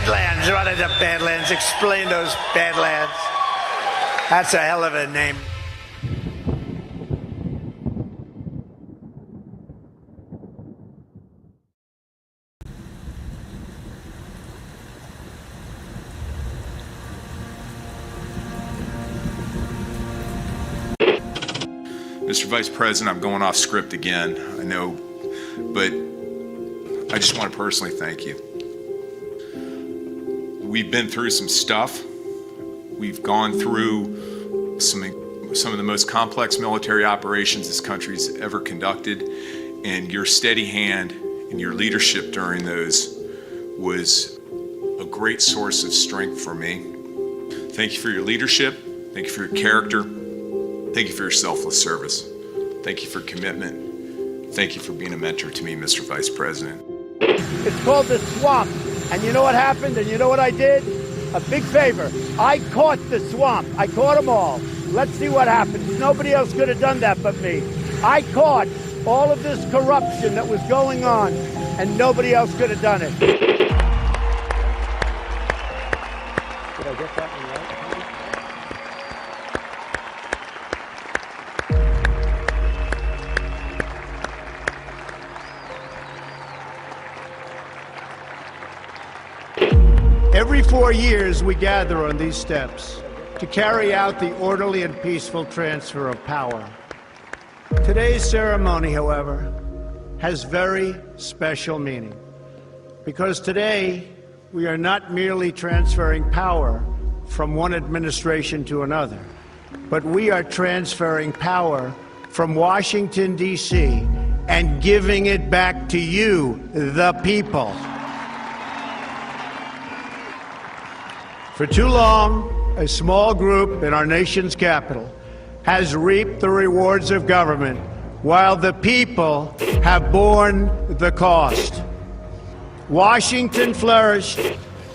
Badlands. What are the Badlands? Explain those Badlands. That's a hell of a name. Mr. Vice President, I'm going off script again, I know, but I just want to personally thank you. We've been through some stuff. We've gone through some of the most complex military operations this country's ever conducted, and your steady hand and your leadership during those was a great source of strength for me. Thank you for your leadership. Thank you for your character. Thank you for your selfless service. Thank you for commitment. Thank you for being a mentor to me, Mr. Vice President. It's called the swamp. And you know what happened? And you know what I did? A big favor. I caught the swamp. I caught them all. Let's see what happens. Nobody else could have done that but me. I caught all of this corruption that was going on, and nobody else could have done it. Did I get that one right? Every 4 years, we gather on these steps to carry out the orderly and peaceful transfer of power. Today's ceremony, however, has very special meaning, because today we are not merely transferring power from one administration to another, but we are transferring power from Washington, D.C., and giving it back to you, the people. For too long, a small group in our nation's capital has reaped the rewards of government, while the people have borne the cost. Washington flourished,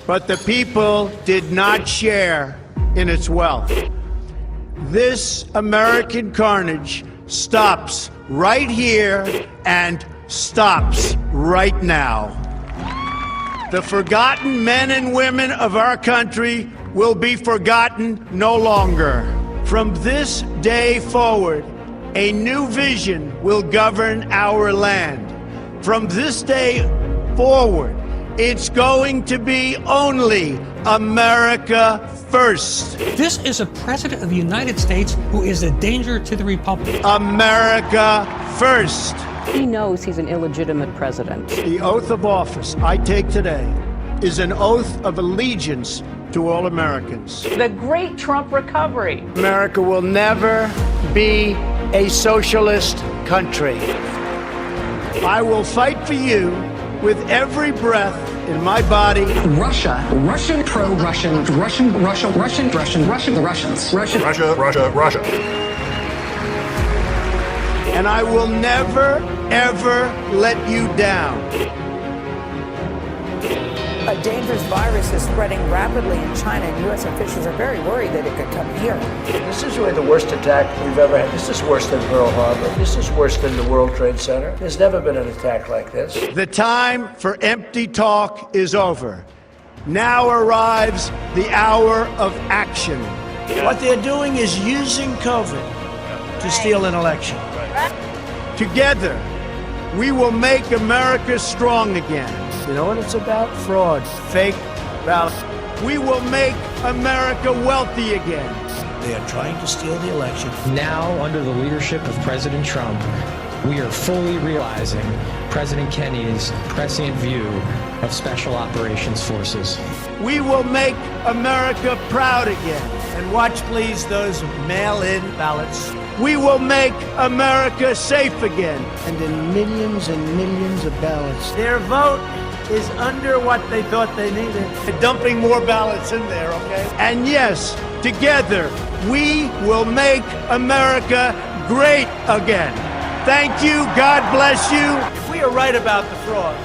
but the people did not share in its wealth. This American carnage stops right here and stops right now. The forgotten men and women of our country will be forgotten no longer. From this day forward, a new vision will govern our land. From this day forward, it's going to be only America first. This is a president of the United States who is a danger to the republic. America first. He knows he's an illegitimate president. The oath of office I take today is an oath of allegiance to all Americans. The great Trump recovery. America will never be a socialist country. I will fight for you with every breath in my body. Russia, Russian, pro-Russian, Russian, Russia, Russian, Russian, Russian, the Russians. Russian. Russia, Russia, Russia. And I will never, ever let you down. A dangerous virus is spreading rapidly in China, and U.S. officials are very worried that it could come here. This is really the worst attack we've ever had. This is worse than Pearl Harbor. This is worse than the World Trade Center. There's never been an attack like this. The time for empty talk is over. Now arrives the hour of action. What they're doing is using COVID to steal an election. Together, we will make America strong again. You know what it's about? Fraud, fake ballots. We will make America wealthy again. They are trying to steal the election. Now, under the leadership of President Trump, we are fully realizing President Kennedy's prescient view of Special Operations Forces. We will make America proud again. And watch, please, those mail-in ballots. We will make America safe again. And in millions and millions of ballots. Their vote is under what they thought they needed. They're dumping more ballots in there, okay? And yes, together, we will make America great again. Thank you. God bless you. If we are right about the fraud,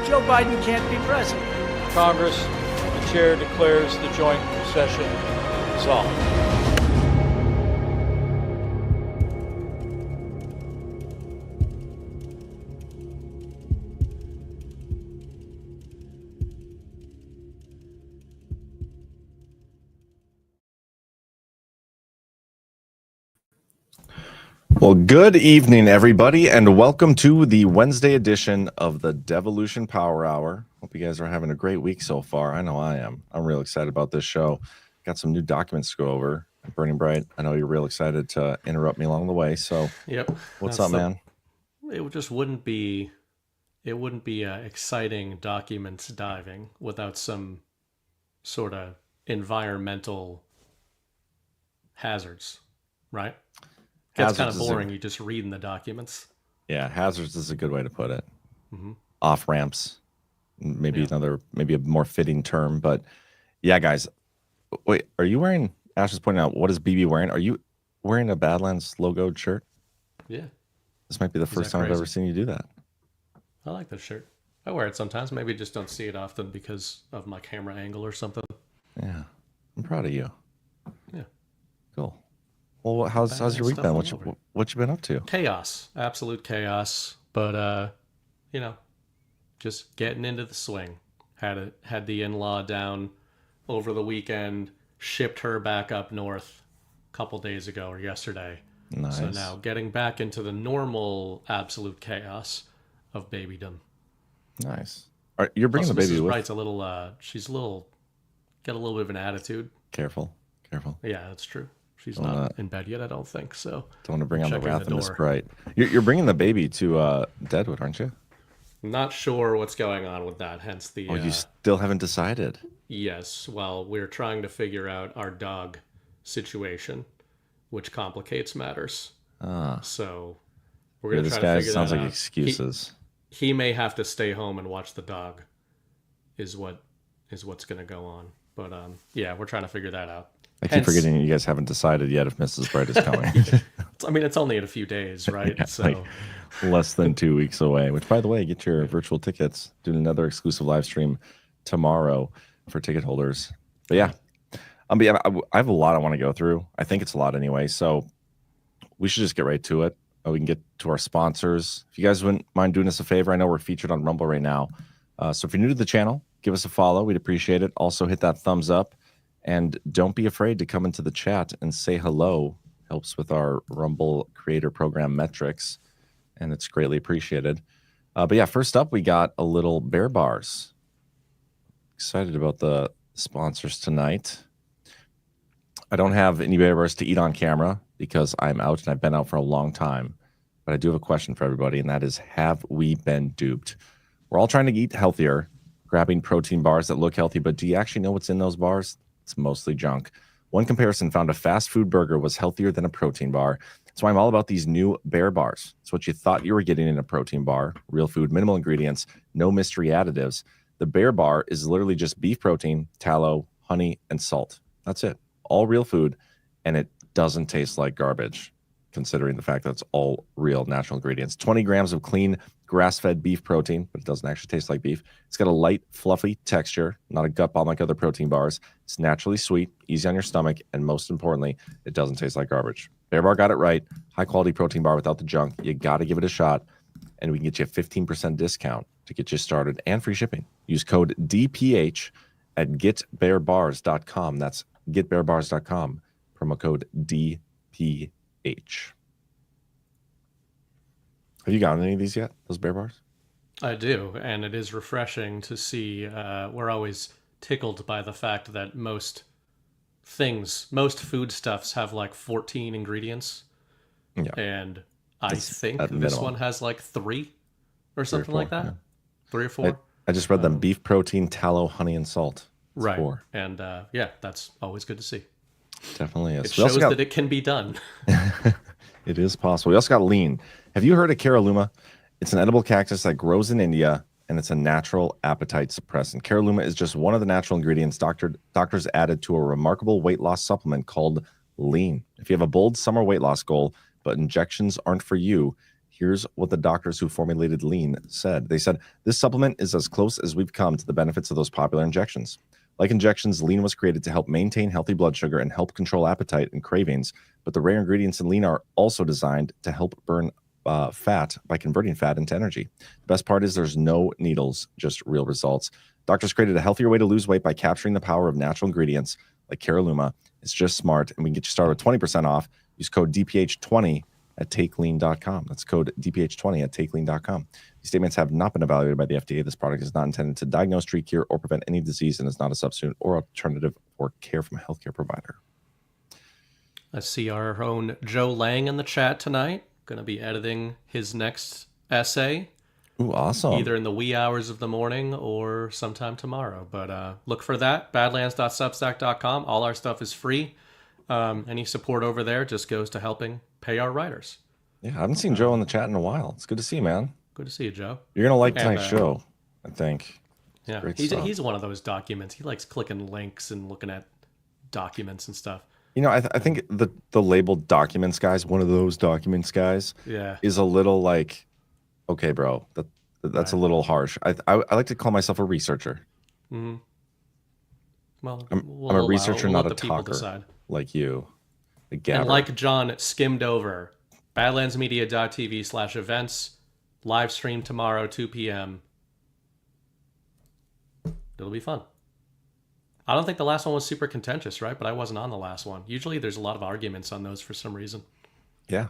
Joe Biden can't be president. Congress, the chair declares the joint session dissolved. Well, good evening, everybody, and welcome to the Wednesday edition of the Devolution Power Hour. Hope you guys are having a great week so far. I know I am. I'm real excited about this show. Got some new documents to go over. Burning Bright, I know you're real excited to interrupt me along the way. So, yep. What's up, man? It just wouldn't be. It wouldn't be exciting documents diving without some sort of environmental hazards, right? Gets kind of boring. You just read in the documents. Yeah, hazards is a good way to put it. Mm-hmm. Off ramps, maybe maybe a more fitting term. But yeah, guys, wait, are you wearing? Ash is pointing out, what is BB wearing? Are you wearing a Badlands logoed shirt? Yeah. This might be the first time I've ever seen you do that. I like this shirt. I wear it sometimes. Maybe just don't see it often because of my camera angle or something. Yeah, I'm proud of you. Yeah. Cool. Well, how's your week been? What you been up to? Chaos, absolute chaos. But just getting into the swing. Had the in-law down over the weekend. Shipped her back up north a couple days ago or yesterday. Nice. So now getting back into the normal absolute chaos of babydom. Nice. All right, you're bringing the baby Mrs. with. Bright's got a little bit of an attitude. Careful. Yeah, that's true. She's not in bed yet, I don't think. So don't want to bring on the wrath of Miss Bright. You're bringing the baby to Deadwood, aren't you? Not sure what's going on with that. Hence the. Oh, you still haven't decided. Yes. Well, we're trying to figure out our dog situation, which complicates matters. So we're gonna try to figure that out. This guy sounds like excuses. He may have to stay home and watch the dog. Is what's gonna go on. But yeah, we're trying to figure that out. I keep forgetting you guys haven't decided yet if Mrs. Bright is coming. I mean, it's only in a few days, right? Yeah, so like less than 2 weeks away. Which, by the way, get your virtual tickets. Doing another exclusive live stream tomorrow for ticket holders. But yeah, I have a lot I want to go through. I think it's a lot anyway. So we should just get right to it. We can get to our sponsors. If you guys wouldn't mind doing us a favor, I know we're featured on Rumble right now. So if you're new to the channel, give us a follow. We'd appreciate it. Also, hit that thumbs up. And don't be afraid to come into the chat and say hello. Helps with our Rumble Creator Program metrics, and it's greatly appreciated. But yeah, first up, we got a little Bear Bars. Excited about the sponsors tonight. I don't have any Bear Bars to eat on camera because I'm out, and I've been out for a long time. But I do have a question for everybody, and that is, have we been duped? We're all trying to eat healthier, grabbing protein bars that look healthy, but do you actually know what's in those bars? It's mostly junk. One comparison found a fast food burger was healthier than a protein bar. That's why I'm all about these new Bear Bars. It's what you thought you were getting in a protein bar. Real food, minimal ingredients, no mystery additives. The Bear Bar is literally just beef protein, tallow, honey, and salt. That's it. All real food, and it doesn't taste like garbage, considering the fact that it's all real natural ingredients. 20 grams of clean grass-fed beef protein, but it doesn't actually taste like beef. It's got a light, fluffy texture, not a gut bomb like other protein bars. It's naturally sweet, easy on your stomach, and most importantly, it doesn't taste like garbage. Bear Bar got it right. High-quality protein bar without the junk. You got to give it a shot, and we can get you a 15% discount to get you started and free shipping. Use code DPH at getbearbars.com. That's getbearbars.com. Promo code DPH. Have you gotten any of these yet, those Bear Bars? I do, and it is refreshing to see. We're always tickled by the fact that most foodstuffs have like 14 ingredients. Yeah. And I think this one has like 3 or something like that. Yeah. 3 or 4. I just read them: beef protein, tallow, honey, and salt. That's right. 4. And yeah, that's always good to see. Definitely is. It shows that it can be done. It is possible. We also got lean. Have you heard of Caralluma? It's an edible cactus that grows in India, and it's a natural appetite suppressant. Caralluma is just one of the natural ingredients doctors added to a remarkable weight loss supplement called Lean. If you have a bold summer weight loss goal, but injections aren't for you, here's what the doctors who formulated Lean said. They said, this supplement is as close as we've come to the benefits of those popular injections. Like injections, Lean was created to help maintain healthy blood sugar and help control appetite and cravings, but the rare ingredients in Lean are also designed to help burn fat by converting fat into energy. The best part is there's no needles, just real results. Doctors created a healthier way to lose weight by capturing the power of natural ingredients like Caralluma. It's just smart, and we can get you started with 20% off. Use code DPH20 at takelean.com. That's code DPH20 at takelean.com. These statements have not been evaluated by the FDA. This product is not intended to diagnose, treat, cure, or prevent any disease and is not a substitute or alternative for care from a healthcare provider. I see our own Joe Lang in the chat tonight. Going to be editing his next essay. Ooh, awesome. Either in the wee hours of the morning or sometime tomorrow. But look for that, badlands.substack.com. All our stuff is free. Any support over there just goes to helping pay our writers. Yeah, I haven't seen Joe in the chat in a while. It's good to see you, man. Good to see you, Joe. You're going to like tonight's show, I think. Yeah, he's one of those documents. He likes clicking links and looking at documents and stuff. You know, I think the labeled documents guys, one of those documents guys, is a little like, okay, bro, that's a little harsh. I like to call myself a researcher. Mm-hmm. Well, I'm a researcher, not a talker like you. And like John skimmed over, badlandsmedia.tv/events, live stream tomorrow, 2 p.m. It'll be fun. I don't think the last one was super contentious, right? But I wasn't on the last one. Usually there's a lot of arguments on those for some reason. Yeah.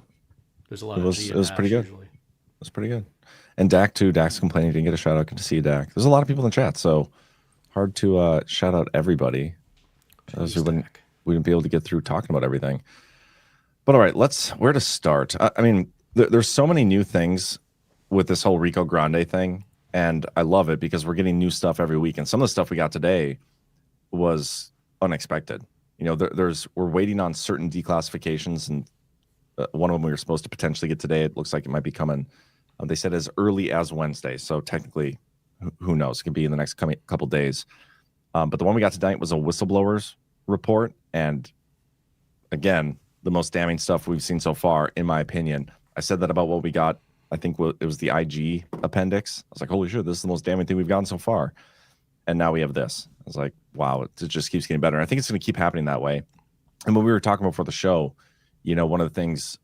There's a lot of It was pretty good. Usually. It was pretty good. And Dak, too. Dak's complaining he didn't get a shout out. Good to see you, Dak. There's a lot of people in the chat, so hard to shout out everybody. We wouldn't be able to get through talking about everything. But all right, where to start? I mean, there's so many new things with this whole Rico Grande thing, and I love it because we're getting new stuff every week. And some of the stuff we got today was unexpected. You know, we're waiting on certain declassifications, and one of them we were supposed to potentially get today. It looks like it might be coming. They said as early as Wednesday, so technically, who knows? It could be in the next couple days. But the one we got tonight was a whistleblowers report, and again, the most damning stuff we've seen so far, in my opinion. I said that about what we got. I think it was the IG appendix. I was like, holy shit, this is the most damning thing we've gotten so far. And now we have this. I was like, wow, it just keeps getting better. And I think it's going to keep happening that way. And when we were talking about for the show, you know, one of the things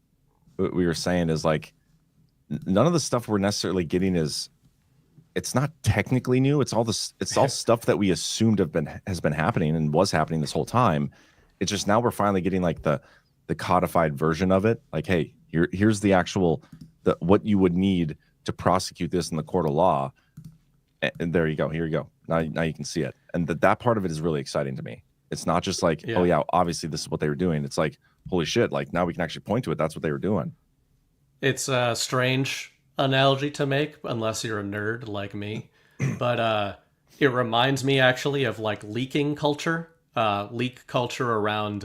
we were saying is like, none of the stuff we're necessarily getting it's not technically new. It's all stuff that we assumed has been happening and was happening this whole time. It's just now we're finally getting like the codified version of it. Like, hey, here's the actual what you would need to prosecute this in the court of law. And there you go. Here you go. Now you can see it. And that part of it is really exciting to me. It's not just like, oh yeah, obviously this is what they were doing. It's like, holy shit, like now we can actually point to it. That's what they were doing. It's a strange analogy to make unless you're a nerd like me. But it reminds me actually of like leaking culture, leak culture around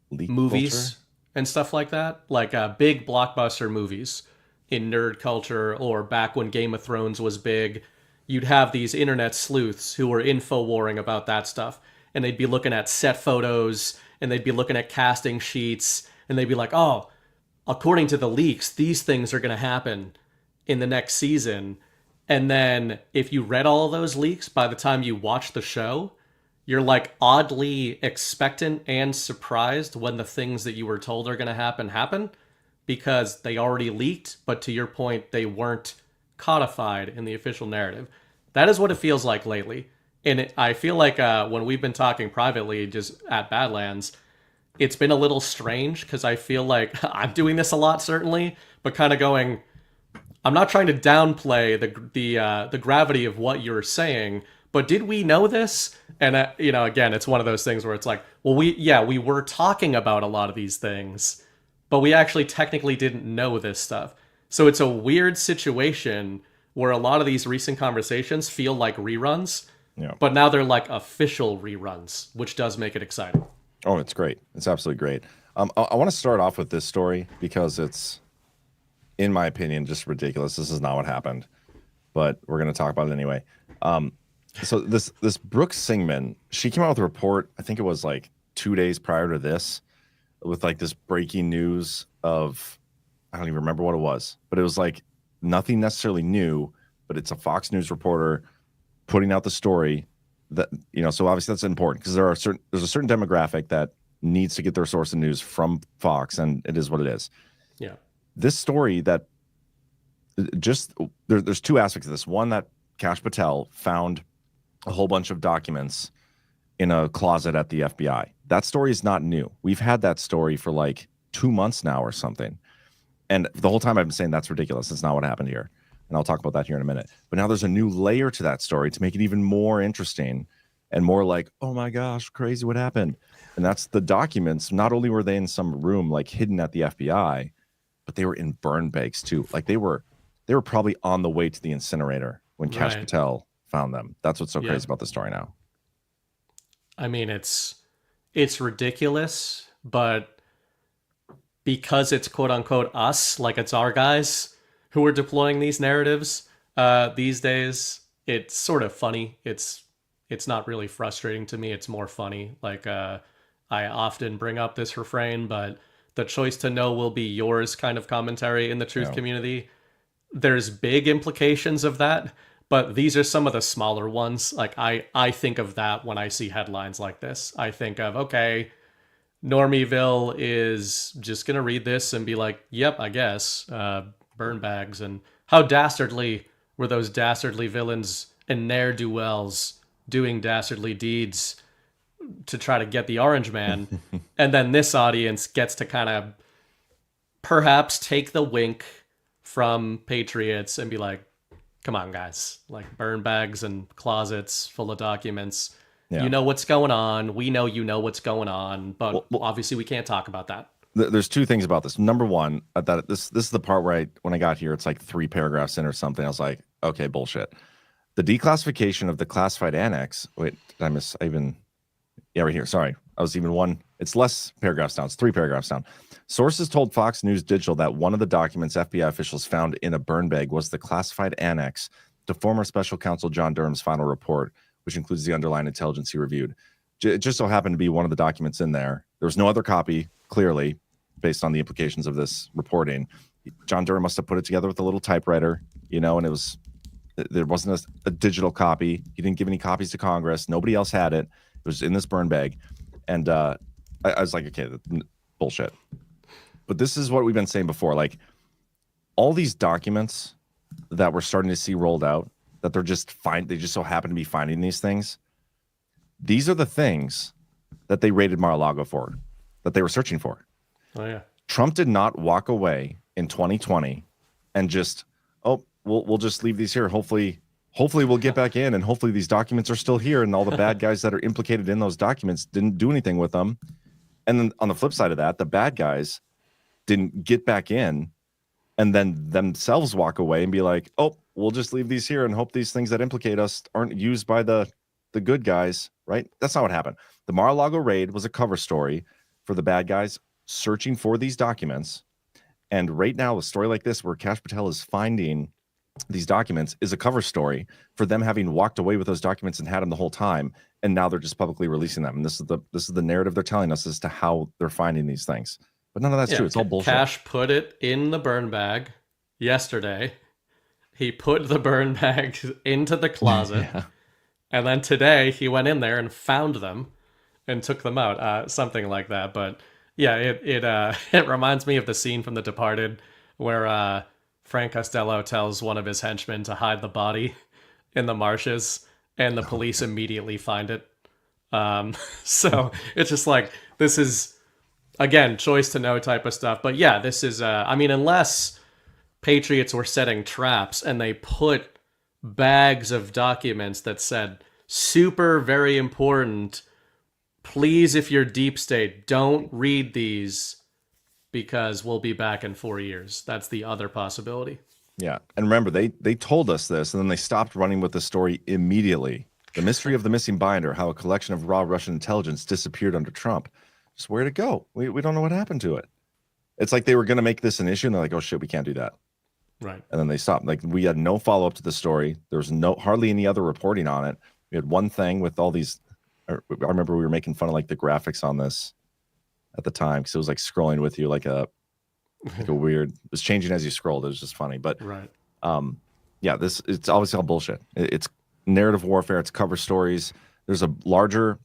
movies culture? And stuff like that. Like big blockbuster movies in nerd culture, or back when Game of Thrones was big, you'd have these internet sleuths who were info warring about that stuff. And they'd be looking at set photos, and they'd be looking at casting sheets, and they'd be like, oh, according to the leaks, these things are going to happen in the next season. And then if you read all of those leaks, by the time you watch the show, you're like oddly expectant and surprised when the things that you were told are going to happen, because they already leaked, but to your point, they weren't codified in the official narrative. That is what it feels like lately. And I feel like when we've been talking privately just at Badlands, it's been a little strange because I feel like I'm doing this a lot, certainly, but kind of going, I'm not trying to downplay the gravity of what you're saying, but did we know this? And, you know, again, it's one of those things where it's like, well, we were talking about a lot of these things, but we actually technically didn't know this stuff. So it's a weird situation where a lot of these recent conversations feel like reruns, but now they're like official reruns, which does make it exciting. Oh, it's great. It's absolutely great. I want to start off with this story because it's, in my opinion, just ridiculous. This is not what happened, but we're going to talk about it anyway. So this Brooke Singman, she came out with a report, I think it was like 2 days prior to this, with like this breaking news of, I don't even remember what it was, but it was like nothing necessarily new, but it's a Fox News reporter putting out the story that, you know, so obviously that's important because there's a certain demographic that needs to get their source of news from Fox, and it is what it is. Yeah. This story that just there's two aspects of this. One, that Kash Patel found a whole bunch of documents in a closet at the FBI. That story is not new. We've had that story for like 2 months now or something. And the whole time I've been saying that's ridiculous. That's not what happened here. And I'll talk about that here in a minute. But now there's a new layer to that story to make it even more interesting and more like, oh my gosh, crazy, what happened? And that's the documents. Not only were they in some room like hidden at the FBI, but they were in burn bags too. Like they were probably on the way to the incinerator when Kash Patel found them. That's what's so crazy about the story now. I mean, it's ridiculous, but because it's quote unquote us, like it's our guys who are deploying these narratives these days, it's sort of funny. It's not really frustrating to me. It's more funny. Like I often bring up this refrain, but the choice to know will be yours kind of commentary in the truth community. There's big implications of that, but these are some of the smaller ones. Like I think of that when I see headlines like this. I think of, okay, Normieville is just going to read this and be like, yep, I guess, burn bags. And how dastardly were those dastardly villains and ne'er-do-wells doing dastardly deeds to try to get the Orange Man. And then this audience gets to kind of perhaps take the wink from patriots and be like, come on, guys, like burn bags and closets full of documents. Yeah. You know what's going on. We know you know what's going on, but obviously we can't talk about that. There's two things about this. Number one, that this is the part where when I got here, it's like 3 paragraphs in or something. I was like, okay, bullshit. The declassification of the classified annex. Wait, did I miss? Yeah, right here. Sorry. I was even one. It's less paragraphs down. It's 3 paragraphs down. Sources told Fox News Digital that one of the documents FBI officials found in a burn bag was the classified annex to former special counsel John Durham's final report, which includes the underlying intelligence he reviewed. It just so happened to be one of the documents in there. There was no other copy, clearly, based on the implications of this reporting. John Durham must have put it together with a little typewriter, and there wasn't a digital copy. He didn't give any copies to Congress. Nobody else had it. It was in this burn bag. And I was like, okay, bullshit. But this is what we've been saying before. Like, all these documents that we're starting to see rolled out, that they just so happen to be finding these things. These are the things that they raided Mar-a-Lago for, that they were searching for. Oh, yeah. Trump did not walk away in 2020 and just, we'll just leave these here. Hopefully we'll get back in, and hopefully these documents are still here, and all the bad guys that are implicated in those documents didn't do anything with them. And then on the flip side of that, the bad guys didn't get back in and then themselves walk away and be like, we'll just leave these here and hope these things that implicate us aren't used by the good guys, right? That's not what happened. The Mar-a-Lago raid was a cover story for the bad guys searching for these documents. And right now, a story like this where Kash Patel is finding these documents is a cover story for them having walked away with those documents and had them the whole time. And now they're just publicly releasing them. And this is the narrative they're telling us as to how they're finding these things. But none of that's true. It's all bullshit. Kash put it in the burn bag yesterday. He put the burn bag into the closet. Yeah. And then today he went in there and found them and took them out. Something like that. But yeah, it reminds me of the scene from The Departed where Frank Costello tells one of his henchmen to hide the body in the marshes, and the police immediately find it. So it's just like, this is, again, choice to know type of stuff. But yeah, this is, unless patriots were setting traps and they put bags of documents that said, super, very important, please, if you're deep state, don't read these, because we'll be back in 4 years. That's the other possibility. Yeah. And remember, they told us this, and then they stopped running with the story immediately. The mystery of the missing binder, how a collection of raw Russian intelligence disappeared under Trump. Just where'd it go? We don't know what happened to it. It's like they were going to make this an issue, and they're like, oh, shit, we can't do that. Right. And then they stopped. Like, we had no follow-up to the story. There was hardly any other reporting on it. We had one thing with all these. I remember we were making fun of like the graphics on this at the time, because it was like scrolling with you like a weird, it was changing as you scrolled. It was just funny. But right. Yeah, it's obviously all bullshit. It's narrative warfare. It's cover stories. There's a larger,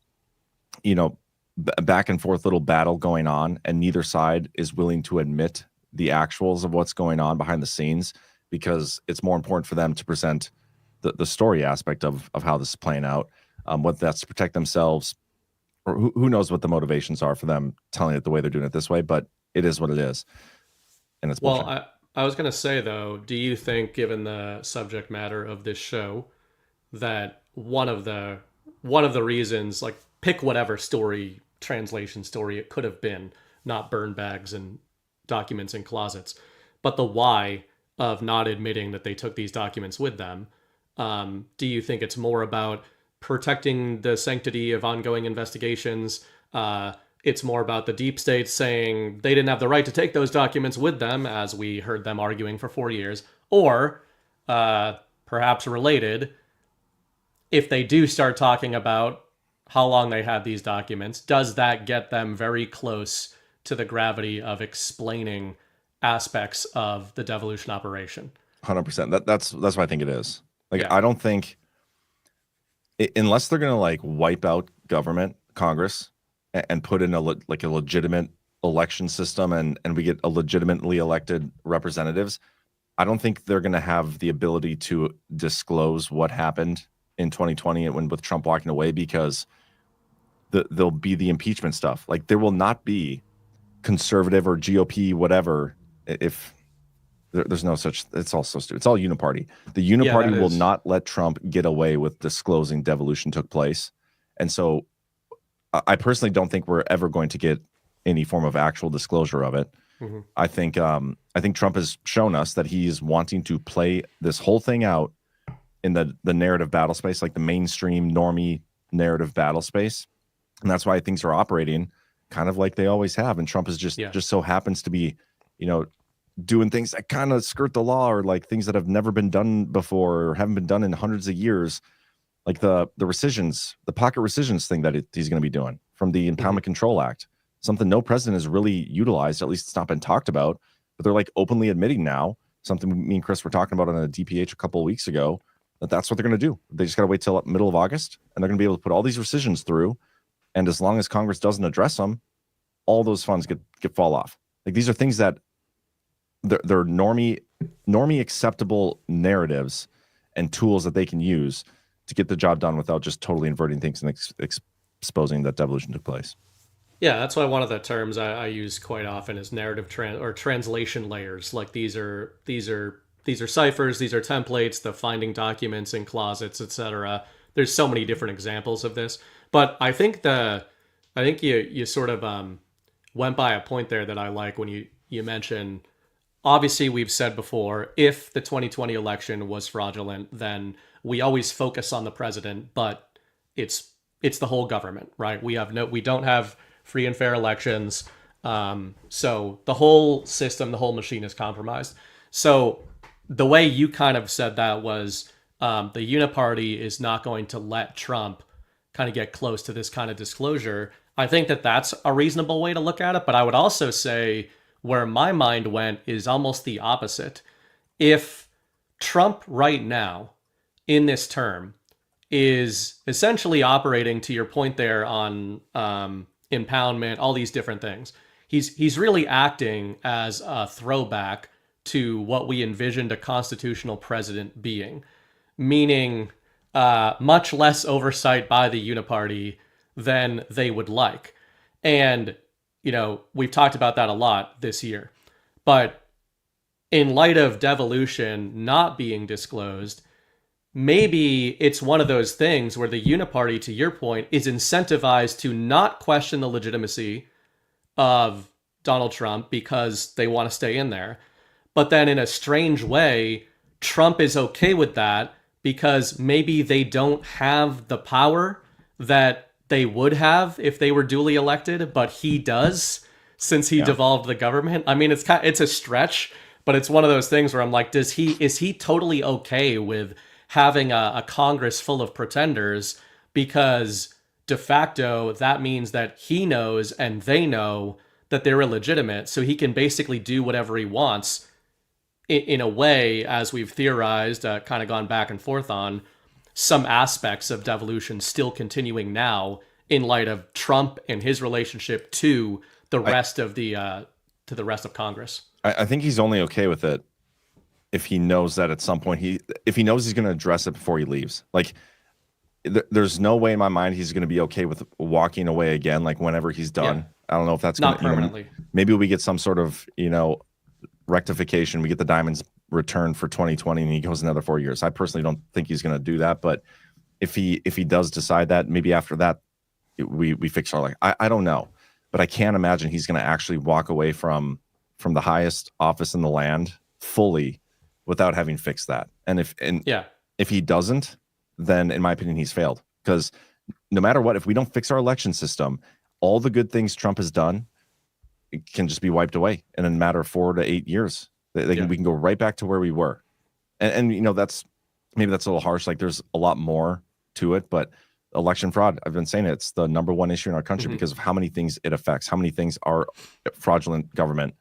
back and forth little battle going on, and neither side is willing to admit the actuals of what's going on behind the scenes, because it's more important for them to present the story aspect of how this is playing out, whether that's to protect themselves, or who knows what the motivations are for them telling it the way they're doing it this way. But it is what it is, and it's bullshit. Well, I was going to say, though, do you think, given the subject matter of this show, that one of the reasons, like, pick whatever translation story it could have been, not burn bags and documents in closets, but the why of not admitting that they took these documents with them, do you think it's more about protecting the sanctity of ongoing investigations? It's more about the deep state saying they didn't have the right to take those documents with them, as we heard them arguing for 4 years, or perhaps related, if they do start talking about how long they had these documents, does that get them very close to the gravity of explaining aspects of the devolution operation? 100%. That's what I think it is. Like, Yeah. I don't think, unless they're going to like wipe out government, Congress, and put in a legitimate election system, and we get a legitimately elected representatives, I don't think they're going to have the ability to disclose what happened in 2020 with Trump walking away, because there'll be the impeachment stuff. Like, there will not be conservative or GOP whatever if there's no such. It's all so stupid. It's all uniparty. The uniparty will not let Trump get away with disclosing devolution took place, and so I personally don't think we're ever going to get any form of actual disclosure of it. Mm-hmm. I think Trump has shown us that he's wanting to play this whole thing out in the narrative battle space, like the mainstream normie narrative battle space, and that's why things are operating kind of like they always have. And Trump is just so happens to be, doing things that kind of skirt the law, or like things that have never been done before or haven't been done in hundreds of years. Like the rescissions, the pocket rescissions thing that he's going to be doing from the Impoundment Control Act, something no president has really utilized. At least it's not been talked about, but they're like openly admitting now, something me and Chris were talking about on a DPH a couple of weeks ago, that's what they're going to do. They just got to wait till middle of August, and they're going to be able to put all these rescissions through. And as long as Congress doesn't address them, all those funds get fall off. Like, these are things that they're normie acceptable narratives and tools that they can use to get the job done without just totally inverting things and exposing that devolution took place. Yeah, that's why one of the terms I use quite often is narrative translation layers. Like, these are ciphers, these are templates, the finding documents in closets, etc. There's so many different examples of this, but I think you sort of went by a point there that I like when you mention. Obviously, we've said before, if the 2020 election was fraudulent, then we always focus on the president, but it's the whole government, right? We don't have free and fair elections, so the whole system, the whole machine is compromised. So the way you kind of said that was the uniparty is not going to let Trump kind of get close to this kind of disclosure. I think that's a reasonable way to look at it, but I would also say where my mind went is almost the opposite. If Trump right now, in this term, is essentially operating, to your point there, on impoundment, all these different things, he's really acting as a throwback to what we envisioned a constitutional president being, meaning much less oversight by the uniparty than they would like. And we've talked about that a lot this year. But in light of devolution not being disclosed, maybe it's one of those things where the uniparty, to your point, is incentivized to not question the legitimacy of Donald Trump because they want to stay in there. But then in a strange way, Trump is okay with that because maybe they don't have the power that they would have if they were duly elected, but he does, since he devolved the government. I mean, it's a stretch, but it's one of those things where I'm like, is he totally okay with having a Congress full of pretenders? Because de facto, that means that he knows and they know that they're illegitimate, so he can basically do whatever he wants. In a way, as we've theorized, kind of gone back and forth on, some aspects of devolution still continuing now in light of Trump and his relationship to the rest of Congress. I think he's only okay with it if he knows that at some point if he knows he's going to address it before he leaves. Like, there's no way in my mind he's going to be okay with walking away again, like whenever he's done. Yeah. I don't know if that's Not gonna, permanently. Maybe we get some sort of, rectification. We get the diamonds returned for 2020 and he goes another 4 years. I personally don't think he's going to do that. But if he does decide that, maybe after that, we fix our life. I don't know. But I can't imagine he's going to actually walk away from the highest office in the land fully without having fixed that. And if he doesn't, then in my opinion, he's failed. Because no matter what, if we don't fix our election system, all the good things Trump has done can just be wiped away in a matter of 4 to 8 years. We can go right back to where we were. And that's maybe that's a little harsh. Like there's a lot more to it, but election fraud, I've been saying it's the number one issue in our country because of how many things it affects, how many things our fraudulent government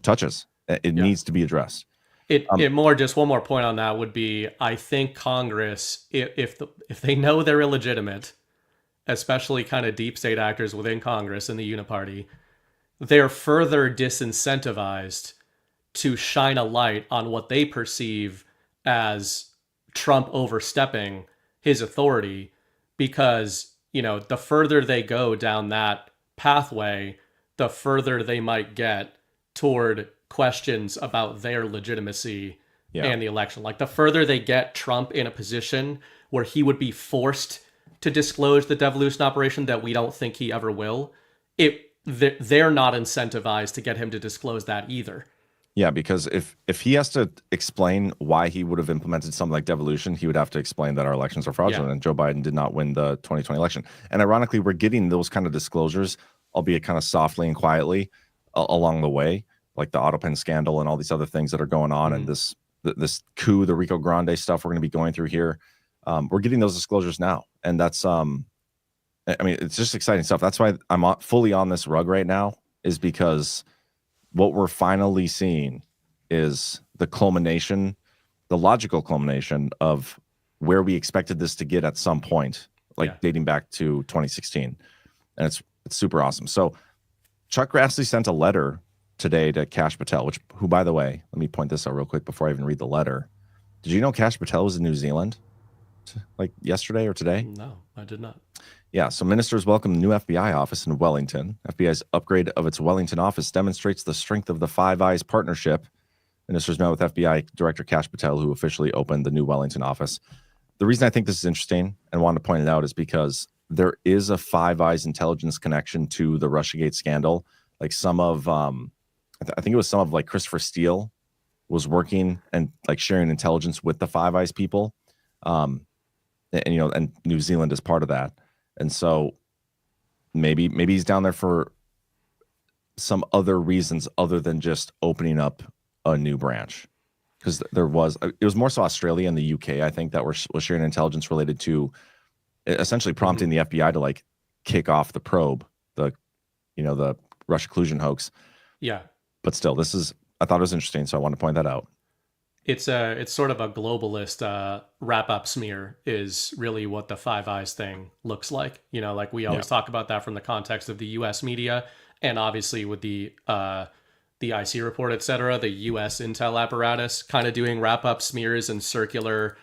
touches. It needs to be addressed. Just one more point on that would be, I think Congress, if they know they're illegitimate, especially kind of deep state actors within Congress and the uniparty, they're further disincentivized to shine a light on what they perceive as Trump overstepping his authority, because, the further they go down that pathway, the further they might get toward questions about their legitimacy and the election. Like the further they get Trump in a position where he would be forced to disclose the devolution operation that we don't think he ever will, they're not incentivized to get him to disclose that either. Yeah, because if he has to explain why he would have implemented something like devolution, he would have to explain that our elections are fraudulent and Joe Biden did not win the 2020 election. And ironically, we're getting those kind of disclosures, albeit kind of softly and quietly along the way, like the AutoPen scandal and all these other things that are going on, and this coup, the RICO Grande stuff we're going to be going through here. We're getting those disclosures now, and that's it's just exciting stuff. That's why I'm fully on this rug right now, is because what we're finally seeing is the culmination, the logical culmination of where we expected this to get at some point, dating back to 2016. And it's super awesome. So Chuck Grassley sent a letter today to Kash Patel, who, by the way, let me point this out real quick before I even read the letter. Did you know Kash Patel was in New Zealand like yesterday or today? No, I did not. Yeah, so ministers welcome the new FBI office in Wellington. FBI's upgrade of its Wellington office demonstrates the strength of the Five Eyes partnership. Ministers met with FBI Director Kash Patel, who officially opened the new Wellington office. The reason I think this is interesting and wanted to point it out is because there is a Five Eyes intelligence connection to the Russiagate scandal. Like some of, I think it was some of like Christopher Steele was working and like sharing intelligence with the Five Eyes people. And New Zealand is part of that. And so maybe he's down there for some other reasons other than just opening up a new branch. Because it was more so Australia and the UK, I think, that was sharing intelligence related to essentially prompting the FBI to like kick off the probe, the Russia collusion hoax. Yeah. But still, I thought it was interesting, so I wanted to point that out. It's sort of a globalist wrap-up smear is really what the Five Eyes thing looks like. Like we always talk about that from the context of the U.S. media, and obviously with the IC report, et cetera, the U.S. intel apparatus kind of doing wrap-up smears and circular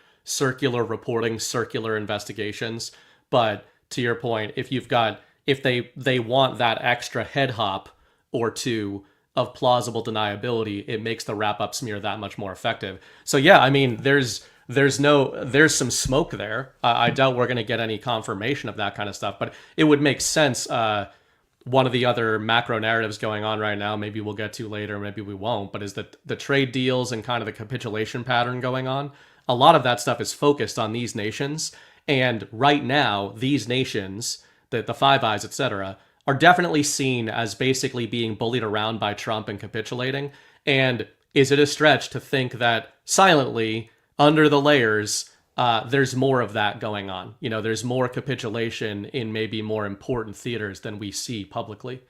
reporting, circular investigations. But to your point, if they want that extra head hop or two of plausible deniability, it makes the wrap-up smear that much more effective. So yeah, I mean, there's some smoke there. I doubt we're going to get any confirmation of that kind of stuff, but it would make sense. One of the other macro narratives going on right now, maybe we'll get to later, maybe we won't, but is that the trade deals and kind of the capitulation pattern going on. A lot of that stuff is focused on these nations, and right now, these nations, the Five Eyes, et cetera, are definitely seen as basically being bullied around by Trump and capitulating. And is it a stretch to think that silently, under the layers, there's more of that going on? There's more capitulation in maybe more important theaters than we see publicly.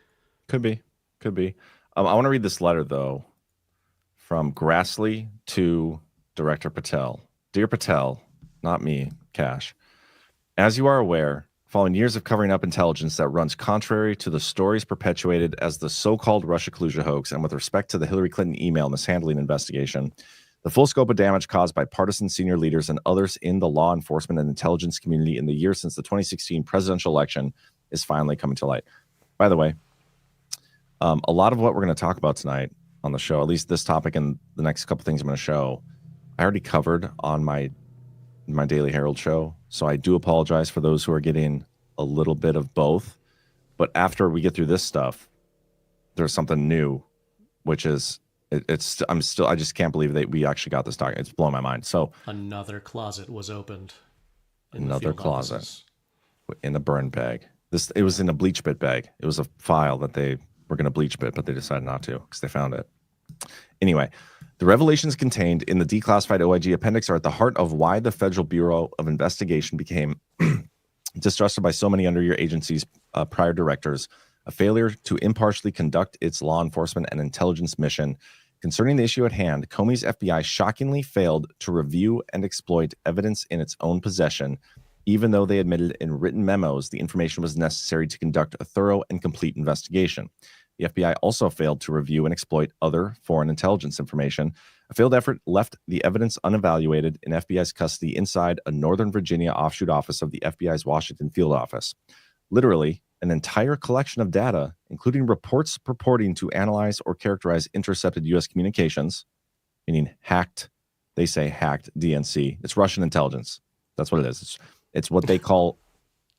Could be. I want to read this letter, though, from Grassley to Director Patel. Dear Patel, not me, Kash. As you are aware, following years of covering up intelligence that runs contrary to the stories perpetuated as the so-called Russia collusion hoax, and with respect to the Hillary Clinton email mishandling investigation, The full scope of damage caused by partisan senior leaders and others in the law enforcement and intelligence community in the year since the 2016 presidential election is finally coming to light. By the way, a lot of what we're going to talk about tonight on the show, at least this topic and the next couple things I'm going to show, I already covered on my Daily Herald show. So I do apologize for those who are getting a little bit of both. But after we get through this stuff, there's something new, which is I just can't believe that we actually got this document. It's blowing my mind. So another closet was opened. Another closet in a burn bag. It was in a bleach bit bag. It was a file that they were going to bleach bit, but they decided not to because they found it. Anyway, the revelations contained in the declassified OIG appendix are at the heart of why the Federal Bureau of Investigation became distrusted by so many under your agency's prior directors, a failure to impartially conduct its law enforcement and intelligence mission. Concerning the issue at hand, Comey's FBI shockingly failed to review and exploit evidence in its own possession, even though they admitted in written memos the information was necessary to conduct a thorough and complete investigation. The FBI also failed to review and exploit other foreign intelligence information. A failed effort left the evidence unevaluated in FBI's custody inside a Northern Virginia offshoot office of the FBI's Washington field office. Literally, an entire collection of data, including reports purporting to analyze or characterize intercepted U.S. communications, meaning hacked, they say hacked DNC. It's Russian intelligence. That's what it is. It's what they call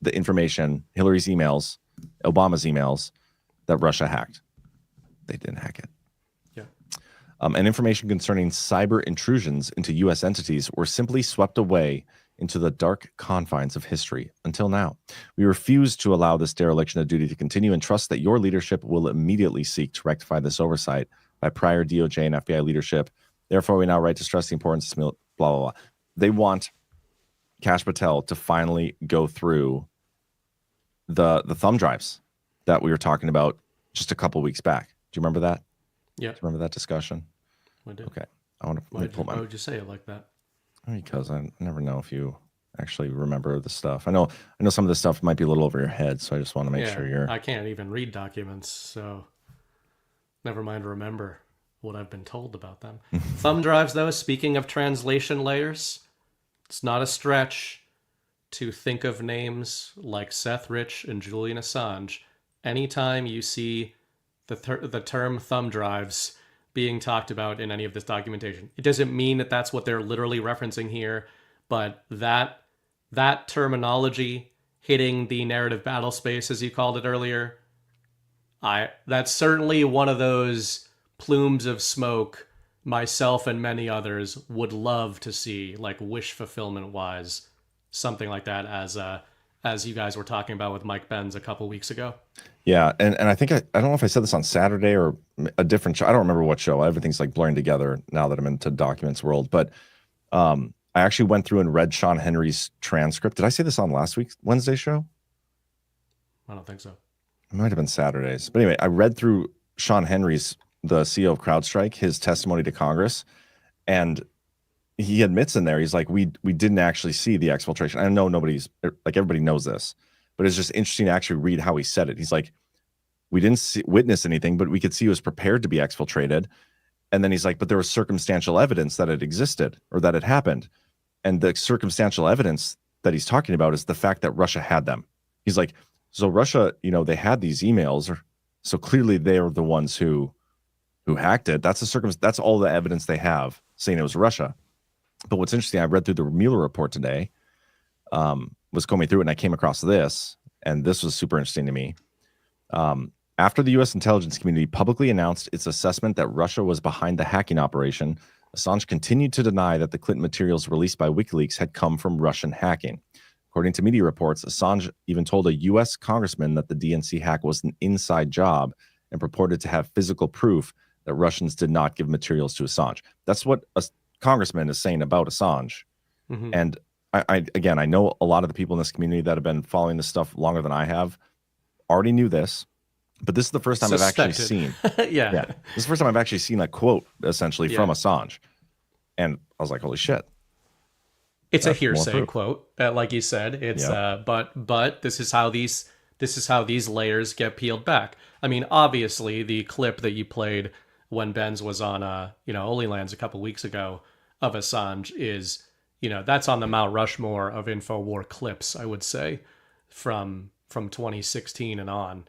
the information, Hillary's emails, Obama's emails, that Russia hacked. They didn't hack it. Yeah. And information concerning cyber intrusions into U.S. entities were simply swept away into the dark confines of history until now. We refuse to allow this dereliction of duty to continue and trust that your leadership will immediately seek to rectify this oversight by prior DOJ and FBI leadership. Therefore, we now write to stress the importance of blah, blah, blah. They want Kash Patel to finally go through the thumb drives that we were talking about just a couple weeks back. Do you remember that? Yeah. Do you remember that discussion? I do. Okay. I want to Why would you say it like that? Because I never know if you actually remember the stuff. I know some of this stuff might be a little over your head, so I just want to make sure you're... I can't even read documents, so never mind remember what I've been told about them. Thumb drives, though, speaking of translation layers, it's not a stretch to think of names like Seth Rich and Julian Assange. Anytime you see the term thumb drives being talked about in any of this documentation, it doesn't mean that that's what they're literally referencing here, but that terminology hitting the narrative battle space, as you called it earlier, that's certainly one of those plumes of smoke myself and many others would love to see, like wish fulfillment wise, something like that, as you guys were talking about with Mike Benz a couple weeks ago. Yeah, and I think I don't know if I said this on Saturday or a different show. I don't remember what show. Everything's like blurring together now that I'm into documents world. But I actually went through and read Sean Henry's transcript. Did I say this on last week's Wednesday show? I don't think so. It might have been Saturdays. But anyway, I read through Sean Henry's, the CEO of CrowdStrike, his testimony to Congress, and he admits in there, he's like, we didn't actually see the exfiltration. I know everybody knows this, but it's just interesting to actually read how he said it. He's like, we didn't witness anything, but we could see he was prepared to be exfiltrated. And then he's like, but there was circumstantial evidence that it existed or that it happened. And the circumstantial evidence that he's talking about is the fact that Russia had them. He's like, so Russia, they had these emails, so clearly they are the ones who hacked it. That's all the evidence they have saying it was Russia. But what's interesting, I read through the Mueller report today, was combing through it, and I came across this, and this was super interesting to me. After the U.S. intelligence community publicly announced its assessment that Russia was behind the hacking operation, Assange continued to deny that the Clinton materials released by WikiLeaks had come from Russian hacking. According to media reports, Assange even told a U.S. congressman that the DNC hack was an inside job and purported to have physical proof that Russians did not give materials to Assange. That's what a congressman is saying about Assange. Mm-hmm. And I know a lot of the people in this community that have been following this stuff longer than I have already knew this, but this is the first time I've actually seen. yeah. This is the first time I've actually seen a quote essentially from Assange. And I was like, holy shit. It's a hearsay quote, like you said. It's but this is how these layers get peeled back. I mean, obviously, the clip that you played when Benz was on Holy Lands a couple weeks ago of Assange is, that's on the Mount Rushmore of InfoWar clips, I would say, from 2016 and on.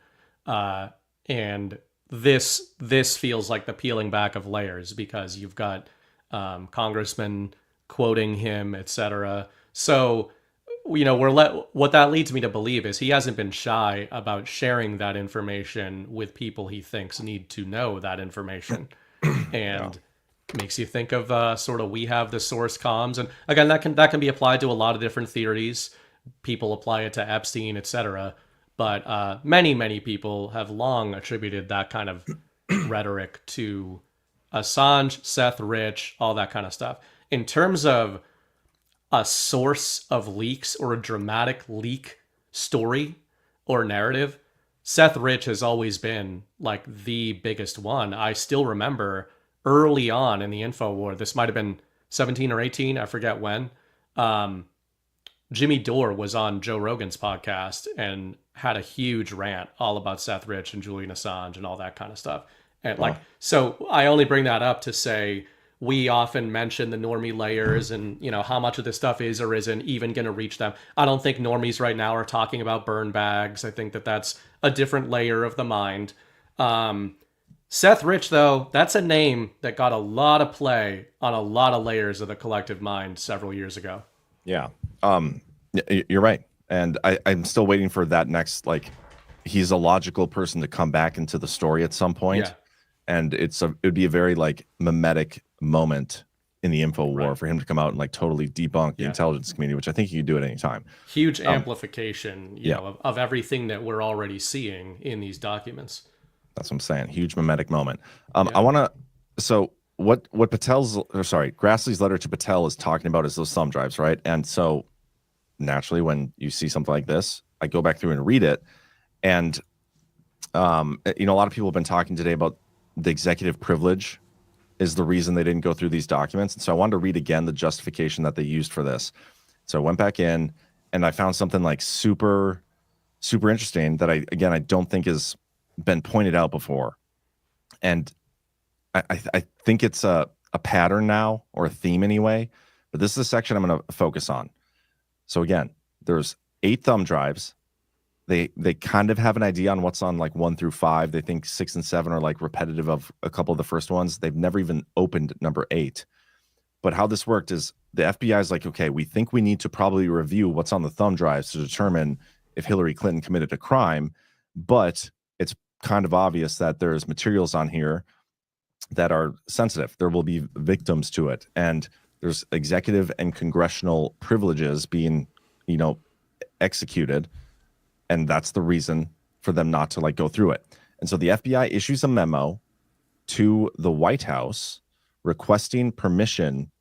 And this feels like the peeling back of layers, because you've got congressmen quoting him, etc. So, what that leads me to believe is he hasn't been shy about sharing that information with people he thinks need to know that information. And makes you think of sort of, we have the source comms. And again, that can be applied to a lot of different theories. People apply it to Epstein, etc. But many people have long attributed that kind of rhetoric to Assange, Seth Rich, all that kind of stuff. In terms of a source of leaks or a dramatic leak story or narrative, Seth Rich has always been like the biggest one. I still remember early on in the info war, this might have been 17 or 18, I forget when, Jimmy Dore was on Joe Rogan's podcast and had a huge rant all about Seth Rich and Julian Assange and all that kind of stuff. And so I only bring that up to say, we often mention the normie layers and, how much of this stuff is or isn't even going to reach them. I don't think normies right now are talking about burn bags. I think that that's a different layer of the mind. Seth Rich, though, that's a name that got a lot of play on a lot of layers of the collective mind several years ago. Yeah. You're right. And I'm still waiting for that next, he's a logical person to come back into the story at some point. Yeah. And it would be a very mimetic moment in the info war for him to come out and totally debunk the intelligence community, which I think he could do at any time. Huge amplification, of everything that we're already seeing in these documents. That's what I'm saying. Huge mimetic moment. I want to. So what Grassley's letter to Patel is talking about is those thumb drives, right? And so naturally, when you see something like this, I go back through and read it, and a lot of people have been talking today about the executive privilege is the reason they didn't go through these documents. And so I wanted to read again the justification that they used for this. So I went back in and I found something super, super interesting that I don't think has been pointed out before. And I think it's a pattern now, or a theme anyway, but this is a section I'm going to focus on. So again, there's 8 thumb drives. They kind of have an idea on what's on 1 through 5. They think 6 and 7 are repetitive of a couple of the first ones. They've never even opened number 8. But how this worked is the FBI is okay, we think we need to probably review what's on the thumb drives to determine if Hillary Clinton committed a crime. But it's kind of obvious that there's materials on here that are sensitive. There will be victims to it. And there's executive and congressional privileges being, executed. And that's the reason for them not to go through it. And so the FBI issues a memo to the White House requesting permission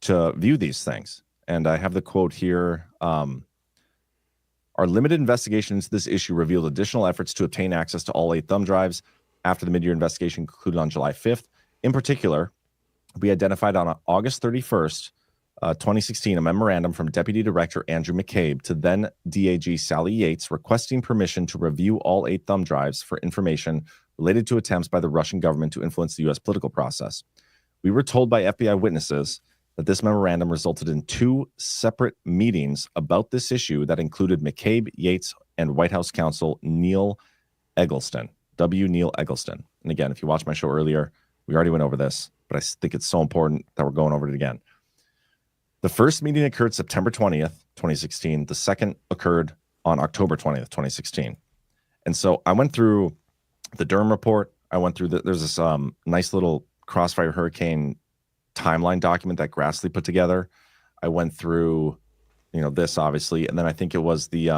to view these things. And I have the quote here. Our limited investigation into this issue revealed additional efforts to obtain access to all 8 thumb drives after the mid-year investigation concluded on July 5th. In particular, we identified on August 31st, 2016, a memorandum from Deputy Director Andrew McCabe to then DAG Sally Yates requesting permission to review all 8 thumb drives for information related to attempts by the Russian government to influence the U.S. political process. We were told by FBI witnesses that this memorandum resulted in 2 separate meetings about this issue that included McCabe, Yates, and White House counsel Neil Eggleston, W. Neil Eggleston. And again, if you watched my show earlier, we already went over this, but I think it's so important that we're going over it again. The first meeting occurred September 20th, 2016. The second occurred on October 20th, 2016. And so I went through the Durham report. I went through there's this nice little Crossfire Hurricane timeline document that Grassley put together. I went through, this obviously, and then I think it was the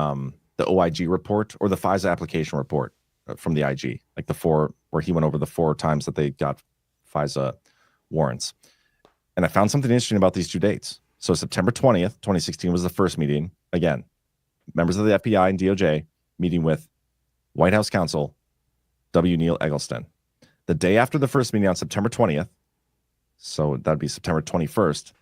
OIG report or the FISA application report from the IG, the 4, where he went over the 4 times that they got FISA warrants. And I found something interesting about these 2 dates. So September 20th, 2016 was the first meeting. Again, members of the FBI and DOJ meeting with White House counsel W. Neil Eggleston. The day after the first meeting on September 20th, so that'd be September 21st,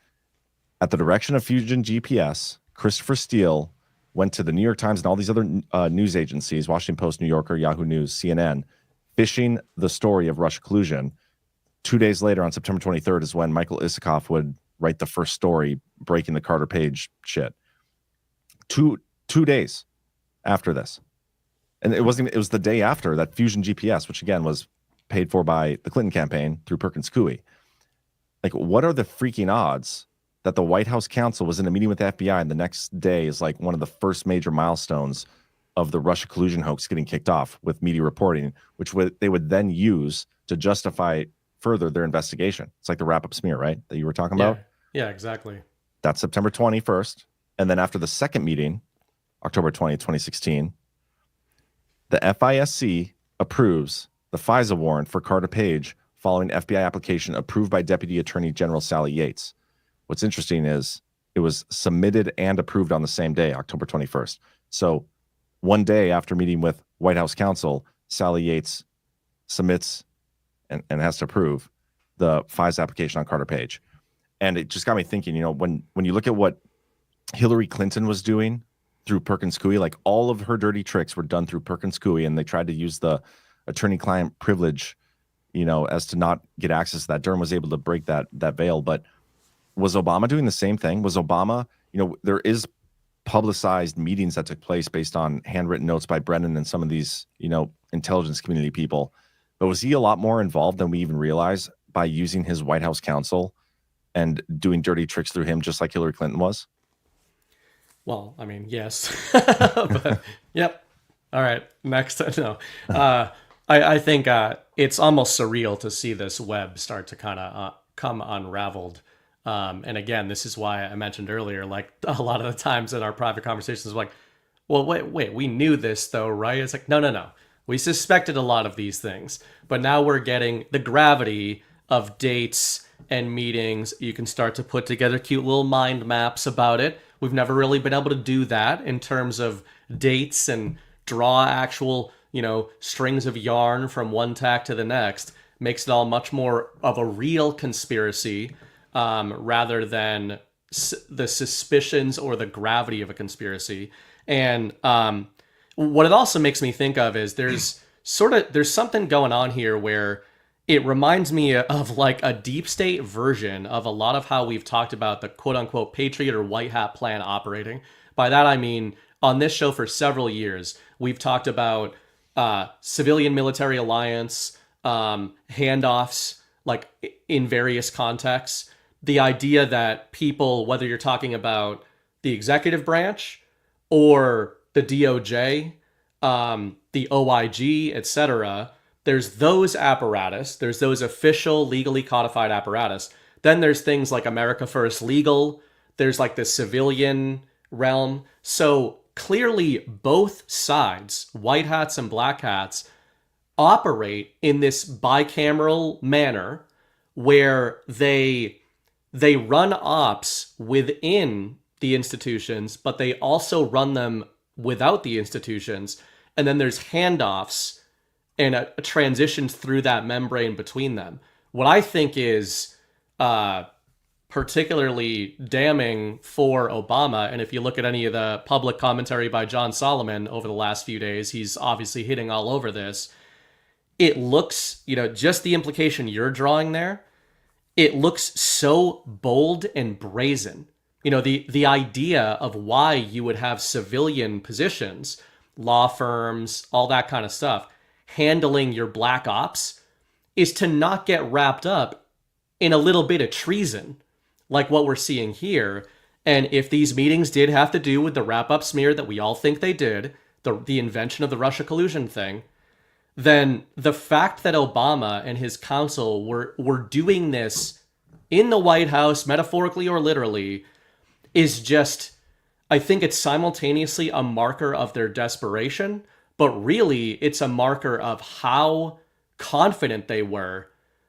at the direction of Fusion GPS, Christopher Steele went to the New York Times and all these other news agencies, Washington Post, New Yorker, Yahoo News, CNN, fishing the story of Russia collusion. 2 days later, on September 23rd, is when Michael Isikoff would write the first story breaking the Carter Page shit. Two days after this. And it was the day after that Fusion GPS, which again was paid for by the Clinton campaign through Perkins Coie. Like, what are the freaking odds that the White House counsel was in a meeting with the FBI and the next day is like one of the first major milestones of the Russia collusion hoax getting kicked off with media reporting, which they would then use to justify further their investigation. It's like the wrap-up smear, right, that you were talking about? Yeah, exactly. That's September 21st. And then after the second meeting, October 20th, 2016, the FISC approves the FISA warrant for Carter Page following FBI application approved by Deputy Attorney General Sally Yates. What's interesting is it was submitted and approved on the same day, October 21st. So one day after meeting with White House counsel, Sally Yates submits and has to approve the FISA application on Carter Page. And it just got me thinking, when you look at what Hillary Clinton was doing through Perkins Coie, like all of her dirty tricks were done through Perkins Coie, and they tried to use the attorney-client privilege, as to not get access to that. Durham was able to break that veil. But was Obama doing the same thing? Was Obama, there is publicized meetings that took place based on handwritten notes by Brennan and some of these, intelligence community people. But was he a lot more involved than we even realize by using his White House counsel and doing dirty tricks through him, just like Hillary Clinton was? Well, I mean, yes. But, yep. All right. Next. No. I think it's almost surreal to see this web start to kind of come unraveled. And again, this is why I mentioned earlier, like a lot of the times in our private conversations, like, well, wait, we knew this though, right? It's like, no. We suspected a lot of these things, but now we're getting the gravity of dates and meetings. You can start to put together cute little mind maps about it. We've never really been able to do that in terms of dates and draw actual, strings of yarn from one tack to the next. Makes it all much more of a real conspiracy rather than the suspicions or the gravity of a conspiracy. And what it also makes me think of is there's something going on here where it reminds me of like a deep state version of a lot of how we've talked about the quote unquote Patriot or White Hat plan operating. By that, I mean, on this show for several years, we've talked about civilian military alliance, handoffs, like in various contexts. The idea that people, whether you're talking about the executive branch or the DOJ, the OIG, etc., there's those apparatus, there's those official legally codified apparatus. Then there's things like America First Legal, there's like the civilian realm. So clearly both sides, white hats and black hats, operate in this bicameral manner where they run ops within the institutions, but they also run them without the institutions. And then there's handoffs and a transition through that membrane between them. What I think is particularly damning for Obama, and if you look at any of the public commentary by John Solomon over the last few days, he's obviously hitting all over this. It looks, just the implication you're drawing there, it looks so bold and brazen. The idea of why you would have civilian positions, law firms, all that kind of stuff, handling your black ops is to not get wrapped up in a little bit of treason like what we're seeing here. And if these meetings did have to do with the wrap-up smear that we all think they did, the invention of the Russia collusion thing, then the fact that Obama and his counsel were doing this in the White House, metaphorically or literally, is just, I think it's simultaneously a marker of their desperation, but really it's a marker of how confident they were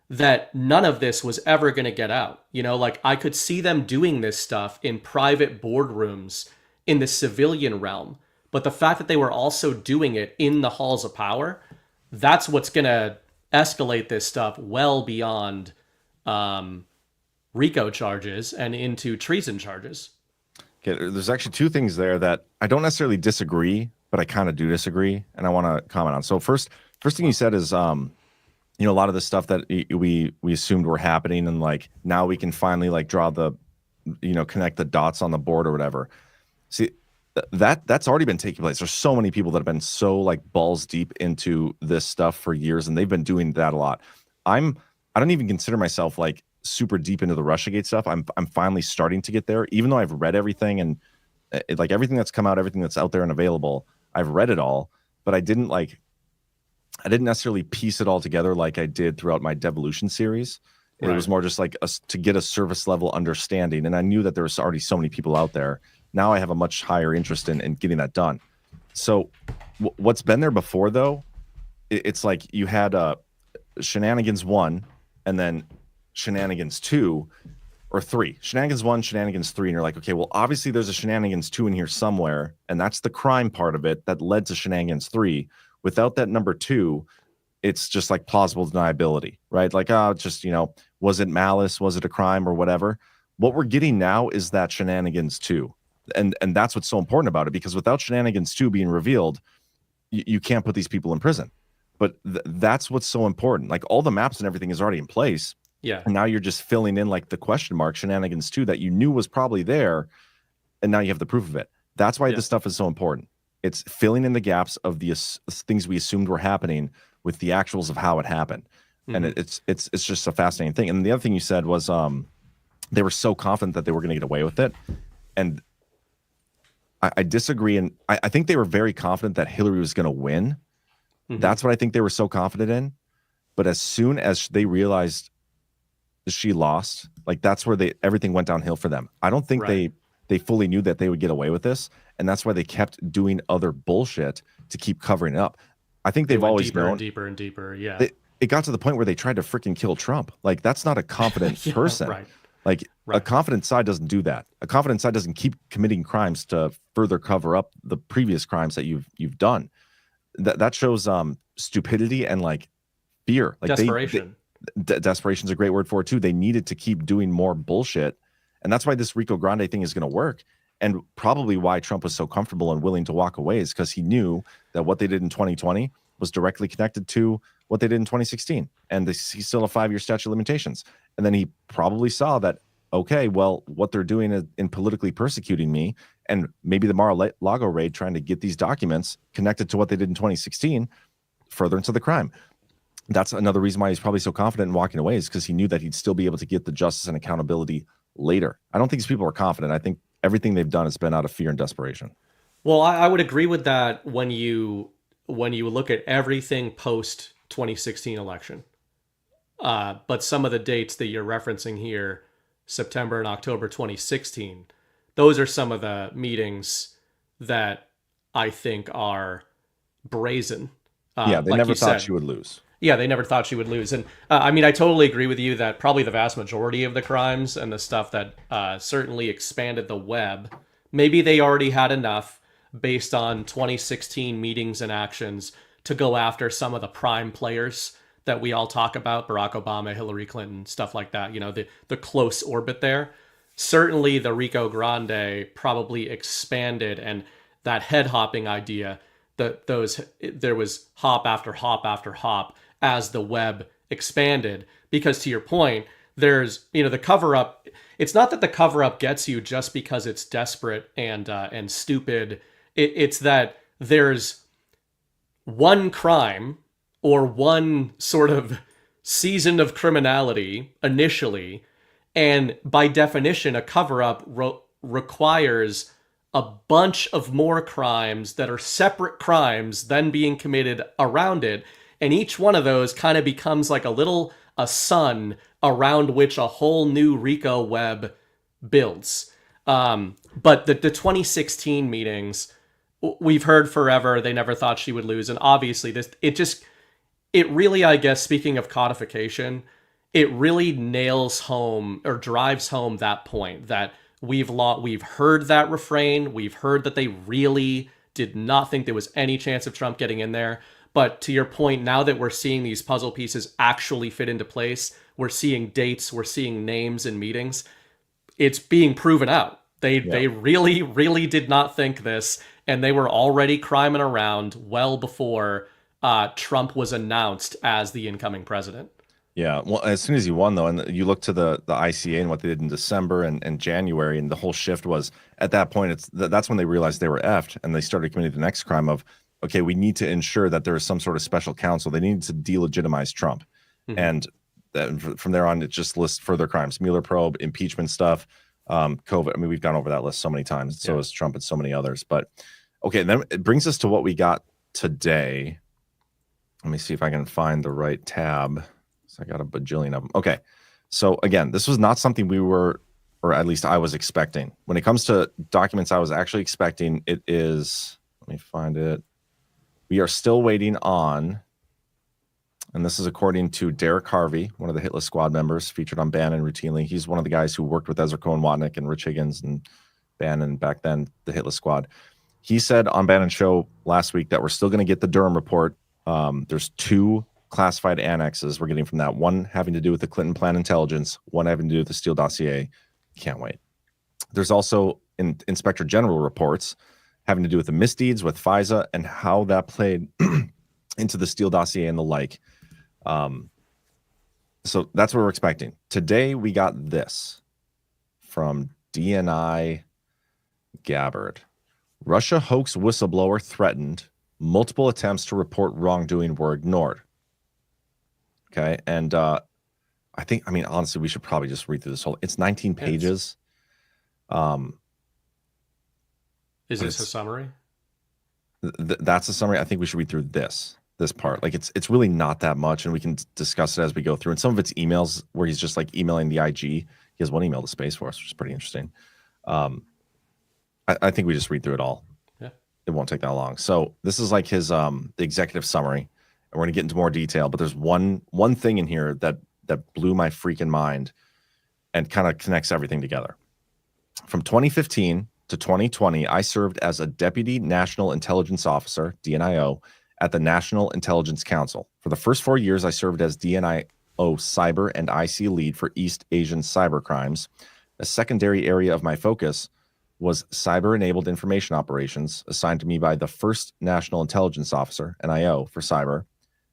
that none of this was ever going to get out. Like I could see them doing this stuff in private boardrooms in the civilian realm, but the fact that they were also doing it in the halls of power, that's what's going to escalate this stuff well beyond RICO charges and into treason charges. Okay, there's actually two things there that I don't necessarily disagree, but I kind of do disagree, and I want to comment on. So first thing you said is, a lot of the stuff that we assumed were happening, and like now we can finally like draw the connect the dots on the board or whatever. See, that's already been taking place. There's so many people that have been so like balls deep into this stuff for years, and they've been doing that a lot. I don't even consider myself like super deep into the Russiagate stuff. I'm finally starting to get there, even though I've read everything and like everything that's come out, everything that's out there and available. I've read it all, but I didn't necessarily piece it all together like I did throughout my Devolution series. It was more just like to get a surface level understanding. And I knew that there was already so many people out there. Now I have a much higher interest in getting that done. So what's been there before, though, it's like you had Shenanigans 1 and then Shenanigans 2 or 3. Shenanigans 1, Shenanigans 3. And you're like, okay, well, obviously there's a Shenanigans 2 in here somewhere. And that's the crime part of it that led to Shenanigans 3. Without that number 2, it's just like plausible deniability, right? Like, just, was it malice? Was it a crime or whatever? What we're getting now is that Shenanigans 2. And that's what's so important about it, because without Shenanigans 2 being revealed, you can't put these people in prison. But that's what's so important. Like all the maps and everything is already in place. Yeah. And now you're just filling in like the question mark Shenanigans 2 that you knew was probably there. And now you have the proof of it. That's why this stuff is so important. It's filling in the gaps of the things we assumed were happening with the actuals of how it happened. And it's just a fascinating thing. And the other thing you said was they were so confident that they were going to get away with it. And I disagree. And I think they were very confident that Hillary was going to win. That's what I think they were so confident in. But as soon as they realized she lost, like that's where everything went downhill for them. I don't think they fully knew that they would get away with this. And that's why they kept doing other bullshit to keep covering it up. I think they've always deeper known. And deeper and deeper. Yeah. It got to the point where they tried to freaking kill Trump. Like that's not a confident person. Right. Like a confident side doesn't do that. A confident side doesn't keep committing crimes to further cover up the previous crimes that you've done. That shows stupidity and like fear. Like desperation. Desperation's a great word for it too. They needed to keep doing more bullshit. And that's why this Rico Grande thing is going to work. And probably why Trump was so comfortable and willing to walk away is because he knew that what they did in 2020 was directly connected to what they did in 2016. And he's still a 5-year statute of limitations. And then he probably saw that, okay, well, what they're doing in politically persecuting me, and maybe the Mar-a-Lago raid trying to get these documents connected to what they did in 2016, further into the crime. That's another reason why he's probably so confident in walking away, is because he knew that he'd still be able to get the justice and accountability later. I don't think these people are confident. I think everything they've done has been out of fear and desperation. Well, I would agree with that when you look at everything post 2016 election. But some of the dates that you're referencing here, September and October 2016, those are some of the meetings that I think are brazen. They like never thought said. she would lose. Yeah, they never thought she would lose. And I mean, I totally agree with you that probably the vast majority of the crimes and the stuff that certainly expanded the web, maybe they already had enough based on 2016 meetings and actions to go after some of the prime players that we all talk about, Barack Obama, Hillary Clinton, stuff like that, the close orbit there. Certainly the Rico Grande probably expanded, and that head hopping idea, there was hop after hop after hop as the web expanded, because to your point, there's, the cover up. It's not that the cover up gets you just because it's desperate and stupid. It's that there's one crime or one sort of season of criminality initially, and by definition, a cover up requires a bunch of more crimes that are separate crimes then being committed around it. And each one of those kind of becomes like a sun around which a whole new RICO web builds. But the 2016 meetings, we've heard forever, they never thought she would lose. And obviously it really, I guess, speaking of codification, it really nails home or drives home that point that we've heard that refrain. We've heard that they really did not think there was any chance of Trump getting in there. But to your point, now that we're seeing these puzzle pieces actually fit into place, we're seeing dates, we're seeing names and meetings, it's being proven out. They really, really did not think this, and they were already criming around well before Trump was announced as the incoming president. Yeah, well, as soon as he won, though, and you look to the ICA and what they did in December and January, and the whole shift was at that point. That's when they realized they were effed, and they started committing the next crime of, okay, we need to ensure that there is some sort of special counsel. They needed to delegitimize Trump, and from there on, it just lists further crimes: Mueller probe, impeachment stuff, COVID. I mean, we've gone over that list so many times. So has Trump and so many others. But okay, then it brings us to what we got today. Let me see if I can find the right tab. I got a bajillion of them. Okay. So again, this was not something we were, or at least I was expecting. When it comes to documents I was actually expecting, it is, let me find it. We are still waiting on, and this is according to Derek Harvey, one of the Hit List Squad members featured on Bannon routinely. He's one of the guys who worked with Ezra Cohen-Watnick and Rich Higgins and Bannon back then, the Hit List Squad. He said on Bannon's show last week that we're still going to get the Durham report. There's 2 classified annexes we're getting from that, one having to do with the Clinton plan intelligence, one having to do with the Steele dossier. Can't wait. There's also Inspector General reports having to do with the misdeeds with FISA and how that played into the Steele dossier and the like. So that's what we're expecting. Today we got this from DNI Gabbard. Russia hoax whistleblower threatened. Multiple attempts to report wrongdoing were ignored. Okay, and I mean, honestly, we should probably just read through this whole. It's 19 pages. Is this a summary? That's a summary. I think we should read through this part. Like it's really not that much, and we can discuss it as we go through. And some of it's emails where he's just like emailing the IG. He has one email to Space Force, which is pretty interesting. I think we just read through it all. Yeah, it won't take that long. So this is like his the executive summary. And we're going to get into more detail, but there's one thing in here that blew my freaking mind and kind of connects everything together. From 2015 to 2020, I served as a Deputy National Intelligence Officer, DNIO, at the National Intelligence Council. For the first 4 years, I served as DNIO Cyber and IC Lead for East Asian cyber crimes. A secondary area of my focus was cyber-enabled information operations, assigned to me by the first National Intelligence Officer, NIO, for cyber.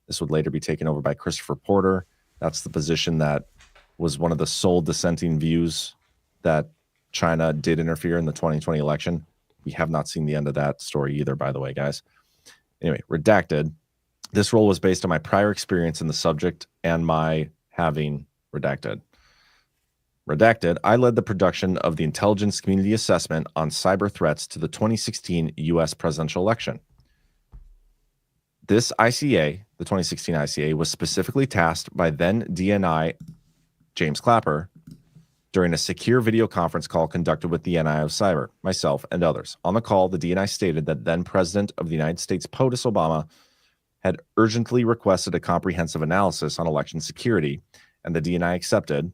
This would later be taken over by Christopher Porter. That's the position that was one of the sole dissenting views that China did interfere in the 2020 election. We have not seen the end of that story either, by the way, guys. Anyway, redacted. This role was based on my prior experience in the subject and my having redacted. Redacted, I led the production of the Intelligence Community Assessment on Cyber Threats to the 2016 U.S. presidential election. This ICA, the 2016 ICA, was specifically tasked by then DNI James Clapper during a secure video conference call conducted with the NIO Cyber, myself, and others. On the call, the DNI stated that then President of the United States, POTUS Obama, had urgently requested a comprehensive analysis on election security, and the DNI accepted,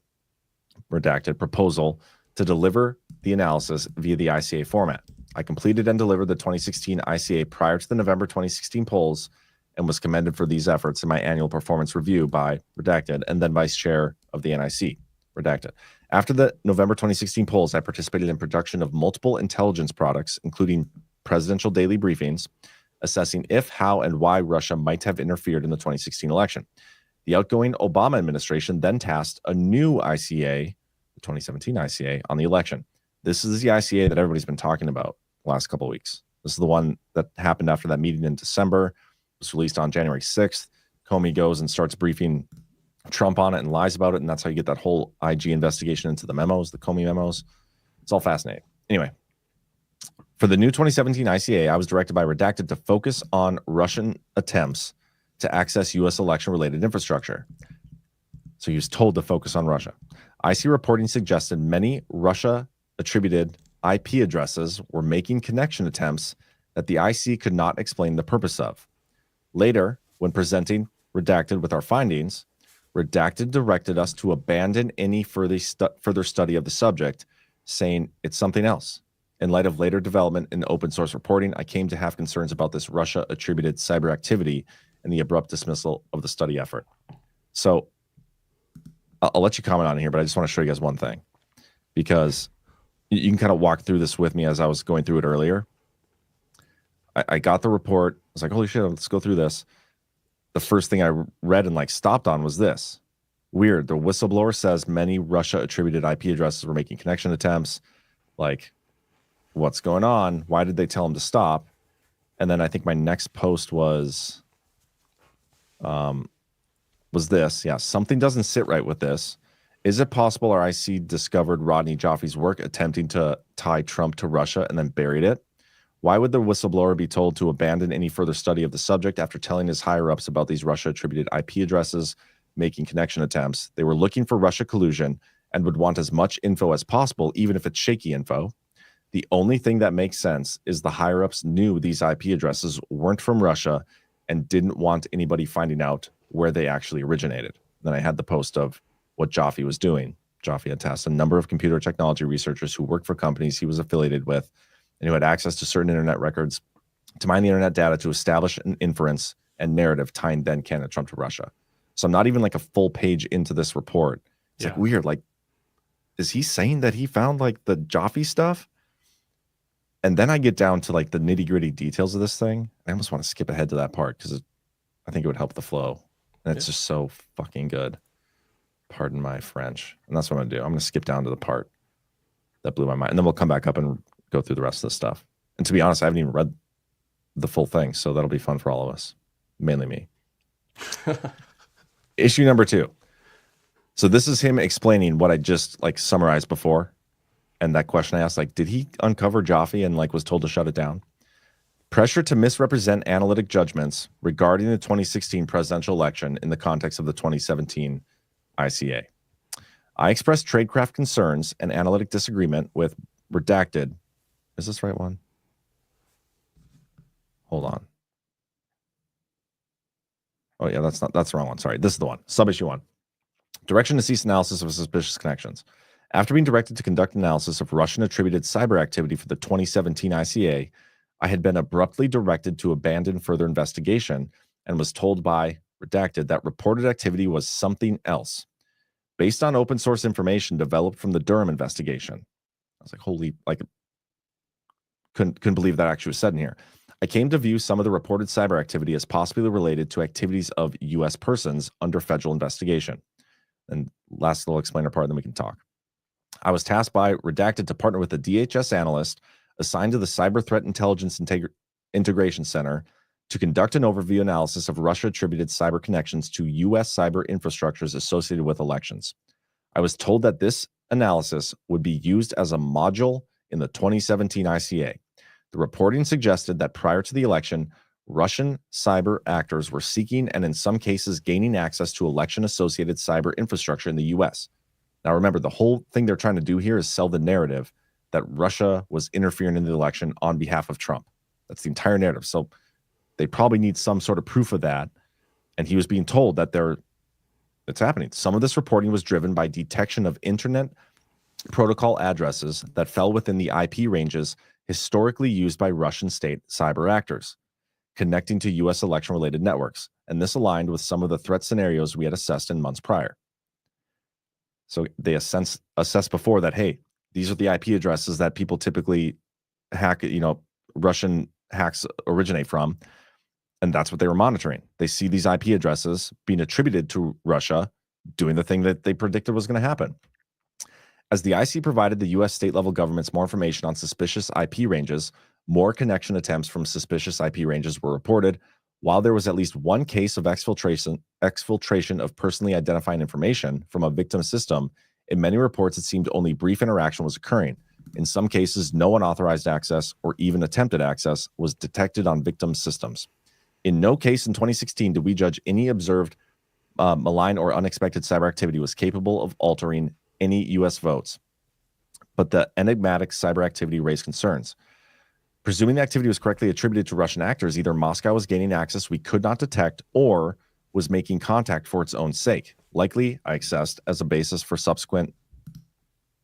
redacted, proposal to deliver the analysis via the ICA format. I completed and delivered the 2016 ICA prior to the November 2016 polls and was commended for these efforts in my annual performance review by redacted and then vice chair of the NIC, redacted. After the November 2016 polls, I participated in production of multiple intelligence products, including presidential daily briefings, assessing if, how, and why Russia might have interfered in the 2016 election. The outgoing Obama administration then tasked a new ICA, the 2017 ICA, on the election. This is the ICA that everybody's been talking about the last couple of weeks. This is the one that happened after that meeting in December. It was released on January 6th. Comey goes and starts briefing Trump on it and lies about it, and that's how you get that whole IG investigation into the memos, the Comey memos. It's all fascinating. Anyway, for the new 2017 ICA, I was directed by redacted to focus on Russian attempts to access U.S. election-related infrastructure. So he was told to focus on Russia. IC reporting suggested many Russia-attributed IP addresses were making connection attempts that the IC could not explain the purpose of. Later, when presenting redacted with our findings, redacted directed us to abandon any further study of the subject, saying it's something else. In light of later development in open source reporting, I came to have concerns about this Russia-attributed cyber activity and the abrupt dismissal of the study effort. So I'll let you comment on it here, but I just want to show you guys one thing, because you can kind of walk through this with me as I was going through it earlier. I got the report. I was like, holy shit, let's go through this. The first thing I read and stopped on was this. Weird. The whistleblower says many Russia-attributed IP addresses were making connection attempts. Like, what's going on? Why did they tell him to stop? And then I think my next post was this. Yeah, something doesn't sit right with this. Is it possible our IC discovered Rodney Joffe's work attempting to tie Trump to Russia and then buried it? Why would the whistleblower be told to abandon any further study of the subject after telling his higher-ups about these Russia-attributed IP addresses making connection attempts? They were looking for Russia collusion and would want as much info as possible, even if it's shaky info. The only thing that makes sense is the higher-ups knew these IP addresses weren't from Russia and didn't want anybody finding out where they actually originated. Then I had the post of what Joffe was doing. Joffe had tasked a number of computer technology researchers who worked for companies he was affiliated with and who had access to certain internet records to mine the internet data to establish an inference and narrative tying then candidate Trump to Russia. So I'm not even like a full page into this report. It's like weird. Like, is he saying that he found like the Joffe stuff? And then I get down to like the nitty gritty details of this thing. I almost want to skip ahead to that part because I think it would help the flow. And it's just so fucking good. Pardon my French. And that's what I'm going to do. I'm going to skip down to the part that blew my mind. And then we'll come back up and go through the rest of the stuff. And to be honest, I haven't even read the full thing. So that'll be fun for all of us. Mainly me. Issue number 2. So this is him explaining what I just like summarized before. And that question I asked, like, did he uncover Joffe and like was told to shut it down? Pressure to misrepresent analytic judgments regarding the 2016 presidential election in the context of the 2017 ICA. I expressed tradecraft concerns and analytic disagreement with redacted. Is this the right one? Hold on. Oh yeah, that's the wrong one. Sorry. This is the one. Sub-issue 1. Direction to cease analysis of suspicious connections. After being directed to conduct analysis of Russian-attributed cyber activity for the 2017 ICA, I had been abruptly directed to abandon further investigation and was told by redacted that reported activity was something else, based on open source information developed from the Durham investigation. I was like, holy, like, couldn't believe that actually was said in here. I came to view some of the reported cyber activity as possibly related to activities of U.S. persons under federal investigation. And last little explainer part, then we can talk. I was tasked by redacted to partner with a DHS analyst assigned to the Cyber Threat Intelligence Integration Center to conduct an overview analysis of Russia-attributed cyber connections to U.S. cyber infrastructures associated with elections. I was told that this analysis would be used as a module in the 2017 ICA. The reporting suggested that prior to the election, Russian cyber actors were seeking and in some cases gaining access to election-associated cyber infrastructure in the U.S. Now remember, the whole thing they're trying to do here is sell the narrative that Russia was interfering in the election on behalf of Trump. That's the entire narrative. So they probably need some sort of proof of that. And he was being told that it's happening. Some of this reporting was driven by detection of internet protocol addresses that fell within the IP ranges historically used by Russian state cyber actors, connecting to U.S. election-related networks. And this aligned with some of the threat scenarios we had assessed in months prior. So they assessed before that, hey, these are the IP addresses that people typically hack, Russian hacks originate from. And that's what they were monitoring. They see these IP addresses being attributed to Russia doing the thing that they predicted was going to happen. As the IC provided the U.S. state-level governments more information on suspicious IP ranges, more connection attempts from suspicious IP ranges were reported, while there was at least one case of exfiltration of personally identifying information from a victim system. In many reports, it seemed only brief interaction was occurring. In some cases, no unauthorized access or even attempted access was detected on victim systems. In no case in 2016 did we judge any observed malign or unexpected cyber activity was capable of altering any U.S. votes. But the enigmatic cyber activity raised concerns. Presuming the activity was correctly attributed to Russian actors, either Moscow was gaining access we could not detect or was making contact for its own sake. Likely, I assessed as a basis for subsequent,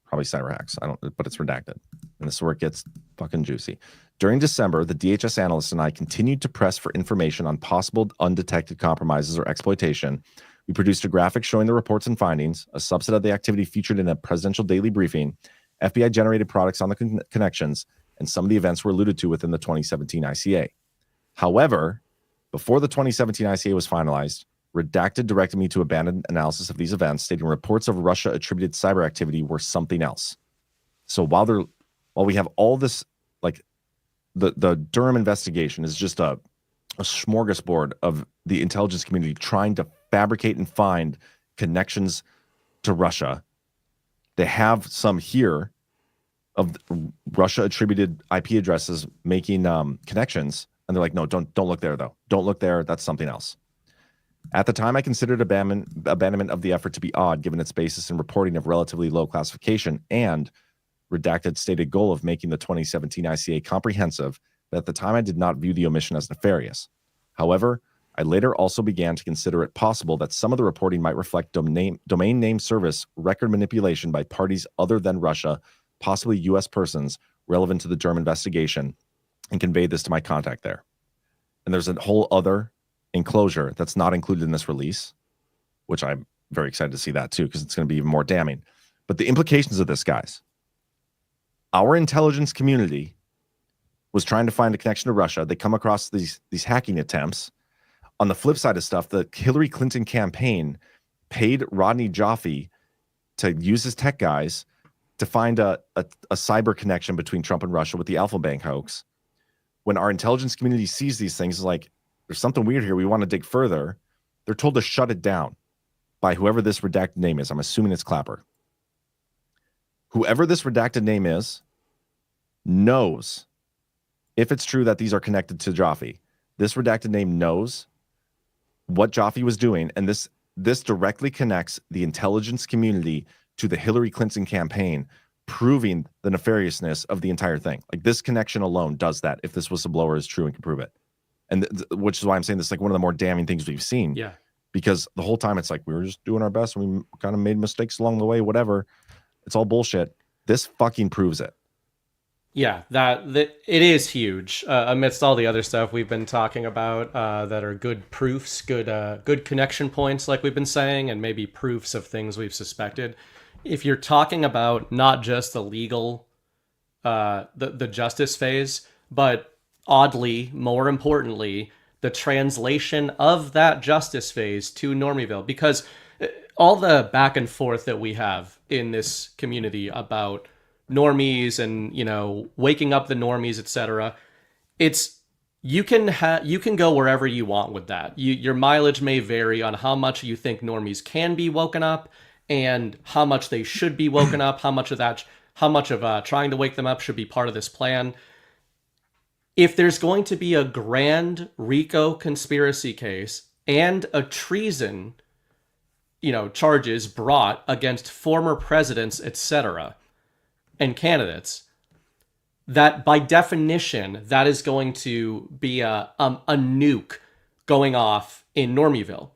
probably cyber hacks. But it's redacted. And this is where it gets fucking juicy. During December, the DHS analyst and I continued to press for information on possible undetected compromises or exploitation. We produced a graphic showing the reports and findings, a subset of the activity featured in a presidential daily briefing, FBI-generated products on the connections, and some of the events were alluded to within the 2017 ICA. However, before the 2017 ICA was finalized, Redacted directed me to abandon analysis of these events, stating reports of Russia attributed cyber activity were something else. So while we have all this, like the Durham investigation is just a smorgasbord of the intelligence community trying to fabricate and find connections to Russia. They have some here of Russia attributed IP addresses making connections, and they're like, no, don't look there though. Don't look there. That's something else. At the time, I considered abandonment of the effort to be odd, given its basis in reporting of relatively low classification and redacted stated goal of making the 2017 ICA comprehensive. But at the time, I did not view the omission as nefarious. However, I later also began to consider it possible that some of the reporting might reflect domain name service record manipulation by parties other than Russia, possibly U.S. persons relevant to the Durham investigation, and conveyed this to my contact there. And there's a whole other enclosure that's not included in this release, which I'm very excited to see that too, because it's going to be even more damning. But the implications of this, guys, our intelligence community was trying to find a connection to Russia. They come across these hacking attempts. On the flip side of stuff, the Hillary Clinton campaign paid Rodney Jaffe to use his tech guys to find a cyber connection between Trump and Russia with the Alpha Bank hoax. When our intelligence community sees these things, it's like, there's something weird here. We want to dig further. They're told to shut it down by whoever this redacted name is. I'm assuming it's Clapper. Whoever this redacted name is knows, if it's true that these are connected to Jaffe, this redacted name knows what Jaffe was doing, and this directly connects the intelligence community to the Hillary Clinton campaign, proving the nefariousness of the entire thing. Like, this connection alone does that if this whistleblower is true and can prove it. And which is why I'm saying this is like one of the more damning things we've seen. Yeah. Because the whole time it's like, we were just doing our best and we kind of made mistakes along the way, whatever. It's all bullshit. This fucking proves it. Yeah, that it is huge amidst all the other stuff we've been talking about that are good proofs, good connection points, like we've been saying, and maybe proofs of things we've suspected. If you're talking about not just the legal, the justice phase, but oddly, more importantly, the translation of that justice phase to Normieville, because all the back and forth that we have in this community about normies and, you know, waking up the normies, etc. It's you can go wherever you want with that. Your mileage may vary on how much you think normies can be woken up and how much they should be woken up. How much of trying to wake them up should be part of this plan. If there's going to be a grand RICO conspiracy case and a treason, charges brought against former presidents, etc., and candidates, that by definition, that is going to be a nuke going off in Normieville.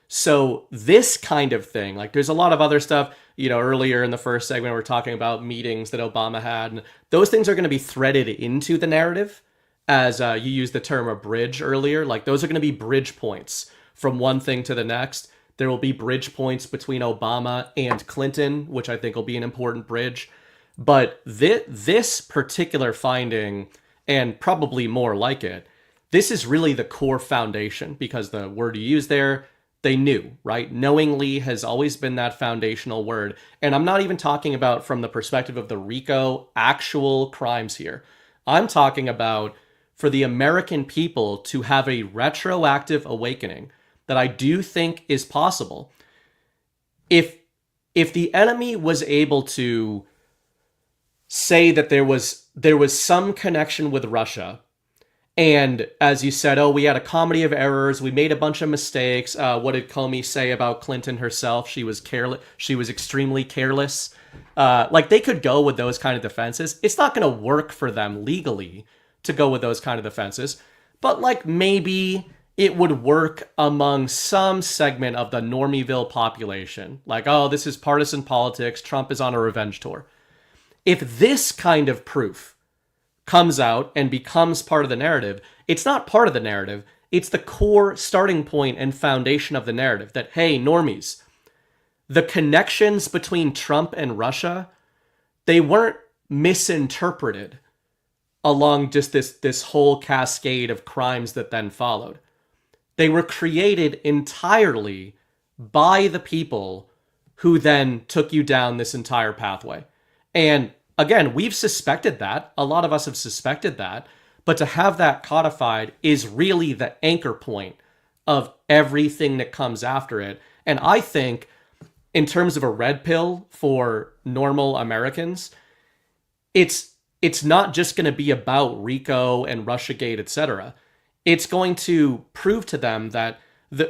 So this kind of thing, like there's a lot of other stuff, earlier in the first segment, we're talking about meetings that Obama had, and those things are going to be threaded into the narrative. As you used the term a bridge earlier, like those are going to be bridge points from one thing to the next. There will be bridge points between Obama and Clinton, which I think will be an important bridge. But this particular finding, and probably more like it, this is really the core foundation, because the word you use there, they knew, right? Knowingly has always been that foundational word. And I'm not even talking about from the perspective of the RICO actual crimes here. I'm talking about for the American people to have a retroactive awakening that I do think is possible. If the enemy was able to say that there was some connection with Russia, and as you said, we had a comedy of errors, we made a bunch of mistakes. What did Comey say about Clinton herself? She was careless. She was extremely careless. Like they could go with those kind of defenses. It's not going to work for them legally to go with those kind of defenses, but like maybe it would work among some segment of the Normieville population. Like, this is partisan politics. Trump is on a revenge tour. If this kind of proof comes out and becomes part of the narrative, it's not part of the narrative. It's the core starting point and foundation of the narrative that, hey, normies, the connections between Trump and Russia, they weren't misinterpreted along just this whole cascade of crimes that then followed. They were created entirely by the people who then took you down this entire pathway. And again, we've suspected that. A lot of us have suspected that. But to have that codified is really the anchor point of everything that comes after it. And I think in terms of a red pill for normal Americans, it's not just going to be about RICO and Russiagate, etc. It's going to prove to them that,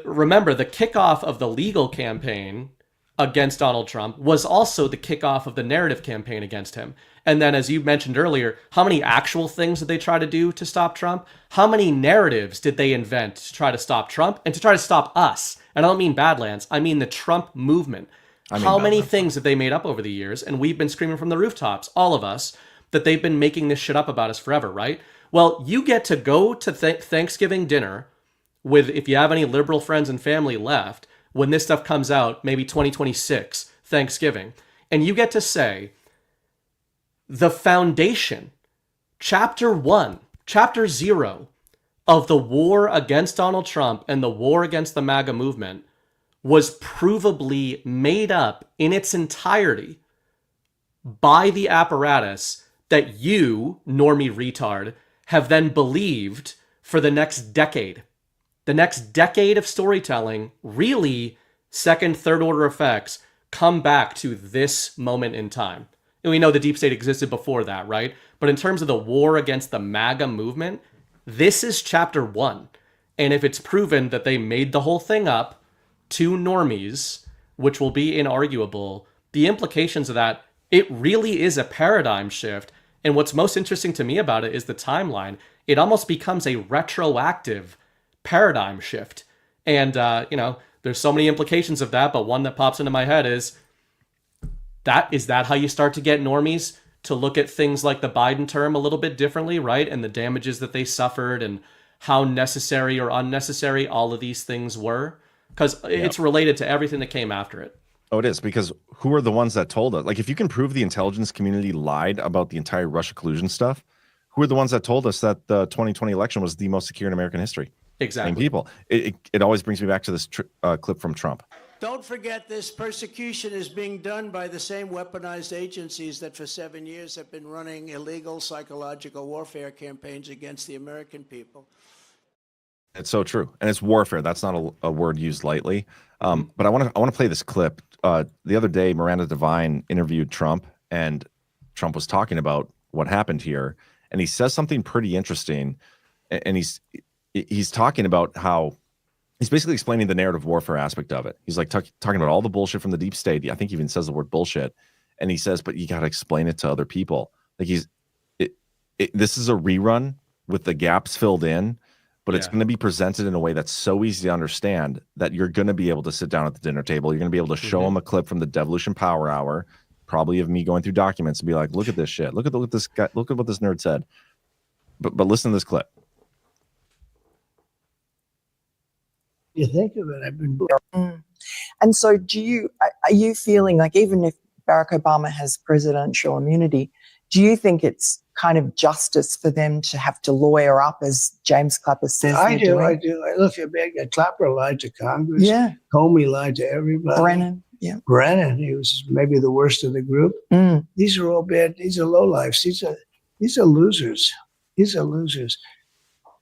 remember, the kickoff of the legal campaign against Donald Trump was also the kickoff of the narrative campaign against him. And then, as you mentioned earlier, how many actual things did they try to do to stop Trump? How many narratives did they invent to try to stop Trump and to try to stop us? And I don't mean Badlands, I mean the Trump movement. How many things have they made up over the years? And we've been screaming from the rooftops, all of us, that they've been making this shit up about us forever, right? Well, you get to go to Thanksgiving dinner with, if you have any liberal friends and family left, when this stuff comes out, maybe 2026, Thanksgiving, and you get to say, the foundation, chapter 1, chapter 0 of the war against Donald Trump and the war against the MAGA movement was provably made up in its entirety by the apparatus that you, normie retard, have then believed for the next decade. The next decade of storytelling, really, second, third order effects, come back to this moment in time. And we know the deep state existed before that, right? But in terms of the war against the MAGA movement, this is chapter 1. And if it's proven that they made the whole thing up to normies, which will be inarguable, the implications of that, it really is a paradigm shift. And what's most interesting to me about it is the timeline. It almost becomes a retroactive paradigm shift. And, there's so many implications of that, but one that pops into my head is that how you start to get normies to look at things like the Biden term a little bit differently, right? And the damages that they suffered and how necessary or unnecessary all of these things were? Because it's related to everything that came after it. Oh, it is, because who are the ones that told us? Like, if you can prove the intelligence community lied about the entire Russia collusion stuff, who are the ones that told us that the 2020 election was the most secure in American history? Exactly. Same people. It always brings me back to this clip from Trump. Don't forget, this persecution is being done by the same weaponized agencies that for 7 years have been running illegal psychological warfare campaigns against the American people. It's so true. And it's warfare. That's not a word used lightly. But I want to play this clip. The other day, Miranda Devine interviewed Trump, and Trump was talking about what happened here. And he says something pretty interesting. And he's talking about how he's basically explaining the narrative warfare aspect of it. He's like talking about all the bullshit from the deep state. I think he even says the word bullshit. And he says, but you got to explain it to other people. Like this is a rerun with the gaps filled in, but it's going to be presented in a way that's so easy to understand that you're going to be able to sit down at the dinner table. You're going to be able to show them a clip from the Devolution Power Hour, probably of me going through documents and be like, look at this shit. Look at this guy. Look at what this nerd said. But listen to this clip. You think of it, I've been. And so are you feeling like, even if Barack Obama has presidential immunity, do you think it's kind of justice for them to have to lawyer up, as James Clapper says? I do. I look at Clapper lied to Congress. Yeah. Comey lied to everybody. Brennan. Yeah. Brennan, he was maybe the worst of the group. These are all bad. These are lowlifes. These are losers. These are losers.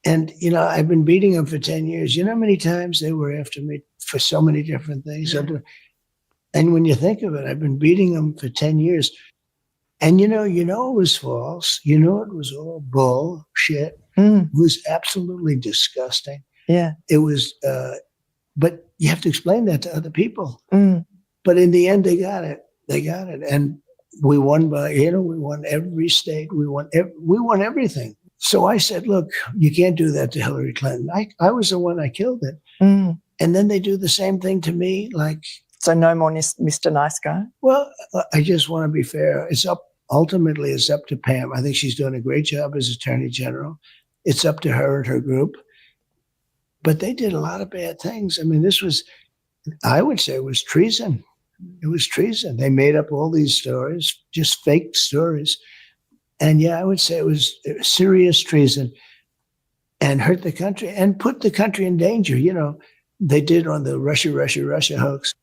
And, I've been beating them for 10 years. You know how many times they were after me for so many different things? Yeah. And when you think of it, I've been beating them for 10 years. And, it was false. It was all bullshit. It was absolutely disgusting. Yeah. It was, but you have to explain that to other people. But in the end, they got it. And we won we won every state. We won everything. So I said, look, you can't do that to Hillary Clinton. I was the one I killed it. And then they do the same thing to me. So no more Mr. Nice Guy? Well, I just want to be fair. Ultimately, it's up to Pam. I think she's doing a great job as Attorney General. It's up to her and her group. But they did a lot of bad things. I mean, I would say it was treason. It was treason. They made up all these stories, just fake stories. And I would say it was serious treason. and hurt the country and put the country in danger. You know, they did on the Russia hoax.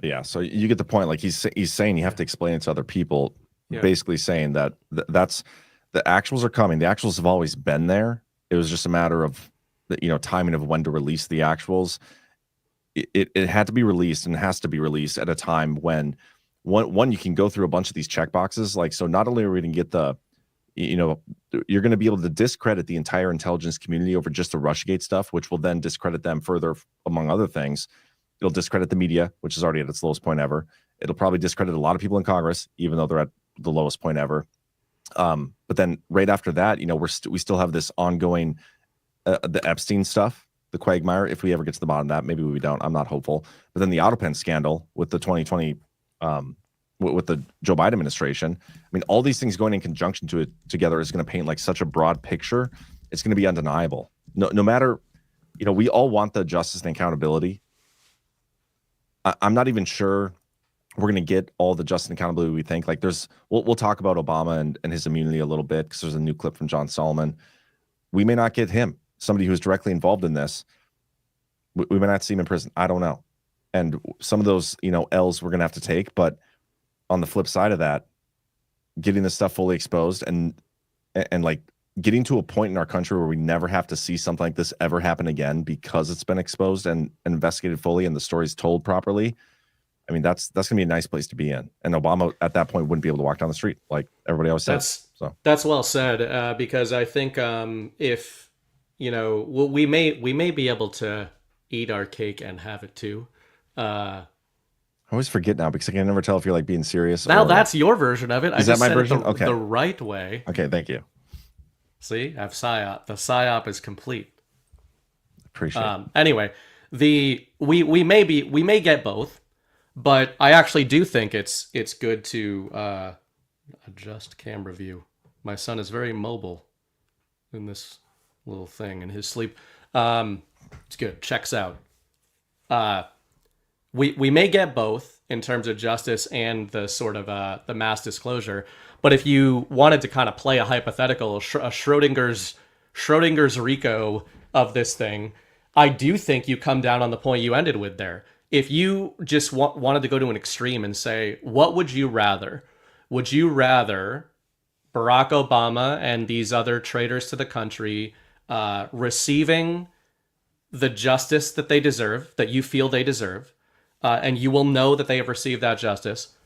Yeah, so you get the point. Like he's saying, you have to explain it to other people. Basically saying that that's the actuals are coming. The actuals have always been there. It was just a matter of the timing of when to release the actuals. It had to be released and has to be released at a time when one you can go through a bunch of these check boxes. Like, so not only are we going to get the you're going to be able to discredit the entire intelligence community over just the Russiagate stuff, which will then discredit them further, among other things. It'll discredit the media, which is already at its lowest point ever. It'll probably discredit a lot of people in Congress, even though they're at the lowest point ever. But then right after that, we still have this ongoing, the Epstein stuff, the quagmire. If we ever get to the bottom of that, maybe we don't. I'm not hopeful. But then the Autopen scandal with the 2020, with the Joe Biden administration. I mean, all these things going in conjunction together is going to paint like such a broad picture. It's going to be undeniable. No matter, we all want the justice and accountability. I'm not even sure we're going to get all the justice and accountability we think. Like we'll talk about Obama and his immunity a little bit because there's a new clip from John Solomon. We may not get him, somebody who's directly involved in this. We may not see him in prison. I don't know. And some of those, L's we're going to have to take. But on the flip side of that, getting this stuff fully exposed and like getting to a point in our country where we never have to see something like this ever happen again because it's been exposed and investigated fully and the story's told properly. I mean, that's going to be a nice place to be in. And Obama at that point wouldn't be able to walk down the street like everybody always says. That's well said, because I think if, we may be able to eat our cake and have it too. I always forget now because I can never tell if you're like being serious. Now that's your version of it. Is that my version? Okay. The right way. Okay, thank you. See, I have PSYOP. The PSYOP is complete. Appreciate it. Anyway, we may get both, but I actually do think it's good to adjust camera view. My son is very mobile in this little thing in his sleep. It's good. Checks out. We may get both in terms of justice and the sort of the mass disclosure. But if you wanted to kind of play a hypothetical, a Schrodinger's RICO of this thing, I do think you come down on the point you ended with there. If you just wanted to go to an extreme and say, what would you rather? Would you rather Barack Obama and these other traitors to the country receiving the justice that they deserve, that you feel they deserve, and you will know that they have received that justice?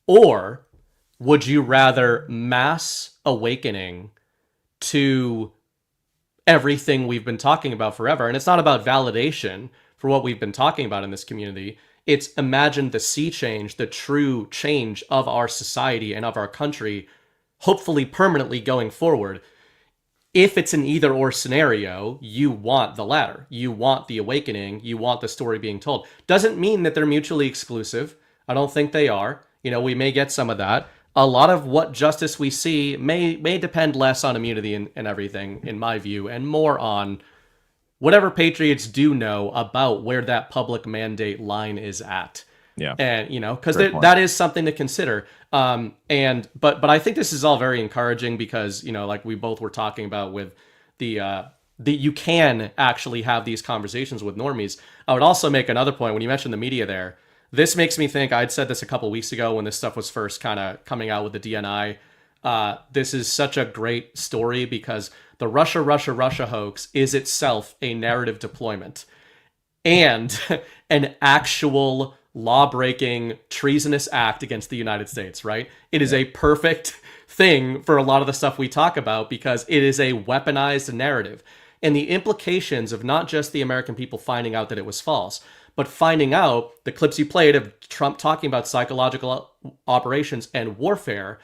Or would you rather mass awakening to everything we've been talking about forever? And it's not about validation for what we've been talking about in this community. It's imagine the sea change, the true change of our society and of our country, hopefully permanently going forward. If it's an either or scenario, you want the latter. You want the awakening. You want the story being told. Doesn't mean that they're mutually exclusive. I don't think they are. We may get some of that. A lot of what justice we see may depend less on immunity and everything, in my view, and more on whatever patriots do know about where that public mandate line is at. Yeah. And, because that is something to consider. But I think this is all very encouraging because, like we both were talking about with the you can actually have these conversations with normies. I would also make another point when you mentioned the media there. This makes me think, I'd said this a couple weeks ago when this stuff was first kind of coming out with the DNI. This is such a great story because the Russia hoax is itself a narrative deployment and an actual law-breaking, treasonous act against the United States, right? It is a perfect thing for a lot of the stuff we talk about because it is a weaponized narrative. And the implications of not just the American people finding out that it was false, but finding out the clips you played of Trump talking about psychological operations and warfare,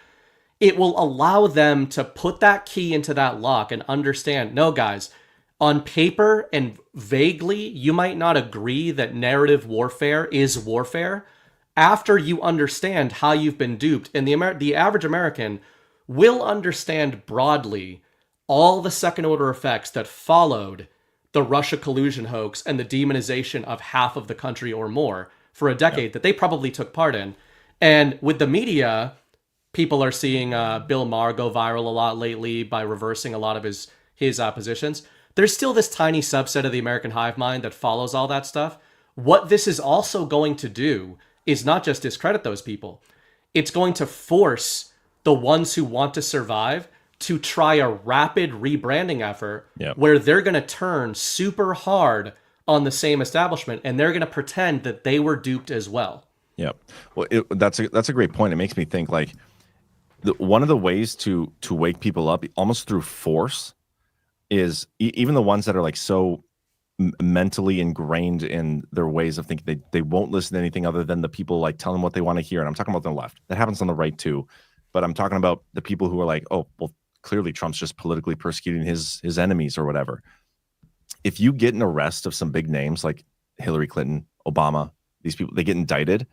it will allow them to put that key into that lock and understand, no, guys, on paper and vaguely, you might not agree that narrative warfare is warfare. After you understand how you've been duped, and the average American will understand broadly all the second-order effects that followed the Russia collusion hoax and the demonization of half of the country or more for a decade that they probably took part in. And with the media, people are seeing Bill Maher go viral a lot lately by reversing a lot of his positions. there's still this tiny subset of the American hive mind that follows all that stuff. What this is also going to do is not just discredit those people. It's going to force the ones who want to survive to try a rapid rebranding effort where they're going to turn super hard on the same establishment, and they're going to pretend that they were duped as well. Yep. Well, that's a great point. It makes me think like one of the ways to wake people up almost through force is even the ones that are like so mentally ingrained in their ways of thinking, they won't listen to anything other than the people like telling them what they want to hear. And I'm talking about the left. That happens on the right too. But I'm talking about the people who are like, oh, well, clearly Trump's just politically persecuting his enemies or whatever. If you get an arrest of some big names like Hillary Clinton, Obama, these people, they get indicted.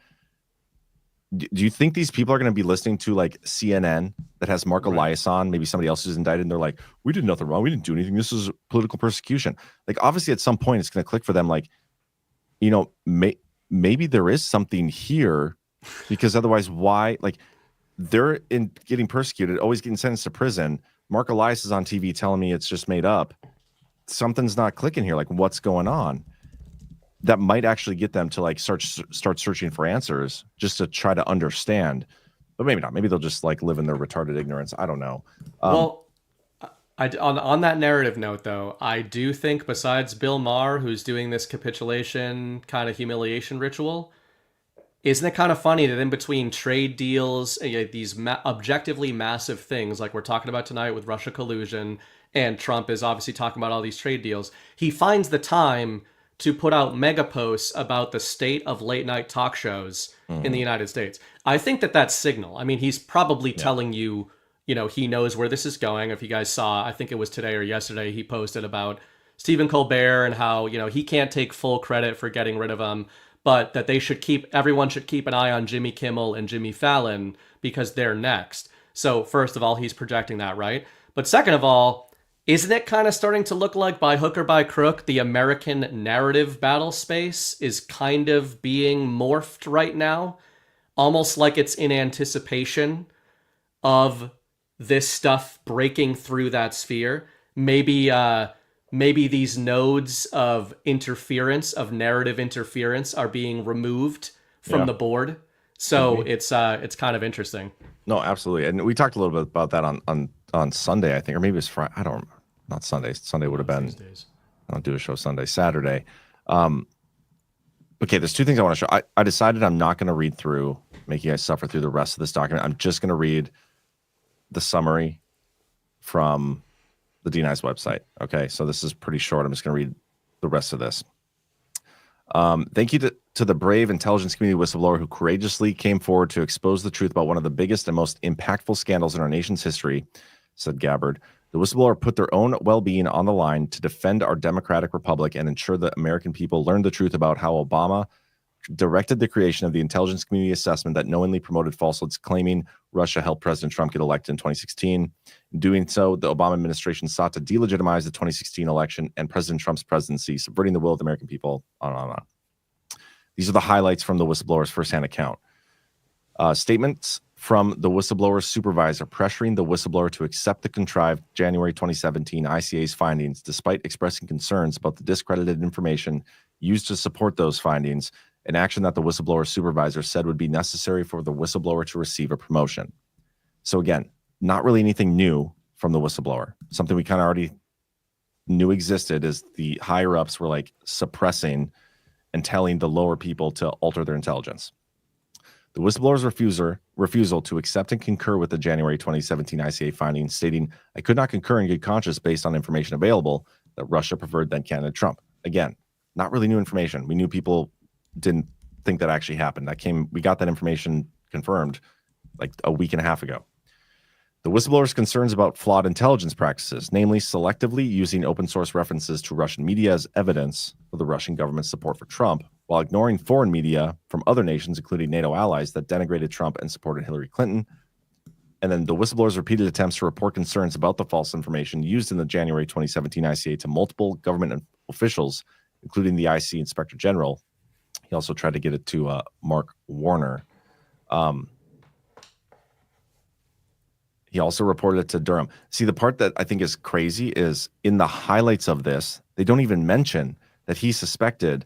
Do you think these people are going to be listening to like CNN that has Mark Elias on, maybe somebody else who's indicted, and they're like, we did nothing wrong. We didn't do anything. This is political persecution. Like, obviously at some point it's going to click for them. Like, you know, maybe there is something here, because otherwise why, like, they're getting persecuted, always getting sentenced to prison. Mark Elias is on TV telling me it's just made up. Something's not clicking here. Like, what's going on? That might actually get them to like start searching for answers just to try to understand, but maybe not. Maybe they'll just like live in their retarded ignorance. I don't know. Well, on that narrative note, though, I do think besides Bill Maher, who's doing this capitulation kind of humiliation ritual, isn't it kind of funny that in between trade deals, these objectively massive things like we're talking about tonight with Russia collusion, and Trump is obviously talking about all these trade deals, he finds the time to put out mega posts about the state of late night talk shows in the United States. I think that's signal. I mean, he's probably telling you, you know, he knows where this is going. If you guys saw, I think it was today or yesterday, he posted about Stephen Colbert and how, you know, he can't take full credit for getting rid of him, but that everyone should keep an eye on Jimmy Kimmel and Jimmy Fallon because they're next. So first of all, he's projecting that, right? But second of all, isn't it kind of starting to look like, by hook or by crook, the American narrative battle space is kind of being morphed right now? Almost like it's in anticipation of this stuff breaking through that sphere. Maybe these nodes of interference, of narrative interference, are being removed from the board. So it's kind of interesting. No, absolutely. And we talked a little bit about that on Sunday, I think, or maybe it's Friday. I don't remember. Not Sunday. Sunday would have been. I don't do a show Sunday. Saturday. Okay, there's two things I want to show. I decided I'm not going to read through, make you guys suffer through the rest of this document. I'm just going to read the summary from the DNI's website. Okay, so this is pretty short. I'm just going to read the rest of this. Thank you to the brave intelligence community whistleblower who courageously came forward to expose the truth about one of the biggest and most impactful scandals in our nation's history, said Gabbard. The whistleblower put their own well-being on the line to defend our democratic republic and ensure that American people learned the truth about how Obama directed the creation of the intelligence community assessment that knowingly promoted falsehoods claiming Russia helped President Trump get elected in 2016. In doing so, the Obama administration sought to delegitimize the 2016 election and President Trump's presidency, subverting the will of the American people, on and on. These are the highlights from the whistleblower's firsthand account. Statements from the whistleblower's supervisor pressuring the whistleblower to accept the contrived January 2017 ICA's findings, despite expressing concerns about the discredited information used to support those findings, an action that the whistleblower's supervisor said would be necessary for the whistleblower to receive a promotion. So again, not really anything new from the whistleblower. Something we kind of already knew existed is the higher ups were like suppressing and telling the lower people to alter their intelligence. The whistleblower's refusal to accept and concur with the January 2017 ICA findings, stating, I could not concur in good conscience based on information available that Russia preferred then candidate Trump. Again, not really new information. We knew people didn't think that actually happened. We got that information confirmed like a week and a half ago. The whistleblower's concerns about flawed intelligence practices, namely selectively using open source references to Russian media as evidence for the Russian government's support for Trump, while ignoring foreign media from other nations, including NATO allies, that denigrated Trump and supported Hillary Clinton. And then the whistleblower's repeated attempts to report concerns about the false information used in the January 2017 ICA to multiple government officials, including the IC Inspector General. He also tried to get it to He also reported it to Durham. See, the part that I think is crazy is in the highlights of this, they don't even mention that he suspected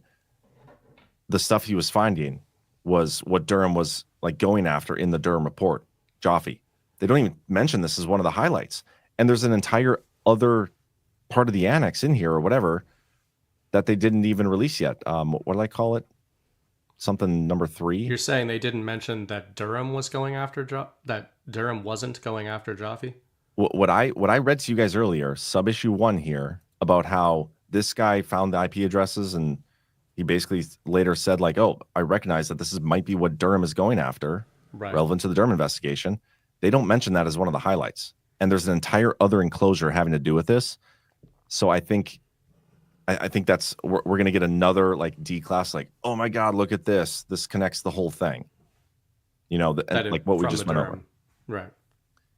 the stuff he was finding was what Durham was like going after in the Durham report, Jaffe. They don't even mention this as one of the highlights. And there's an entire other part of the annex in here or whatever that they didn't even release yet. What do I call it? Something number 3. You're saying they didn't mention that Durham was going after that Durham wasn't going after Jaffe? What I read to you guys earlier, sub issue 1 here, about how this guy found the IP addresses and he basically later said like, oh, I recognize that this might be what Durham is going after, relevant to the Durham investigation. They don't mention that as one of the highlights. And there's an entire other enclosure having to do with this. So I think that's we're going to get another like D-class, like, oh my God, look at this. This connects the whole thing. You know, like what we just went over. Right.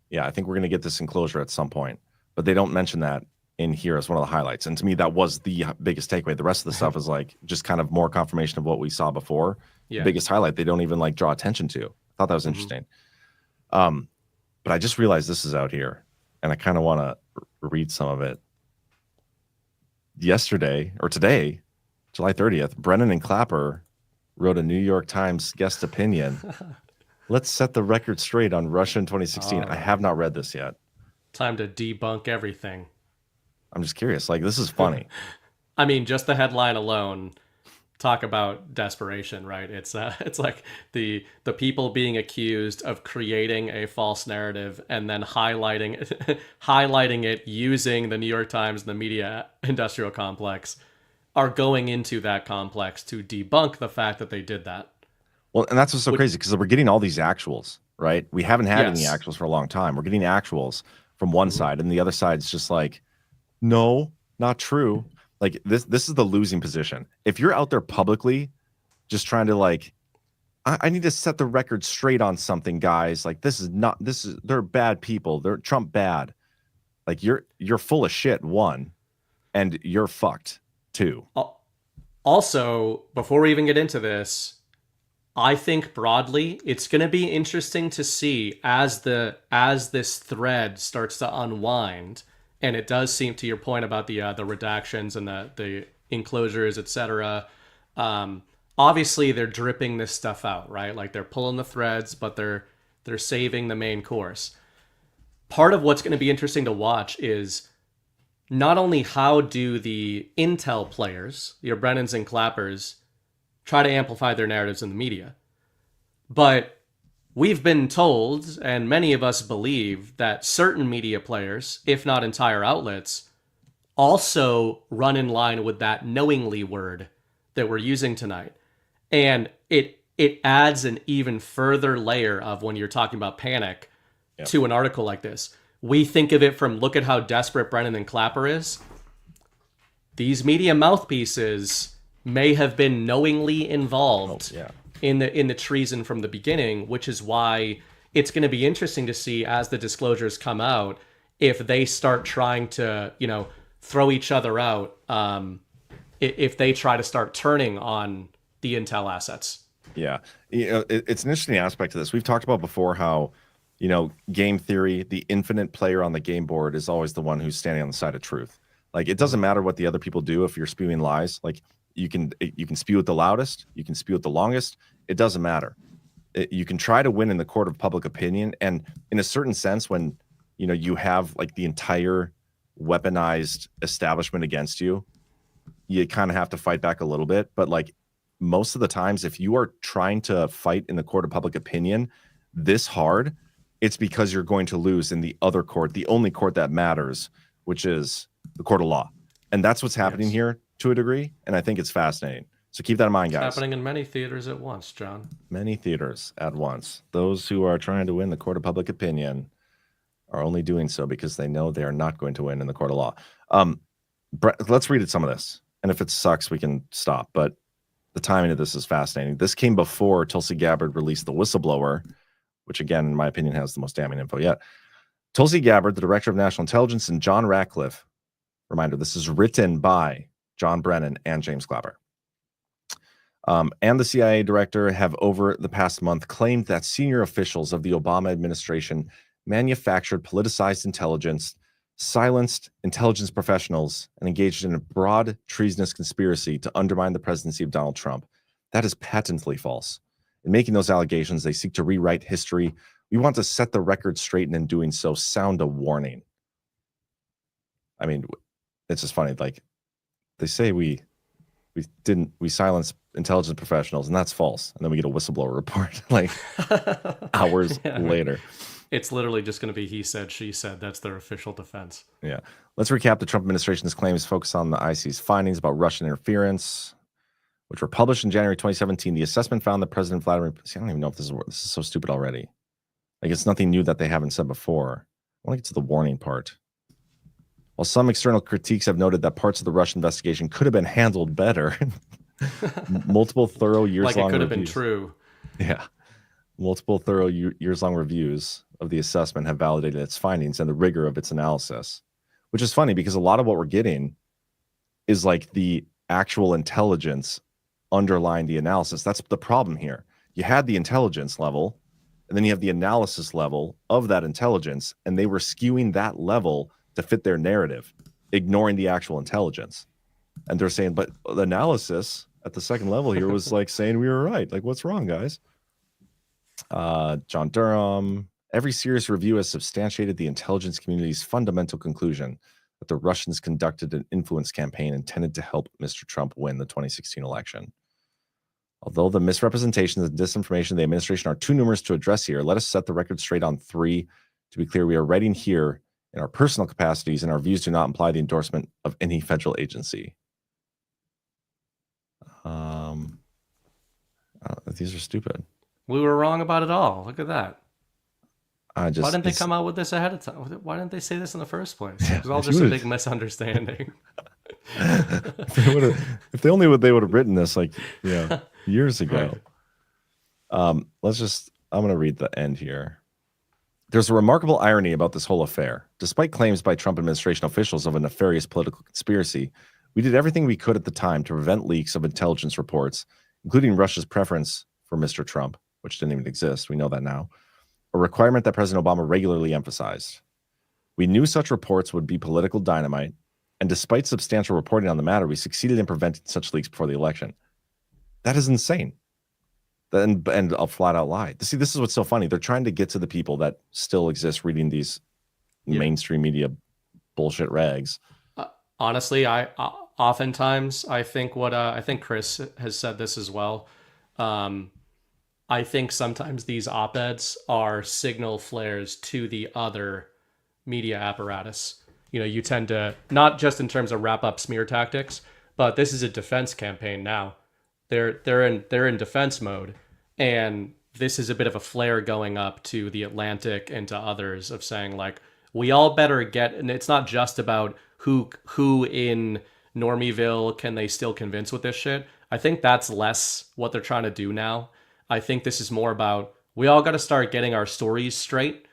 Yeah, I think we're going to get this enclosure at some point. But they don't mention that in here as one of the highlights. And to me, that was the biggest takeaway. The rest of the stuff is like just kind of more confirmation of what we saw before. Yeah. The biggest highlight, they don't even like draw attention to. I thought that was interesting. But I just realized this is out here. And I kind of want to read some of it. Yesterday, or today, July 30th, Brennan and Clapper wrote a New York Times guest opinion. Let's set the record straight on Russia in 2016. I have not read this yet. Time to debunk everything. I'm just curious. Like, this is funny. I mean, just the headline alone, talk about desperation, right? It's like the people being accused of creating a false narrative and then highlighting it using the New York Times and the media industrial complex are going into that complex to debunk the fact that they did that. Well, and that's what's so crazy because we're getting all these actuals, right? We haven't had any actuals for a long time. We're getting actuals from one side, and the other side's just like, no, not true. Like this is the losing position. If you're out there publicly just trying to like, I need to set the record straight on something, guys. Like they're bad people. They're Trump bad. Like you're full of shit, one, and you're fucked, two. Also, before we even get into this, I think broadly, it's going to be interesting to see as this thread starts to unwind. And it does seem, to your point about the redactions and the enclosures, etc. Obviously, they're dripping this stuff out, right? Like they're pulling the threads, but they're saving the main course. Part of what's going to be interesting to watch is not only how do the intel players, your Brennans and Clappers, try to amplify their narratives in the media, but we've been told, and many of us believe, that certain media players, if not entire outlets, also run in line with that knowingly word that we're using tonight. And it adds an even further layer of, when you're talking about panic, to an article like this. We think of it from, look at how desperate Brennan and Clapper is. These media mouthpieces may have been knowingly involved in the treason from the beginning, which is why it's going to be interesting to see as the disclosures come out if they start trying to, throw each other out, if they try to start turning on the intel assets. Yeah, it's an interesting aspect of this. We've talked about before how, game theory, the infinite player on the game board is always the one who's standing on the side of truth. Like, it doesn't matter what the other people do if you're spewing lies. Like, you can spew it the loudest, you can spew it the longest. It doesn't matter. You can try to win in the court of public opinion, and in a certain sense, when you have like the entire weaponized establishment against you, you kind of have to fight back a little bit. But like most of the times, if you are trying to fight in the court of public opinion this hard, it's because you're going to lose in the other court, the only court that matters, which is the court of law. And that's what's happening here to a degree. And I think it's fascinating. So keep that in mind, guys. It's happening in many theaters at once, John. Many theaters at once. Those who are trying to win the court of public opinion are only doing so because they know they are not going to win in the court of law. Let's read some of this. And if it sucks, we can stop. But the timing of this is fascinating. This came before Tulsi Gabbard released the whistleblower, which, again, in my opinion, has the most damning info yet. Tulsi Gabbard, the director of national intelligence, and John Ratcliffe. Reminder, this is written by John Brennan and James Clapper. And the CIA director have over the past month claimed that senior officials of the Obama administration manufactured politicized intelligence, silenced intelligence professionals, and engaged in a broad treasonous conspiracy to undermine the presidency of Donald Trump. That is patently false. In making those allegations, they seek to rewrite history. We want to set the record straight, and in doing so, sound a warning. I mean, it's just funny. Like, they say we silenced intelligence professionals, and that's false. And then we get a whistleblower report like hours later. It's literally just going to be he said, she said. That's their official defense. Yeah. Let's recap the Trump administration's claims focus on the IC's findings about Russian interference, which were published in January 2017. The assessment found that President Vladimir... See, I don't even know if this is so stupid already. Like, it's nothing new that they haven't said before. I want to get to the warning part. While some external critiques have noted that parts of the Russian investigation could have been handled better, multiple thorough years-long like it could have reviews, been true. Yeah. Multiple thorough years-long reviews of the assessment have validated its findings and the rigor of its analysis, which is funny because a lot of what we're getting is like the actual intelligence underlying the analysis. That's the problem here. You had the intelligence level, and then you have the analysis level of that intelligence, and they were skewing that level to fit their narrative, ignoring the actual intelligence. And they're saying, but the analysis at the second level here was like saying we were right. Like, what's wrong, guys? John Durham. Every serious review has substantiated the intelligence community's fundamental conclusion that the Russians conducted an influence campaign intended to help Mr. Trump win the 2016 election. Although the misrepresentations and disinformation of the administration are too numerous to address here, let us set the record straight on three. To be clear, we are writing here in our personal capacities, and our views do not imply the endorsement of any federal agency. These are stupid. We were wrong about it all. Look at that. Why didn't they come out with this ahead of time? Why didn't they say this in the first place? It was all just a big misunderstanding. If they only would, they would have written this like years ago. Right. I'm going to read the end here. There's a remarkable irony about this whole affair. Despite claims by Trump administration officials of a nefarious political conspiracy, we did everything we could at the time to prevent leaks of intelligence reports, including Russia's preference for Mr. Trump, which didn't even exist. We know that now. A requirement that President Obama regularly emphasized. We knew such reports would be political dynamite, and despite substantial reporting on the matter, we succeeded in preventing such leaks before the election. That is insane. And a flat out lie. See, this is what's so funny. They're trying to get to the people that still exist reading these mainstream media bullshit rags. Honestly, oftentimes I think I think Chris has said this as well. I think sometimes these op-eds are signal flares to the other media apparatus. You tend to, not just in terms of wrap up smear tactics, but this is a defense campaign now. They're in defense mode, and this is a bit of a flare going up to the Atlantic and to others of saying like, we all better get, and it's not just about who in Normieville can they still convince with this shit. I think that's less what they're trying to do now. I think this is more about, we all got to start getting our stories straight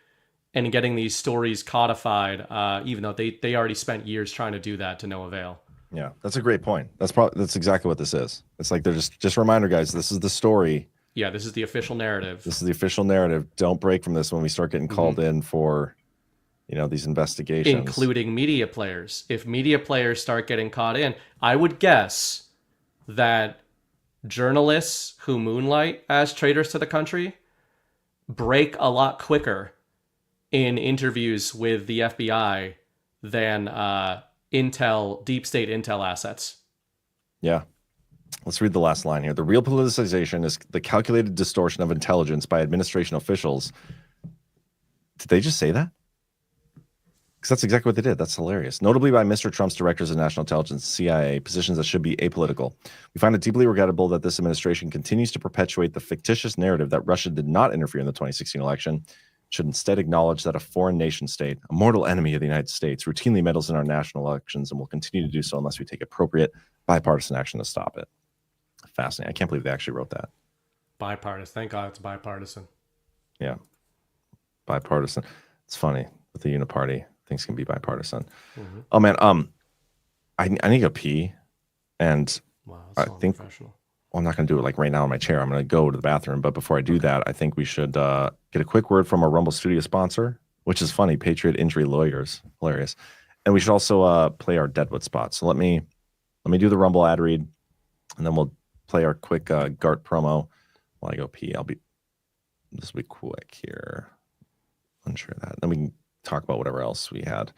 and getting these stories codified, even though they already spent years trying to do that to no avail. Yeah, that's a great point. That's exactly what this is. It's like they're just a reminder, guys, this is the story. Yeah, this is the official narrative. This is the official narrative. Don't break from this when we start getting called in for, these investigations. Including media players. If media players start getting caught in, I would guess that journalists who moonlight as traitors to the country break a lot quicker in interviews with the FBI than deep state intel assets. Yeah. Let's read the last line here. The real politicization is the calculated distortion of intelligence by administration officials. Did they just say that? Because that's exactly what they did. That's hilarious. Notably by Mr. Trump's directors of national intelligence, CIA, positions that should be apolitical. We find it deeply regrettable that this administration continues to perpetuate the fictitious narrative that Russia did not interfere in the 2016 election. Should instead acknowledge that a foreign nation state, a mortal enemy of the United States, routinely meddles in our national elections and will continue to do so unless we take appropriate bipartisan action to stop it. Fascinating. I can't believe they actually wrote that. Bipartisan. Thank God it's bipartisan. Yeah. Bipartisan. It's funny with the uniparty. Things can be bipartisan. Mm-hmm. Oh man, I need to go pee, and I think well, I'm not going to do it like right now in my chair. I'm going to go to the bathroom, but before I do that, I think we should get a quick word from our Rumble Studio sponsor, which is funny. Patriot Injury Lawyers, hilarious. And we should also play our Deadwood spot. So let me do the Rumble ad read, and then we'll play our quick GART promo while I go pee. This will be quick here. Unsure that. Then we can talk about whatever else we had.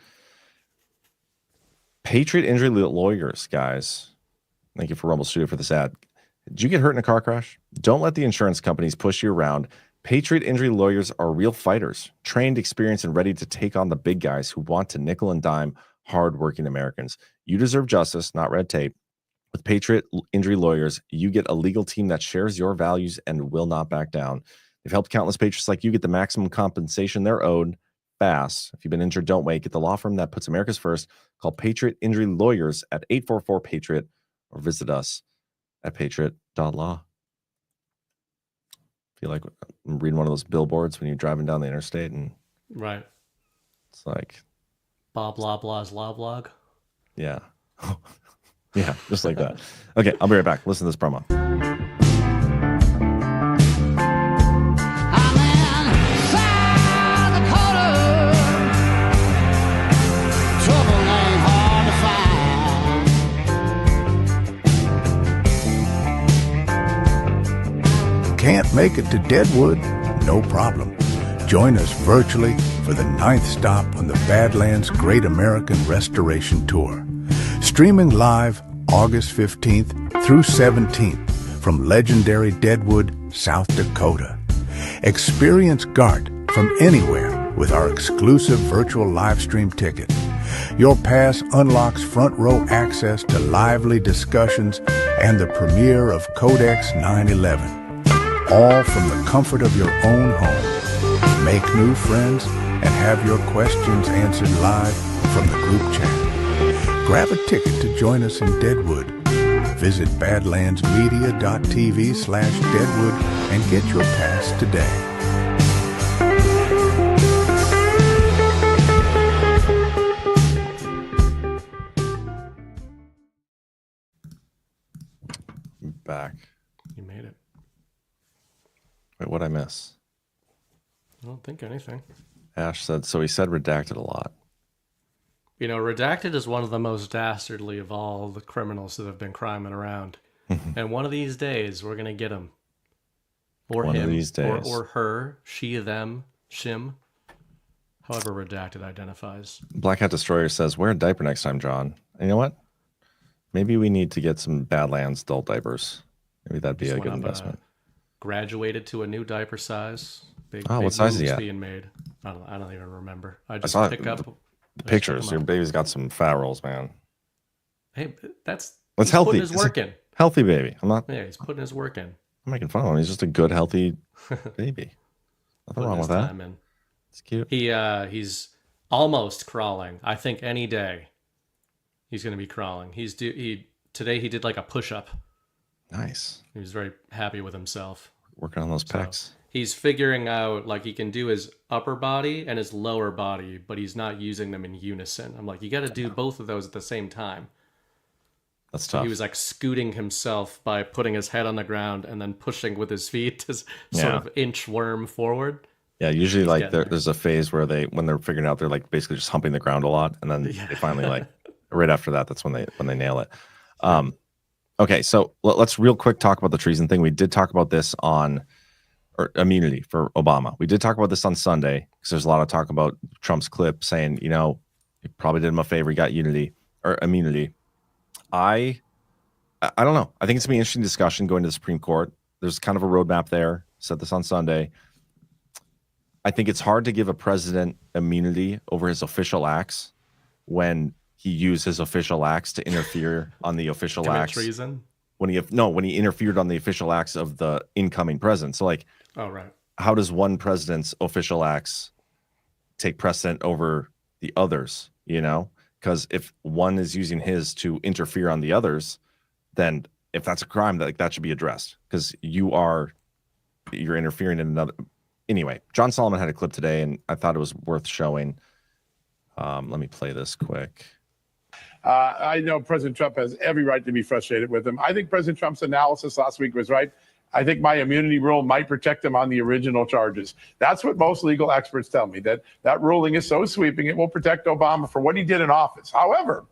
Patriot Injury Lawyers, guys. Thank you for Rumble Studio for this ad. Did you get hurt in a car crash? Don't let the insurance companies push you around. Patriot Injury Lawyers are real fighters, trained, experienced, and ready to take on the big guys who want to nickel and dime hardworking Americans. You deserve justice, not red tape. With Patriot Injury Lawyers, you get a legal team that shares your values and will not back down. They've helped countless patriots like you get the maximum compensation they're owed fast. If you've been injured, don't wait. Get the law firm that puts America's first. Call Patriot Injury Lawyers at 844-PATRIOT or visit us at patriot.law. Feel like I'm reading one of those billboards when you're driving down the interstate and right. It's like Bob Loblaw's law blog. Yeah. Yeah, just like that. Okay, I'll be right back. Listen to this promo. Can't make it to Deadwood? No problem. Join us virtually for the 9th stop on the Badlands Great American Restoration Tour. Streaming live August 15th through 17th from legendary Deadwood, South Dakota. Experience GART from anywhere with our exclusive virtual live stream ticket. Your pass unlocks front row access to lively discussions and the premiere of Codex 911. All from the comfort of your own home. Make new friends and have your questions answered live from the group chat. Grab a ticket to join us in Deadwood. Visit badlandsmedia.tv/Deadwood and get your pass today. Back. You made it. Wait, what'd I miss? I don't think anything. Ash said, so he said redacted a lot. You know, redacted is one of the most dastardly of all the criminals that have been criming around. And one of these days, we're going to get him. Or one him. Of these days. Or her. She, them, shim. However redacted identifies. Black Hat Destroyer says, wear a diaper next time, John. And you know what? Maybe we need to get some Badlands adult diapers. Maybe that'd be a good investment. Graduated to a new diaper size. Big what size is he at? being made. I don't even remember. I just saw pick up the pictures. Your baby's got some fat rolls, man. Hey, that's healthy. Putting his work in. Healthy baby. I'm not. Yeah, he's putting his work in. I'm making fun of him. He's just a good, healthy baby. Nothing wrong with that. It's cute. He's almost crawling. I think any day he's going to be crawling. Today he did like a push-up. Nice. He was very happy with himself. Working on those pecs. So he's figuring out like he can do his upper body and his lower body, but he's not using them in unison. I'm like, you got to do both of those at the same time. That's tough. He was like scooting himself by putting his head on the ground and then pushing with his feet to sort of inchworm forward. Yeah, usually like there's a phase where when they're figuring out, they're like basically just humping the ground a lot, and then they finally like right after that, that's when they nail it. Okay, so let's real quick talk about the treason thing. We did talk about this on immunity for Obama. We did talk about this on Sunday because there's a lot of talk about Trump's clip saying, you know, he probably did him a favor. He got immunity. I don't know. I think it's gonna be an interesting discussion going to the Supreme Court. There's kind of a roadmap there. Said this on Sunday. I think it's hard to give a president immunity over his official acts when he used his official acts to interfere on the official acts. Treason? When he interfered on the official acts of the incoming president. So like, how does one president's official acts take precedent over the others? You know, because if one is using his to interfere on the others, then if that's a crime, that should be addressed because you're interfering in another. Anyway, John Solomon had a clip today, and I thought it was worth showing. Let me play this quick. I know President Trump has every right to be frustrated with him. I think President Trump's analysis last week was right. I think my immunity rule might protect him on the original charges. That's what most legal experts tell me, that ruling is so sweeping it will protect Obama for what he did in office. However,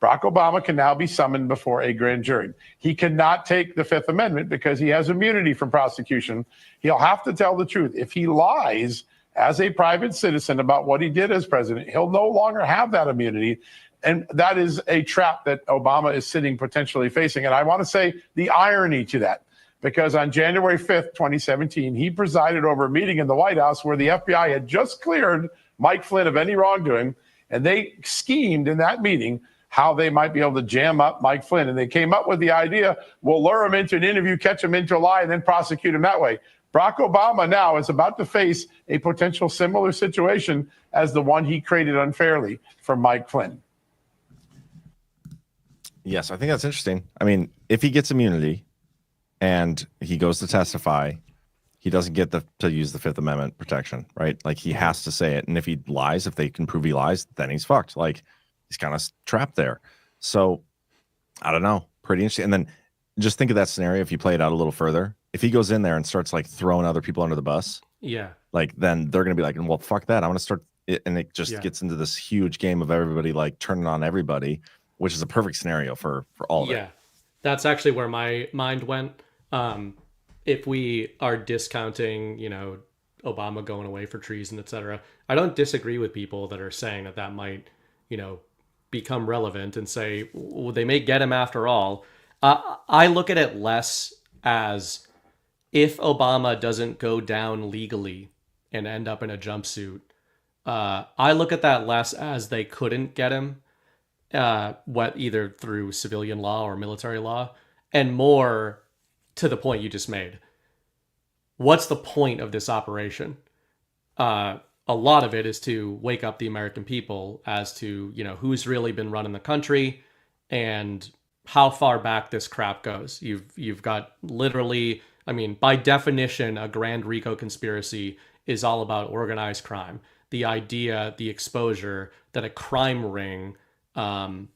Barack Obama can now be summoned before a grand jury. He cannot take the Fifth Amendment because he has immunity from prosecution. He'll have to tell the truth. If he lies as a private citizen about what he did as president, he'll no longer have that immunity. And that is a trap that Obama is sitting potentially facing. And I want to say the irony to that, because on January 5th, 2017, he presided over a meeting in the White House where the FBI had just cleared Mike Flynn of any wrongdoing. And they schemed in that meeting how they might be able to jam up Mike Flynn. And they came up with the idea, we'll lure him into an interview, catch him into a lie, and then prosecute him that way. Barack Obama now is about to face a potential similar situation as the one he created unfairly for Mike Flynn. Yes, I think that's interesting. I mean, if he gets immunity and he goes to testify, he doesn't get to use the Fifth Amendment protection, right? Like, he has to say it. And if he lies, if they can prove he lies, then he's fucked. Like, he's kind of trapped there. So I don't know. Pretty interesting. And then just think of that scenario if you play it out a little further. If he goes in there and starts like throwing other people under the bus, like, then they're going to be like, well, fuck that. I'm going to start it. And it just gets into this huge game of everybody like turning on everybody, which is a perfect scenario for all of it. Yeah, that's actually where my mind went. If we are discounting, Obama going away for treason, etc., I don't disagree with people that are saying that might, become relevant and say, well, they may get him after all. I look at it less as if Obama doesn't go down legally and end up in a jumpsuit. I look at that less as they couldn't get him, either through civilian law or military law, and more to the point you just made. What's the point of this operation? A lot of it is to wake up the American people as to, who's really been running the country and how far back this crap goes. You've got literally, by definition, a grand RICO conspiracy is all about organized crime. The idea, the exposure that a crime ring, a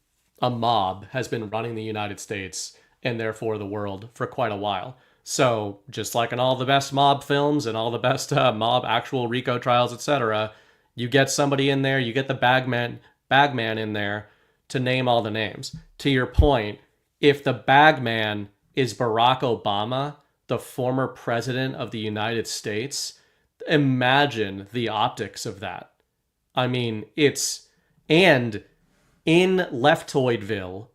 mob has been running the United States and therefore the world for quite a while. So just like in all the best mob films and all the best mob actual RICO trials, etc., you get somebody in there, you get the bagman in there to name all the names. To your point, if the bagman is Barack Obama, the former president of the United States, imagine the optics of that. And in Leftoidville,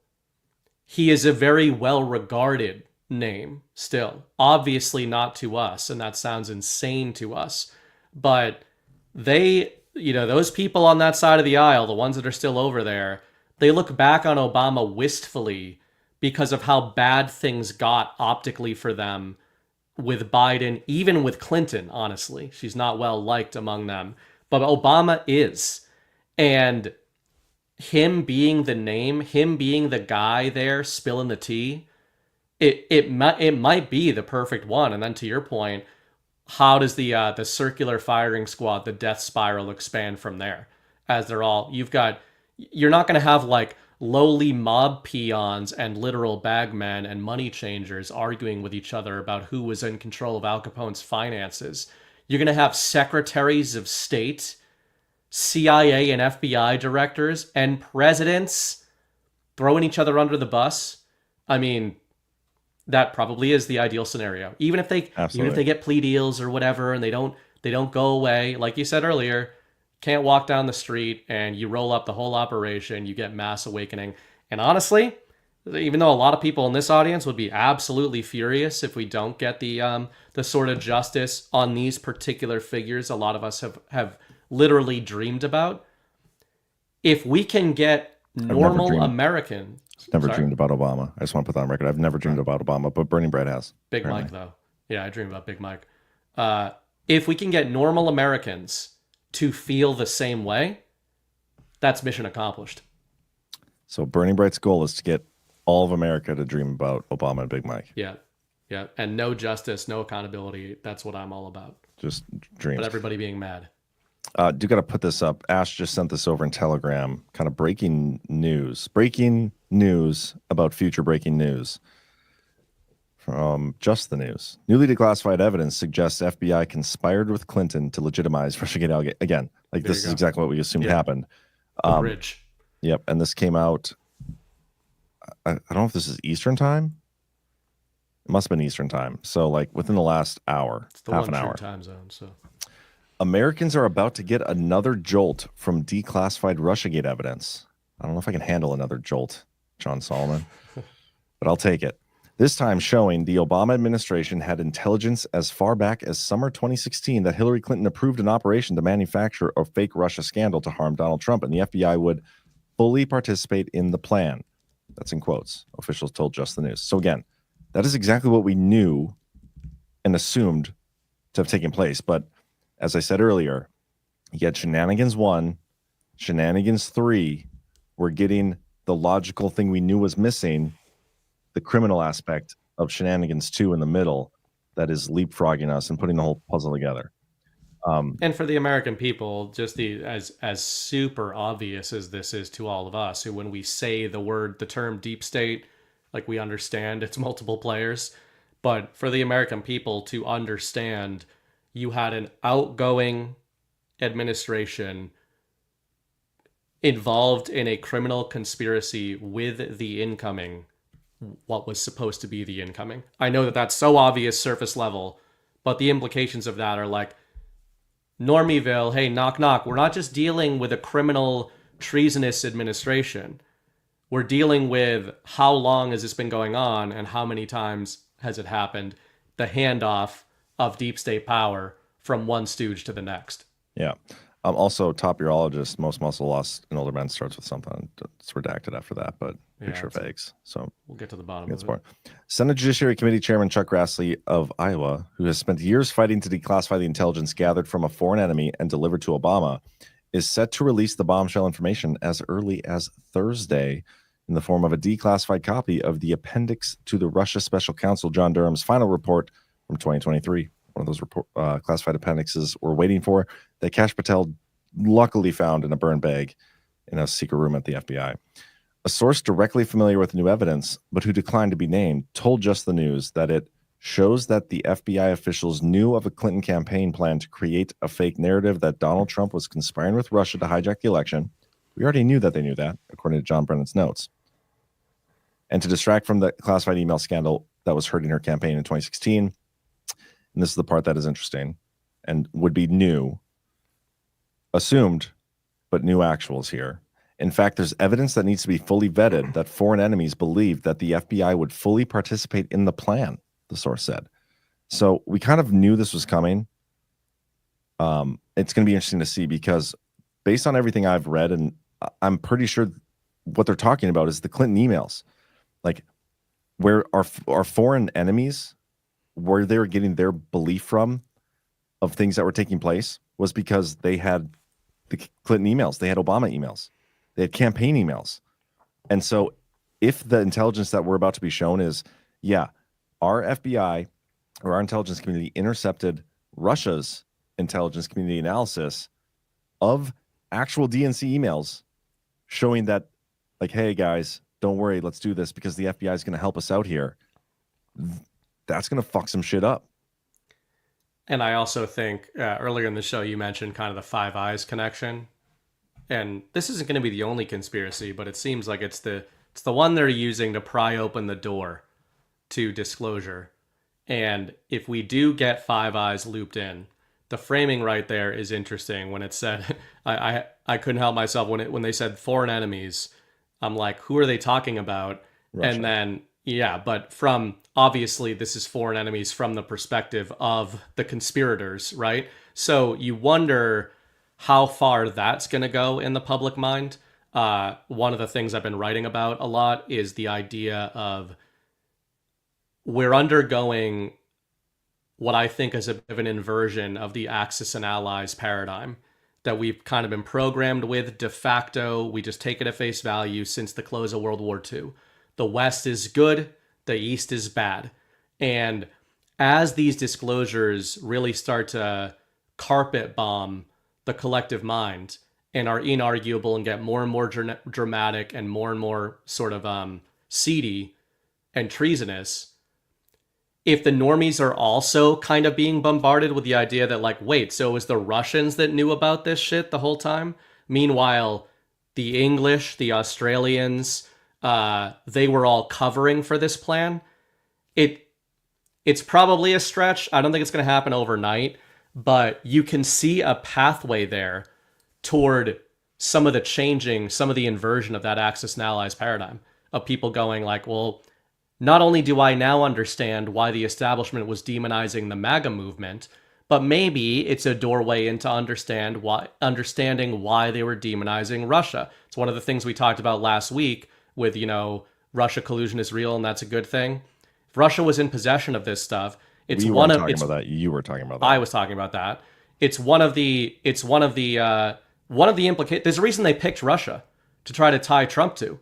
he is a very well-regarded name still. Obviously not to us, and that sounds insane to us. But they, those people on that side of the aisle, the ones that are still over there, they look back on Obama wistfully because of how bad things got optically for them with Biden, even with Clinton, honestly. She's not well liked among them. But Obama is. And him being the name, him being the guy there spilling the tea, it might be the perfect one. And then to your point, how does the circular firing squad, the death spiral, expand from there? As they're all, you're not going to have like lowly mob peons and literal bagmen and money changers arguing with each other about who was in control of Al Capone's finances. You're going to have secretaries of state, CIA and FBI directors, and presidents throwing each other under the bus. That probably is the ideal scenario. Even if they get plea deals or whatever, and they don't go away, like you said earlier, can't walk down the street and you roll up the whole operation, you get mass awakening. And honestly, even though a lot of people in this audience would be absolutely furious if we don't get the sort of justice on these particular figures a lot of us have literally dreamed about, if we can get normal American... Never dreamed about Obama. I just want to put that on record. I've never dreamed about Obama, but Burning Bread has. Big apparently. Mike, though. Yeah, I dream about Big Mike. If we can get normal Americans to feel the same way, that's mission accomplished. So Burning Bright's goal is to get all of America to dream about Obama and Big Mike. Yeah. And no justice, no accountability. That's what I'm all about. Just dreams. But everybody being mad. Do got to put this up. Ash just sent this over in Telegram. Kind of breaking news about future breaking news from Just the News. Newly declassified evidence suggests FBI conspired with Clinton to legitimize Russiagate. Again, like this is exactly what we assumed happened. Bridge. Yep, and this came out. I don't know if this is Eastern time. It must have been Eastern time. So like within the last hour, It's the half one an true hour. time zone. So Americans are about to get another jolt from declassified Russiagate evidence. I don't know if I can handle another jolt, John Solomon, but I'll take it. This time showing the Obama administration had intelligence as far back as summer 2016 that Hillary Clinton approved an operation to manufacture a fake Russia scandal to harm Donald Trump, and the FBI would fully participate in the plan. That's in quotes. Officials told Just the News. So again, that is exactly what we knew and assumed to have taken place. But as I said earlier, you get shenanigans 1, shenanigans 3. We're getting the logical thing we knew was missing, the criminal aspect of shenanigans 2 in the middle that is leapfrogging us and putting the whole puzzle together. And for the American people, just as super obvious as this is to all of us, who when we say the term deep state, like we understand it's multiple players, but for the American people to understand, you had an outgoing administration involved in a criminal conspiracy with the incoming, what was supposed to be the incoming. I know that that's so obvious surface level, but the implications of that are like, Normieville, hey, knock, knock. We're not just dealing with a criminal, treasonous administration. We're dealing with how long has this been going on and how many times has it happened, the handoff of deep state power from one stooge to the next. Yeah. Also, top urologist, most muscle loss in older men starts with something. It's redacted after that, but picture of eggs. So we'll get to the bottom of it. Senate Judiciary Committee Chairman Chuck Grassley of Iowa, who has spent years fighting to declassify the intelligence gathered from a foreign enemy and delivered to Obama, is set to release the bombshell information as early as Thursday in the form of a declassified copy of the appendix to the Russia Special Counsel John Durham's final report from 2023. One of those classified appendixes we're waiting for that Kash Patel luckily found in a burn bag in a secret room at the FBI. A source directly familiar with new evidence, but who declined to be named, told Just the News that it shows that the FBI officials knew of a Clinton campaign plan to create a fake narrative that Donald Trump was conspiring with Russia to hijack the election. We already knew that they knew that, according to John Brennan's notes. And to distract from the classified email scandal that was hurting her campaign in 2016. And this is the part that is interesting and would be new, assumed, but new actuals here. In fact, there's evidence that needs to be fully vetted that foreign enemies believed that the FBI would fully participate in the plan, the source said. So we kind of knew this was coming. It's going to be interesting to see because based on everything I've read, and I'm pretty sure what they're talking about is the Clinton emails. Like where our foreign enemies, where they were getting their belief from of things that were taking place was because they had the Clinton emails, they had Obama emails, they had campaign emails. And so if the intelligence that we're about to be shown is, yeah, our FBI or our intelligence community intercepted Russia's intelligence community analysis of actual DNC emails showing that, like, hey, guys, don't worry, let's do this because the FBI is going to help us out here. That's going to fuck some shit up. And I also think earlier in the show, you mentioned kind of the Five Eyes connection. And this isn't going to be the only conspiracy, but it seems like it's the one they're using to pry open the door to disclosure. And if we do get Five Eyes looped in, the framing right there is interesting. When it said, I couldn't help myself when they said foreign enemies. I'm like, who are they talking about? Russia. And then, yeah, but from obviously this is foreign enemies from the perspective of the conspirators, right? So you wonder how far that's going to go in the public mind. One of the things I've been writing about a lot is the idea of we're undergoing what I think is a bit of an inversion of the Axis and Allies paradigm that we've kind of been programmed with de facto. We just take it at face value since the close of World War II. The West is good, the East is bad. And as these disclosures really start to carpet bomb the collective mind and are inarguable and get more and more dramatic and more sort of seedy and treasonous, if the normies are also kind of being bombarded with the idea that like, wait, so it was the Russians that knew about this shit the whole time? Meanwhile, the English, the Australians, they were all covering for this plan. It's probably a stretch. I don't think it's going to happen overnight, but you can see a pathway there toward some of the inversion of that Axis and Allies paradigm of people going like, well, not only do I now understand why the establishment was demonizing the MAGA movement, but maybe it's a doorway into understanding why they were demonizing Russia. It's one of the things we talked about last week with, Russia collusion is real and that's a good thing. If Russia was in possession of this stuff, You were talking about that. I was talking about that. It's one of the implications. There's a reason they picked Russia to try to tie Trump to.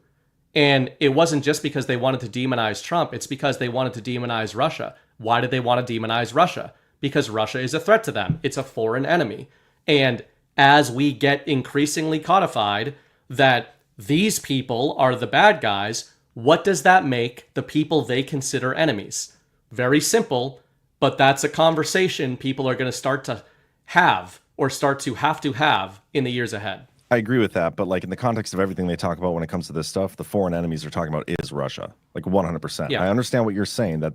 And it wasn't just because they wanted to demonize Trump. It's because they wanted to demonize Russia. Why did they want to demonize Russia? Because Russia is a threat to them. It's a foreign enemy. And as we get increasingly codified that these people are the bad guys, what does that make the people they consider enemies? Very simple, but that's a conversation people are going to start to have in the years ahead. I agree with that, but like in the context of everything they talk about when it comes to this stuff, the foreign enemies they're talking about is Russia, like 100%. Yeah. I understand what you're saying, that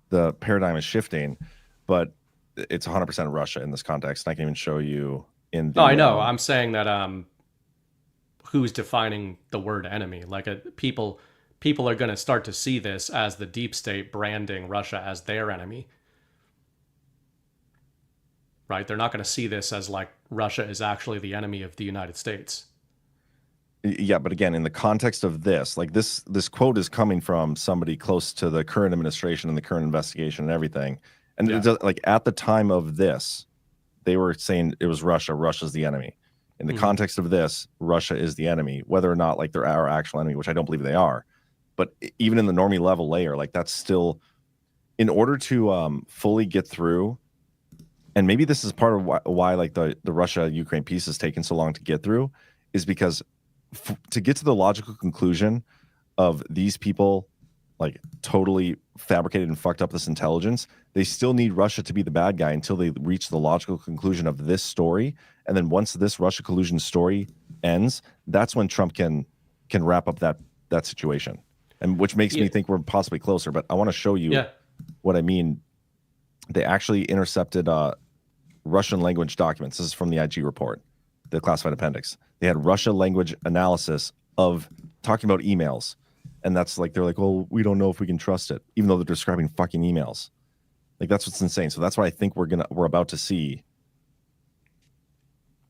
the paradigm is shifting, but it's 100% Russia in this context. And I can even show you in the... No, I know. I'm saying that who's defining the word enemy? Like people are going to start to see this as the deep state branding Russia as their enemy. Right? They're not going to see this as like Russia is actually the enemy of the United States. Yeah, but again, in the context of this, like this quote is coming from somebody close to the current administration and the current investigation and everything. And it does, like at the time of this, they were saying it was Russia. Russia's the enemy. In the context of this, Russia is the enemy, whether or not like they're our actual enemy, which I don't believe they are. But even in the normie level layer, like that's still, in order to fully get through. And maybe this is part of why like the Russia-Ukraine piece has taken so long to get through, is because to get to the logical conclusion of these people like totally fabricated and fucked up this intelligence, they still need Russia to be the bad guy until they reach the logical conclusion of this story. And then once this Russia collusion story ends, that's when Trump can wrap up that situation. And which makes me think we're possibly closer. But I want to show you what I mean. They actually intercepted Russian language documents. This is from the IG report, the classified appendix. They had Russia language analysis of talking about emails. And that's like, they're like, well, we don't know if we can trust it, even though they're describing fucking emails. Like, that's what's insane. So that's why I think we're about to see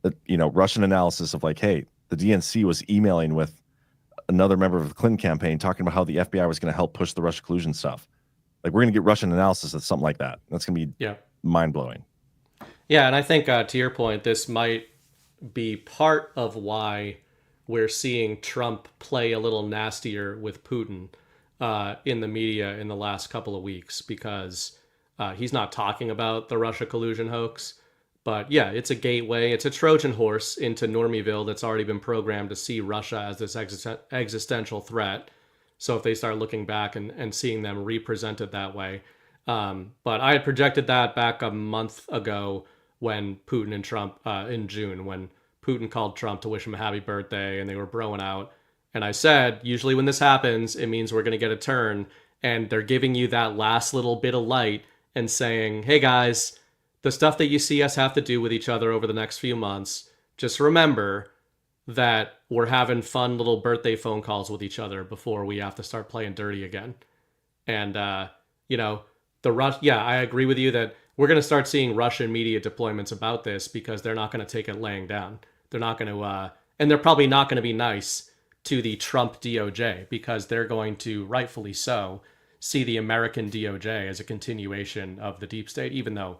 that, Russian analysis of like, hey, the DNC was emailing with another member of the Clinton campaign talking about how the FBI was going to help push the Russia collusion stuff. Like, we're going to get Russian analysis of something like that. That's going to be mind-blowing. Yeah, and I think to your point, this might be part of why we're seeing Trump play a little nastier with Putin in the media in the last couple of weeks, because he's not talking about the Russia collusion hoax. But yeah, it's a gateway. It's a Trojan horse into Normieville that's already been programmed to see Russia as this existential threat. So if they start looking back and seeing them represented that way. But I had projected that back a month ago when Putin and Trump, in June, when Putin called Trump to wish him a happy birthday and they were broing out. And I said, usually when this happens, it means we're going to get a turn. And they're giving you that last little bit of light and saying, hey guys, the stuff that you see us have to do with each other over the next few months, just remember that we're having fun little birthday phone calls with each other before we have to start playing dirty again. And, I agree with you that we're going to start seeing Russian media deployments about this, because they're not going to take it laying down. They're not going to, and they're probably not going to be nice to the Trump DOJ, because they're going to, rightfully so, see the American DOJ as a continuation of the deep state, even though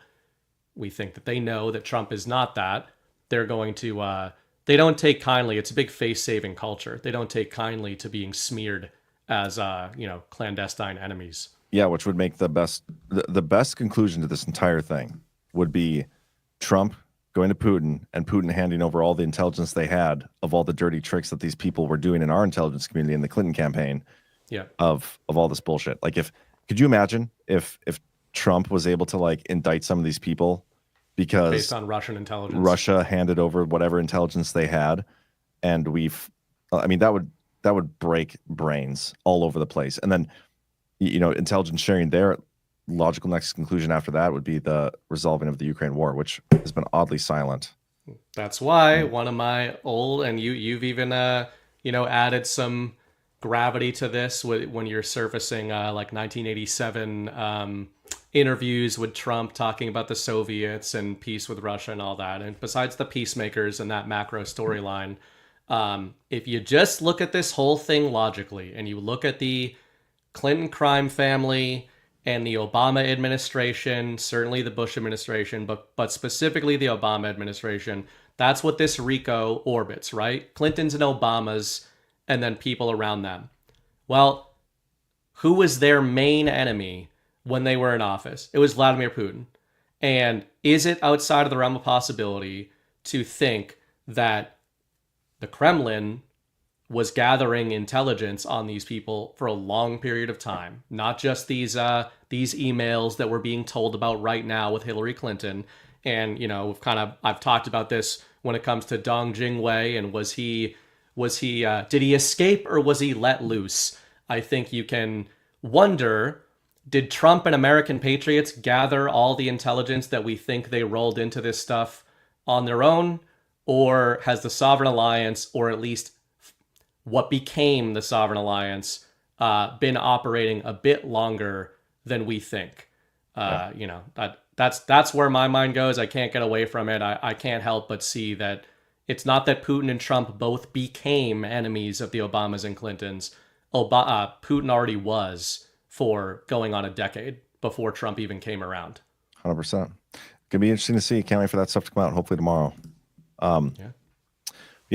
we think that they know that Trump is not that. They're going to, they don't take kindly. It's a big face-saving culture. They don't take kindly to being smeared as, clandestine enemies. Yeah, which would make the best conclusion to this entire thing would be Trump going to Putin and Putin handing over all the intelligence they had of all the dirty tricks that these people were doing in our intelligence community in the Clinton campaign. Yeah. Of all this bullshit. Like, could you imagine if Trump was able to like indict some of these people because based on Russian intelligence. Russia handed over whatever intelligence they had, and that would break brains all over the place. And then, intelligence sharing there, logical next conclusion after that would be the resolving of the Ukraine war, which has been oddly silent. That's why one of my old, and you've even added some gravity to this when you're surfacing like 1987 interviews with Trump talking about the Soviets and peace with Russia and all that. And besides the peacemakers and that macro storyline, if you just look at this whole thing logically and you look at the Clinton crime family and the Obama administration, certainly the Bush administration, but specifically the Obama administration, that's what this RICO orbits, right? Clintons and Obamas, and then people around them. Well, who was their main enemy when they were in office? It was Vladimir Putin. And is it outside of the realm of possibility to think that the Kremlin was gathering intelligence on these people for a long period of time, not just these emails that we're being told about right now with Hillary Clinton? And I've talked about this when it comes to Dong Jingwei, and did he escape or was he let loose? I think you can wonder, did Trump and American patriots gather all the intelligence that we think they rolled into this stuff on their own? Or has the Sovereign Alliance, or at least what became the Sovereign Alliance, been operating a bit longer than we think? That's where my mind goes. I can't get away from it. I can't help but see that it's not that Putin and Trump both became enemies of the Obamas and Clintons. Putin already was for going on a decade before Trump even came around. 100%. Gonna be interesting to see. Can't wait for that stuff to come out. Hopefully tomorrow. Yeah,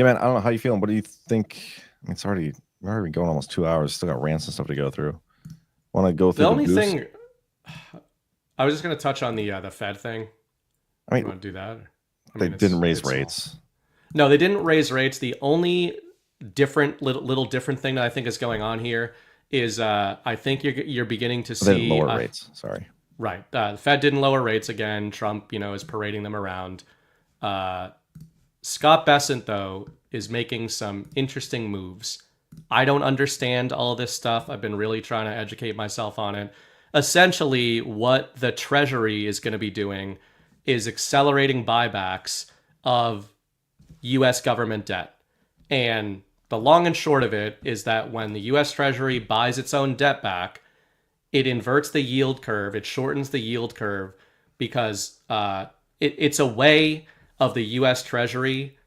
man. I don't know how you feeling. What do you think? I mean, we're already going almost 2 hours. Still got rants and stuff to go through. Want to go through the only thing? I was just going to touch on the Fed thing. I mean, you want to do that? They didn't raise rates. No, they didn't raise rates. The only little different thing that I think is going on here is I think you're beginning to see they didn't lower rates. Sorry. Right. The Fed didn't lower rates again. Trump, is parading them around. Scott Bessent, though, is making some interesting moves. I don't understand all of this stuff. I've been really trying to educate myself on it. Essentially, what the Treasury is going to be doing is accelerating buybacks of U.S. government debt. And the long and short of it is that when the U.S. Treasury buys its own debt back, it inverts the yield curve. It shortens the yield curve because it's a way of the U.S. Treasury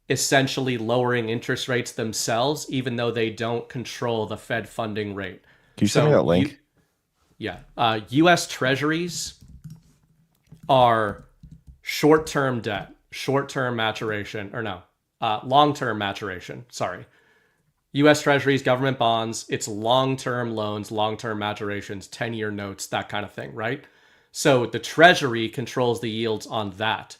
essentially lowering interest rates themselves, even though they don't control the Fed funding rate. Can you send me that link? U.S. Treasuries are short-term debt, short-term maturation, long-term maturation. Sorry. U.S. Treasuries, government bonds, it's long-term loans, long-term maturations, 10-year notes, that kind of thing, right? So the Treasury controls the yields on that.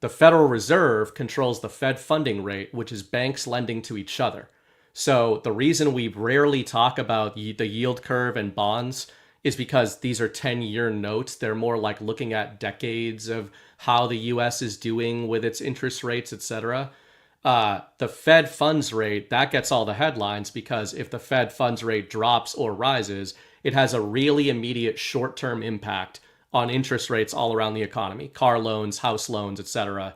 The Federal Reserve controls the Fed funding rate, which is banks lending to each other. So the reason we rarely talk about the yield curve and bonds is because these are 10-year notes. They're more like looking at decades of how the U.S. is doing with its interest rates, etc. The Fed funds rate, that gets all the headlines because if the Fed funds rate drops or rises, it has a really immediate short-term impact on interest rates all around the economy, car loans, house loans, etc.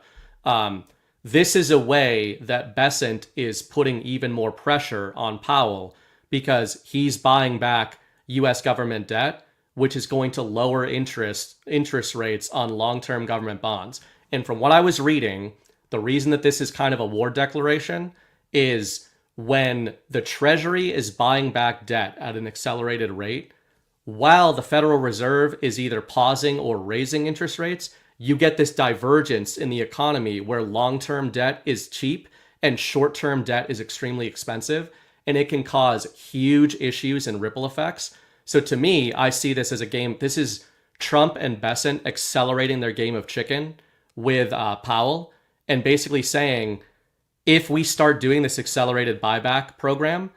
This is a way that Bessent is putting even more pressure on Powell because he's buying back U.S. government debt, which is going to lower interest rates on long-term government bonds. And from what I was reading, the reason that this is kind of a war declaration is when the Treasury is buying back debt at an accelerated rate, while the Federal Reserve is either pausing or raising interest rates, you get this divergence in the economy where long-term debt is cheap and short-term debt is extremely expensive, and it can cause huge issues and ripple effects. So to me, I see this as a game. This is Trump and Bessent accelerating their game of chicken with Powell and basically saying, if we start doing this accelerated buyback program,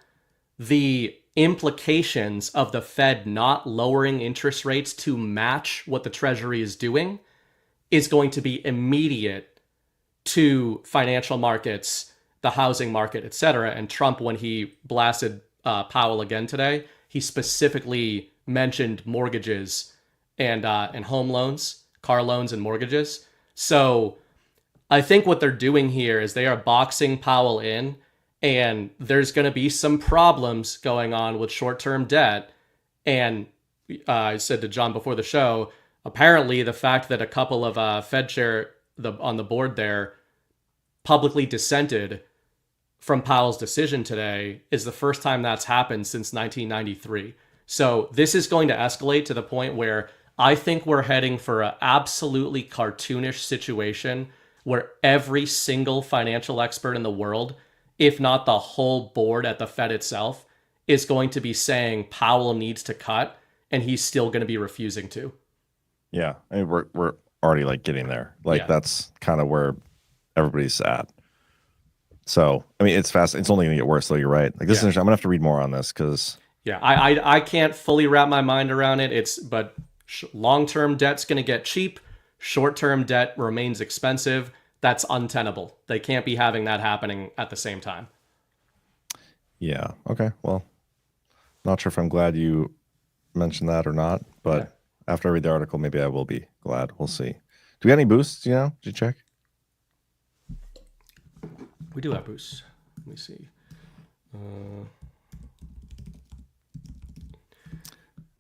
the implications of the Fed not lowering interest rates to match what the Treasury is doing is going to be immediate to financial markets, the housing market, etc. And Trump, when he blasted Powell again today, he specifically mentioned mortgages and home loans, car loans and mortgages. So I think what they're doing here is they are boxing Powell in, and there's going to be some problems going on with short-term debt. And I said to John before the show, apparently the fact that a couple of Fed chair on the board there publicly dissented from Powell's decision today is the first time that's happened since 1993. So this is going to escalate to the point where I think we're heading for an absolutely cartoonish situation where every single financial expert in the world, if not the whole board at the Fed itself, is going to be saying Powell needs to cut, and he's still going to be refusing to. Yeah, I mean, we're already like getting there. Like that's kind of where everybody's at. So I mean, it's fast. It's only going to get worse. Though you're right. Like this, is, I'm gonna have to read more on this because I can't fully wrap my mind around it. But long-term debt's going to get cheap. Short-term debt remains expensive. That's untenable. They can't be having that happening at the same time. Yeah. Okay. Well, not sure if I'm glad you mentioned that or not, but after I read the article, maybe I will be glad. We'll see. Do we got any boosts? You know, did you check? We do have boosts. Let me see.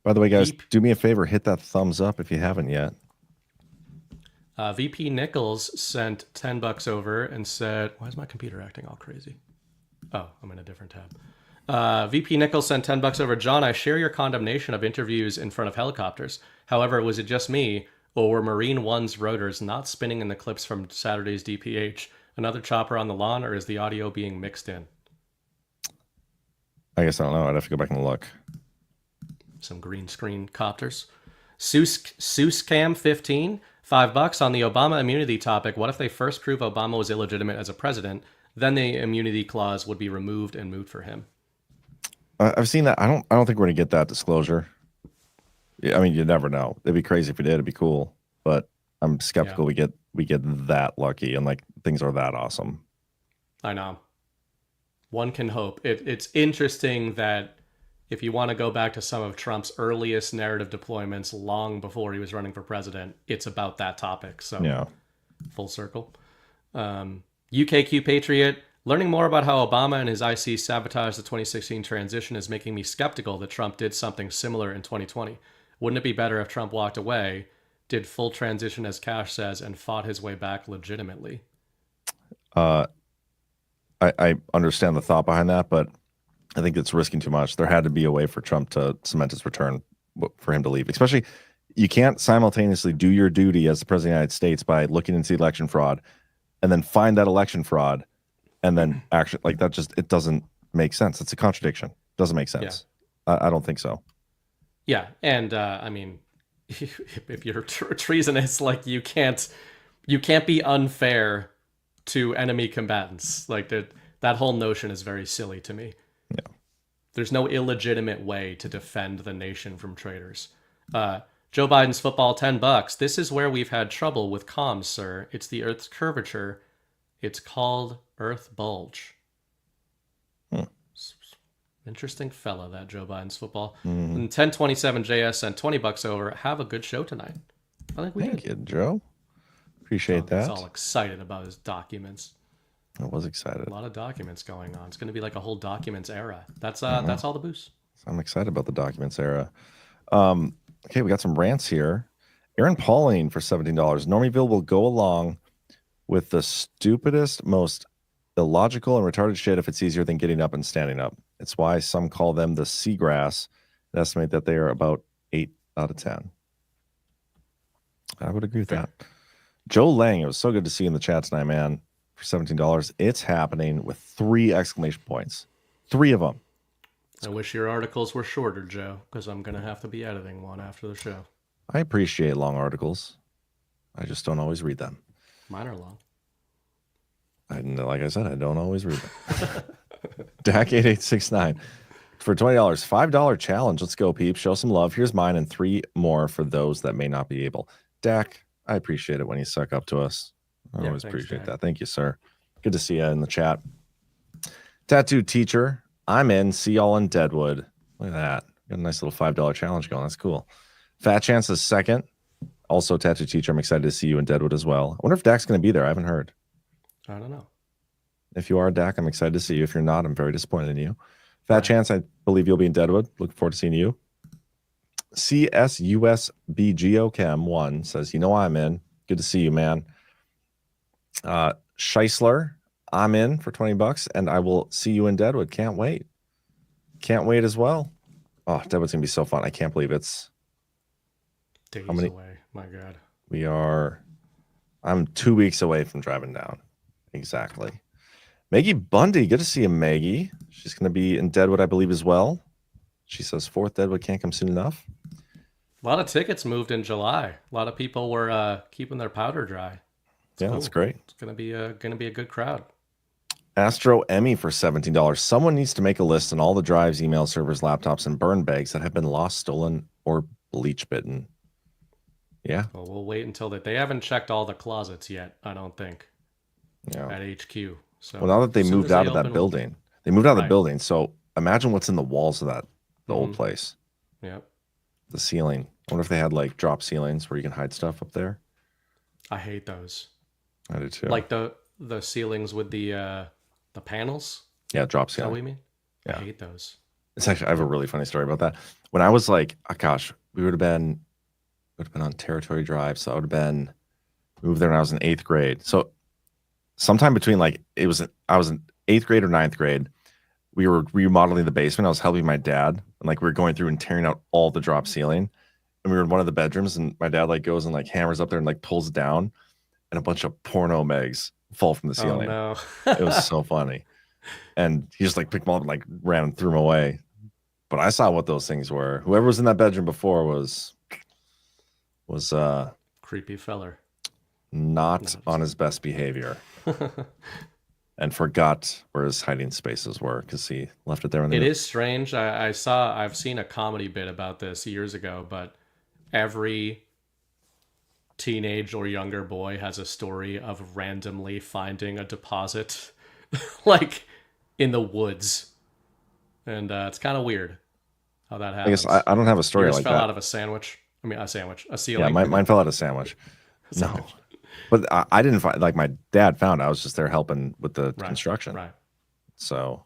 By the way, guys, do me a favor. Hit that thumbs up if you haven't yet. VP Nichols sent $10 over and said, why is my computer acting all crazy? Oh, I'm in a different tab. VP Nichols sent $10 over. John, I share your condemnation of interviews in front of helicopters. However, was it just me, or were Marine One's rotors not spinning in the clips from Saturday's DPH? Another chopper on the lawn, or is the audio being mixed in? I guess I don't know. I'd have to go back and look. Some green screen copters. Seuss Cam 15, $5 on the Obama immunity topic. What if they first prove Obama was illegitimate as a president? Then the immunity clause would be removed and moved for him. I've seen that. I don't think we're gonna get that disclosure. I mean, you never know. It'd be crazy if we did. It'd be cool, but I'm skeptical we get that lucky and like things are that awesome. I know. One can hope. It's interesting that if you want to go back to some of Trump's earliest narrative deployments long before he was running for president, it's about that topic. So yeah, full circle. UKQ Patriot, learning more about how Obama and his IC sabotaged the 2016 transition is making me skeptical that Trump did something similar in 2020. Wouldn't it be better if Trump walked away, did full transition as Cash says, and fought his way back legitimately? I understand the thought behind that, but I think it's risking too much. There had to be a way for Trump to cement his return, for him to leave. Especially, you can't simultaneously do your duty as the president of the United States by looking into the election fraud and then find that election fraud and then actually, like that it doesn't make sense. It's a contradiction. Doesn't make sense. Yeah. I don't think so. Yeah. And I mean, if you're treasonous, like you can't be unfair to enemy combatants. Like that whole notion is very silly to me. Yeah. There's no illegitimate way to defend the nation from traitors. Joe Biden's football, $10. This is where we've had trouble with comms, sir. It's the Earth's curvature. It's called Earth bulge. Interesting fella, that Joe Biden's football. And 1027 JS sent $20 over. Have a good show tonight. I think we did. Thank you, Joe. Appreciate that. He's all excited about his documents. I was excited. A lot of documents going on. It's going to be like a whole documents era. That's all the boost. I'm excited about the documents era. Okay, we got some rants here. Aaron Pauling for $17. Normieville will go along with the stupidest, most illogical and retarded shit if it's easier than getting up and standing up. It's why some call them the seagrass and estimate that they are about 8 out of 10. I would agree with that. Joe Lang, it was so good to see you in the chat tonight, man. For $17, it's happening with 3 exclamation points. 3 of them. I wish your articles were shorter, Joe, because I'm going to have to be editing one after the show. I appreciate long articles. I just don't always read them. Mine are long. Like I said, I don't always read them. DAC 8869. for $20, $5 challenge. Let's go, peeps. Show some love. Here's mine and 3 more for those that may not be able. Dak, I appreciate it when you suck up to us. I always appreciate that. Thank you, sir. Good to see you in the chat. Tattoo teacher, I'm in. See y'all in Deadwood. Look at that. Got a nice little $5 challenge going. That's cool. Fat Chance is second. Also, tattoo teacher, I'm excited to see you in Deadwood as well. I wonder if Dak's going to be there. I haven't heard. I don't know. If you are, Dak, I'm excited to see you. If you're not, I'm very disappointed in you. Fat Chance, I believe you'll be in Deadwood. Looking forward to seeing you. CSUSBGOChem1 says, you know I'm in. Good to see you, man. Scheisler, I'm in for $20, and I will see you in Deadwood. Can't wait. Can't wait as well. Oh, Deadwood's going to be so fun. I can't believe it's... Days away. My God. I'm 2 weeks away from driving down. Exactly. Maggie Bundy, good to see you, Maggie. She's going to be in Deadwood, I believe, as well. She says 4th Deadwood can't come soon enough. A lot of tickets moved in July. A lot of people were keeping their powder dry. Cool. That's great. It's gonna be a good crowd. Astro Emmy for $17. Someone needs to make a list on all the drives, email servers, laptops, and burn bags that have been lost, stolen, or bleach bitten. Yeah. Well, we'll wait until they haven't checked all the closets yet, I don't think. Yeah. At HQ. So well, now that they moved out of that building, they moved out of the building. So imagine what's in the walls of the old place. Yep. The ceiling. I wonder if they had like drop ceilings where you can hide stuff up there. I hate those. I do too. Like the ceilings with the panels. Yeah, drop Is ceiling. that what you mean? Yeah. I hate those. It's actually, I have a really funny story about that. When I was like, oh gosh, we would have been on Territory Drive. So I would have been moved there when I was in 8th grade. So sometime between I was in 8th grade or 9th grade, we were remodeling the basement. I was helping my dad, and like we were going through and tearing out all the drop ceiling. And we were in one of the bedrooms, and my dad like goes and like hammers up there and like pulls it down, and a bunch of porno megs fall from the ceiling. Oh no. It was so funny. And he just like picked them up and like ran and threw them away. But I saw what those things were. Whoever was in that bedroom before was creepy feller. Not on his best behavior. And forgot where his hiding spaces were because he left it there. It is strange. I've seen a comedy bit about this years ago, but every teenage or younger boy has a story of randomly finding a deposit like in the woods. And it's kind of weird how that happens. I guess I don't have a story like that. Fell out of a sandwich. A ceiling. Yeah, mine fell out of a sandwich. No. But I didn't find, like my dad found, I was just there helping with the construction. Right. So,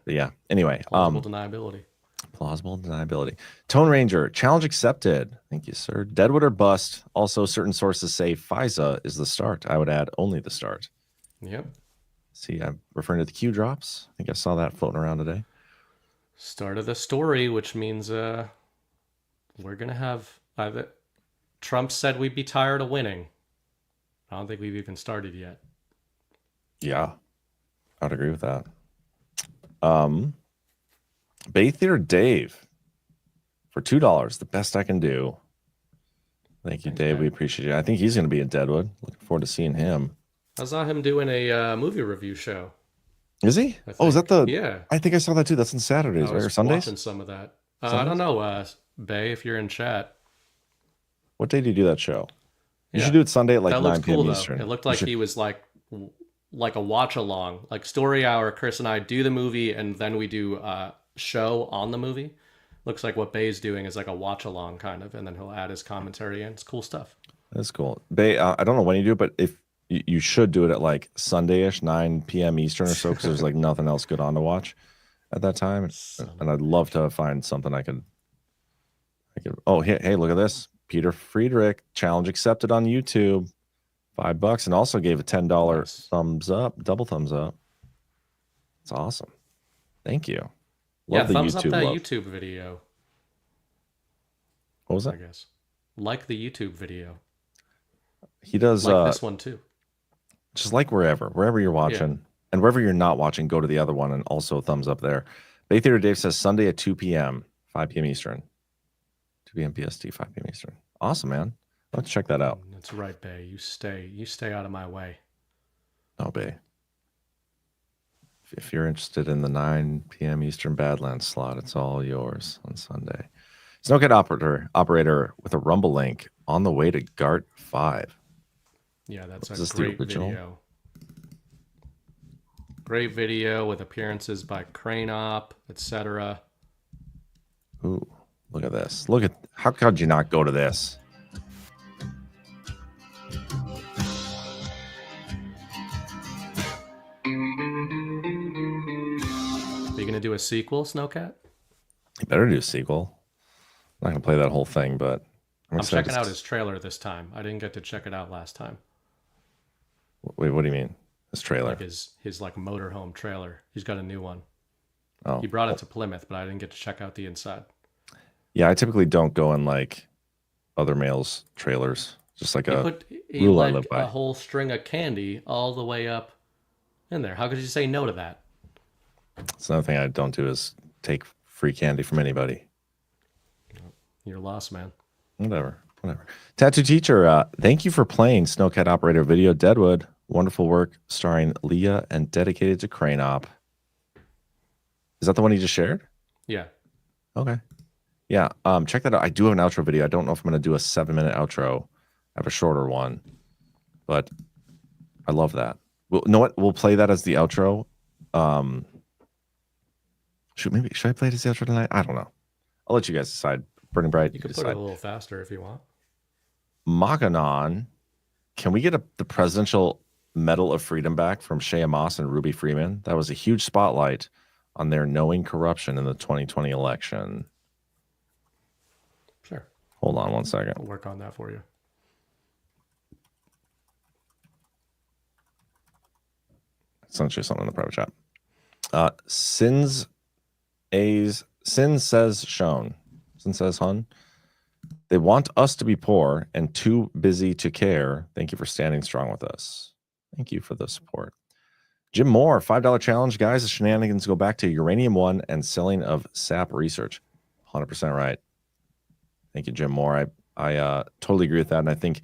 yeah. Anyway. Plausible deniability. Plausible deniability. Tone Ranger, challenge accepted. Thank you, sir. Deadwood or bust. Also, certain sources say FISA is the start. I would add only the start. Yep. See, I'm referring to the Q drops. I think I saw that floating around today. Start of the story, which means we're going to have... Trump said we'd be tired of winning. I don't think we've even started yet. Yeah, I'd agree with that. Bay Theater Dave for $2, the best I can do. Thank you, Dave. We appreciate it. I think he's going to be in Deadwood. Looking forward to seeing him. I saw him doing a movie review show. Is he? Oh, is that the? Yeah. I think I saw that too. That's on Saturdays, right? Or Sundays? Watching some of that. I don't know, Bay, if you're in chat. What day do you do that show? You should do it Sunday at like 9 p.m. Cool, Eastern. It looked like he was like a watch along, like story hour. Chris and I do the movie, and then we do a show on the movie. Looks like what Bay's doing is like a watch along kind of, and then he'll add his commentary in. It's cool stuff. That's cool. Bay, I don't know when you do it, but if you should do it at like Sunday-ish, 9 p.m. Eastern or so, because there's like nothing else good on to watch at that time. And I'd love to find something I could. Oh, hey, look at this. Peter Friedrich, challenge accepted on YouTube. $5 and also gave a $10 thumbs up, double thumbs up. It's awesome. Thank you. Love the thumbs YouTube up that love. YouTube video. What was that? I guess. Like the YouTube video. He does like this one too. Just like wherever you're watching. And wherever you're not watching, go to the other one and also thumbs up there. Bay Theater Dave says Sunday at 2 p.m., 5 p.m. Eastern. 2 p.m. PST, 5 p.m. Eastern. Awesome, man. Let's check that out. That's right, Bay. You stay out of my way. Oh, Bay. If you're interested in the 9 p.m. Eastern Badlands slot, it's all yours on Sunday. Snowcat operator with a Rumble link on the way to GART 5. Yeah, that's Is a this the great original? video. Great video with appearances by Crane Op, etc. Ooh, look at this. How could you not go to this? Are you going to do a sequel, Snowcat? You better do a sequel. I'm not going to play that whole thing, but I'm excited checking to out his trailer this time. I didn't get to check it out last time. Wait, what do you mean? His trailer? Like his like motorhome trailer. He's got a new one. Oh, He brought it to Plymouth, but I didn't get to check out the inside. yeah. I typically don't go in like other males' trailers. Just like He rule I like live by. a whole string of candy all the way up in there. How could you say no to that? It's another thing I don't do is take free candy from anybody. You're lost, man. Whatever. Tattoo teacher, thank you for playing Snowcat Operator Video Deadwood. Wonderful work starring Leah and dedicated to Crane Op. Is that the one you just shared? Yeah. Okay. Yeah. Check that out. I do have an outro video. I don't know if I'm going to do a 7-minute outro. I have a shorter one, but I love that. Well, you know what? We'll play that as the outro. Should I play it as the outro tonight? I don't know. I'll let you guys decide. Burning Bright, You could put decide. it a little faster if you want. Makanon, can we get the Presidential Medal of Freedom back from Shea Moss and Ruby Freeman? That was a huge spotlight on their knowing corruption in the 2020 election. Sure. Hold on one second. I'll work on that for you. Essentially something in the private chat. Sin says shown. Sin says hun. They want us to be poor and too busy to care. Thank you for standing strong with us. Thank you for the support. Jim Moore, $5 challenge, guys. The shenanigans go back to Uranium One and selling of SAP research. 100% right. Thank you, Jim Moore. I totally agree with that. And I think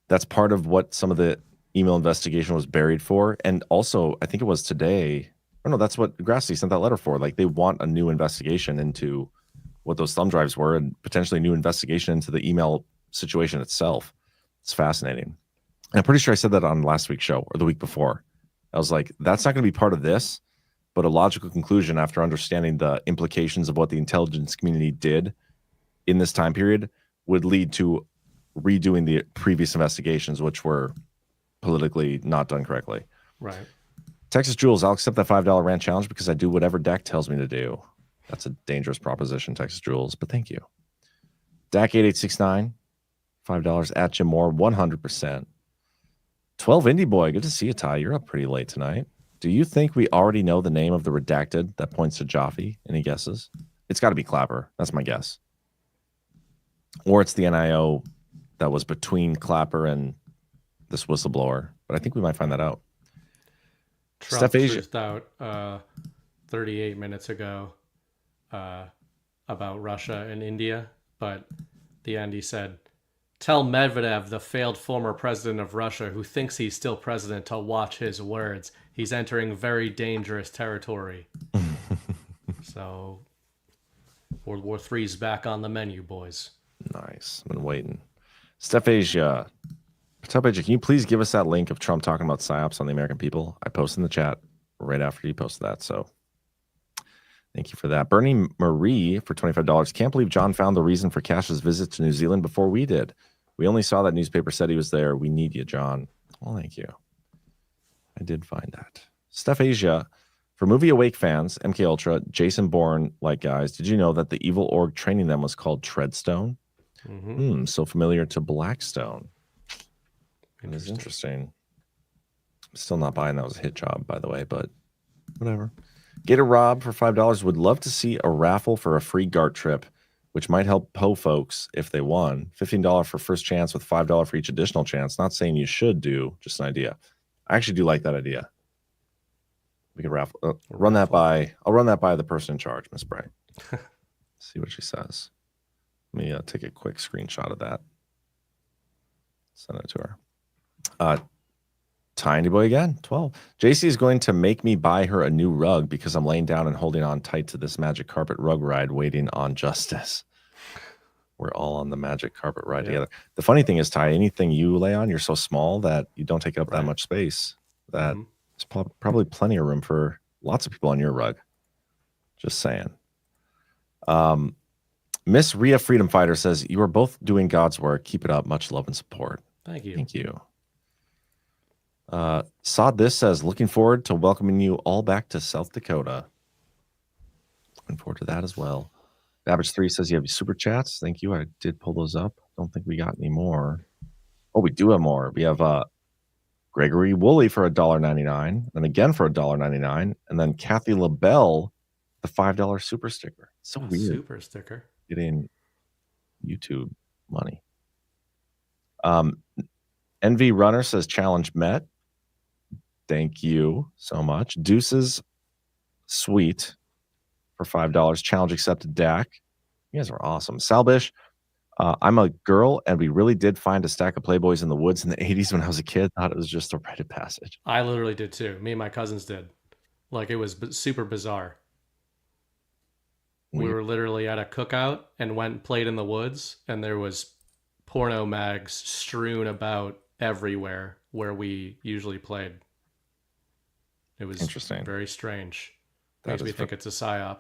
that's part of what some of the email investigation was buried for. And also, I think it was today. Oh, no, that's what Grassley sent that letter for. Like, they want a new investigation into what those thumb drives were and potentially a new investigation into the email situation itself. It's fascinating. And I'm pretty sure I said that on last week's show or the week before. I was like, that's not going to be part of this, but a logical conclusion after understanding the implications of what the intelligence community did in this time period would lead to redoing the previous investigations, which were politically not done correctly. Right. Texas Jules, I'll accept that $5 rant challenge because I do whatever Dak tells me to do. That's a dangerous proposition, Texas Jules, but thank you. Dak8869, $5 at Jim Moore, 100%. 12 Indie Boy, good to see you, Ty. You're up pretty late tonight. Do you think we already know the name of the redacted that points to Jaffe? Any guesses? It's got to be Clapper. That's my guess. Or it's the NIO that was between Clapper and this whistleblower. But I think we might find that out. Trump truthed out 38 minutes ago about Russia and India, but at the end he said, tell Medvedev, the failed former president of Russia who thinks he's still president, to watch his words. He's entering very dangerous territory. So World War III's back on the menu, boys. Nice. I've been waiting. Steph Asia. Patel Asia, can you please give us that link of Trump talking about psyops on the American people? I posted in the chat right after you posted that. So thank you for that. Bernie Marie for $25. Can't believe John found the reason for Cash's visit to New Zealand before we did. We only saw that newspaper said he was there. We need you, John. Well, thank you. I did find that. Steph Asia, for Movie Awake fans, MK Ultra, Jason Bourne, like guys, did you know that the evil org training them was called Treadstone? So familiar to Blackstone. It is interesting. I'm still not buying that was a hit job, by the way, but whatever. Gator Rob for $5 would love to see a raffle for a free GART trip, which might help Poe folks if they won. $15 for first chance with $5 for each additional chance. Not saying you should do, just an idea. I actually do like that idea. We could raffle. Run that by. I'll run that by the person in charge, Miss Bright. See what she says. Let me take a quick screenshot of that. Send it to her. Tiny boy again, 12. JC is going to make me buy her a new rug because I'm laying down and holding on tight to this magic carpet rug ride waiting on justice. We're all on the magic carpet ride together. The funny thing is, Ty, anything you lay on, you're so small that you don't take up that much space. That there's probably plenty of room for lots of people on your rug. Just saying. Miss Rhea Freedom Fighter says, you are both doing God's work. Keep it up. Much love and support. Thank you. Thank you. Sod This says, looking forward to welcoming you all back to South Dakota. Looking forward to that as well. Babbage 3 says you have super chats. Thank you. I did pull those up. Don't think we got any more. Oh, we do have more. We have Gregory Woolley for $1.99, and again for $1.99, and then Kathy LaBelle, the $5 super sticker. So weird. Super sticker. Getting YouTube money. NV Runner says challenge met. Thank you so much. Deuces Sweet for $5. Challenge accepted. Dak. You guys are awesome. Salbish. I'm a girl, and we really did find a stack of Playboys in the woods in the 80s when I was a kid. Thought it was just a rite of passage. I literally did too. Me and my cousins did. Like, it was super bizarre. We were literally at a cookout and went and played in the woods, and there was porno mags strewn about everywhere where we usually played. It was interesting. Very strange. That Makes me is think it's a psyop.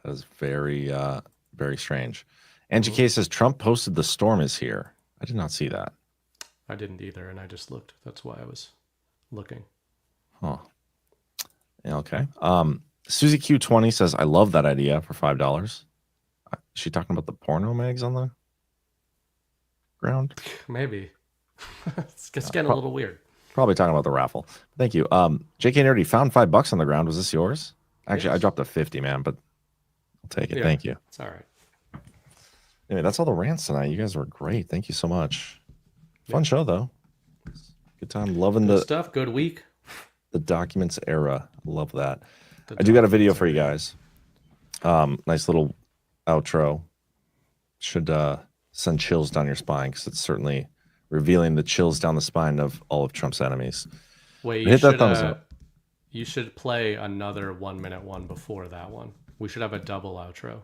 That is very, very strange. Angie K says Trump posted the storm is here. I did not see that. I didn't either, and I just looked. That's why I was looking. Huh. Yeah, okay. Susie Q20 says, I love that idea for $5. Is she talking about the porno mags on the ground? Maybe. It's getting a little weird. Probably talking about the raffle. Thank you. JK Nerdy found $5 on the ground. Was this yours? Actually, I dropped a 50, man, but I'll take it. Yeah, thank you. It's all right. Anyway, that's all the rants tonight. You guys were great. Thank you so much. Fun show, though. Good time. Loving Good the stuff. Good week. The documents era. Love that. I do got a video for you guys. Nice little outro. Should send chills down your spine because it's certainly revealing the chills down the spine of all of Trump's enemies. Wait, hit that thumbs up. You should play another 1 minute one before that one. We should have a double outro.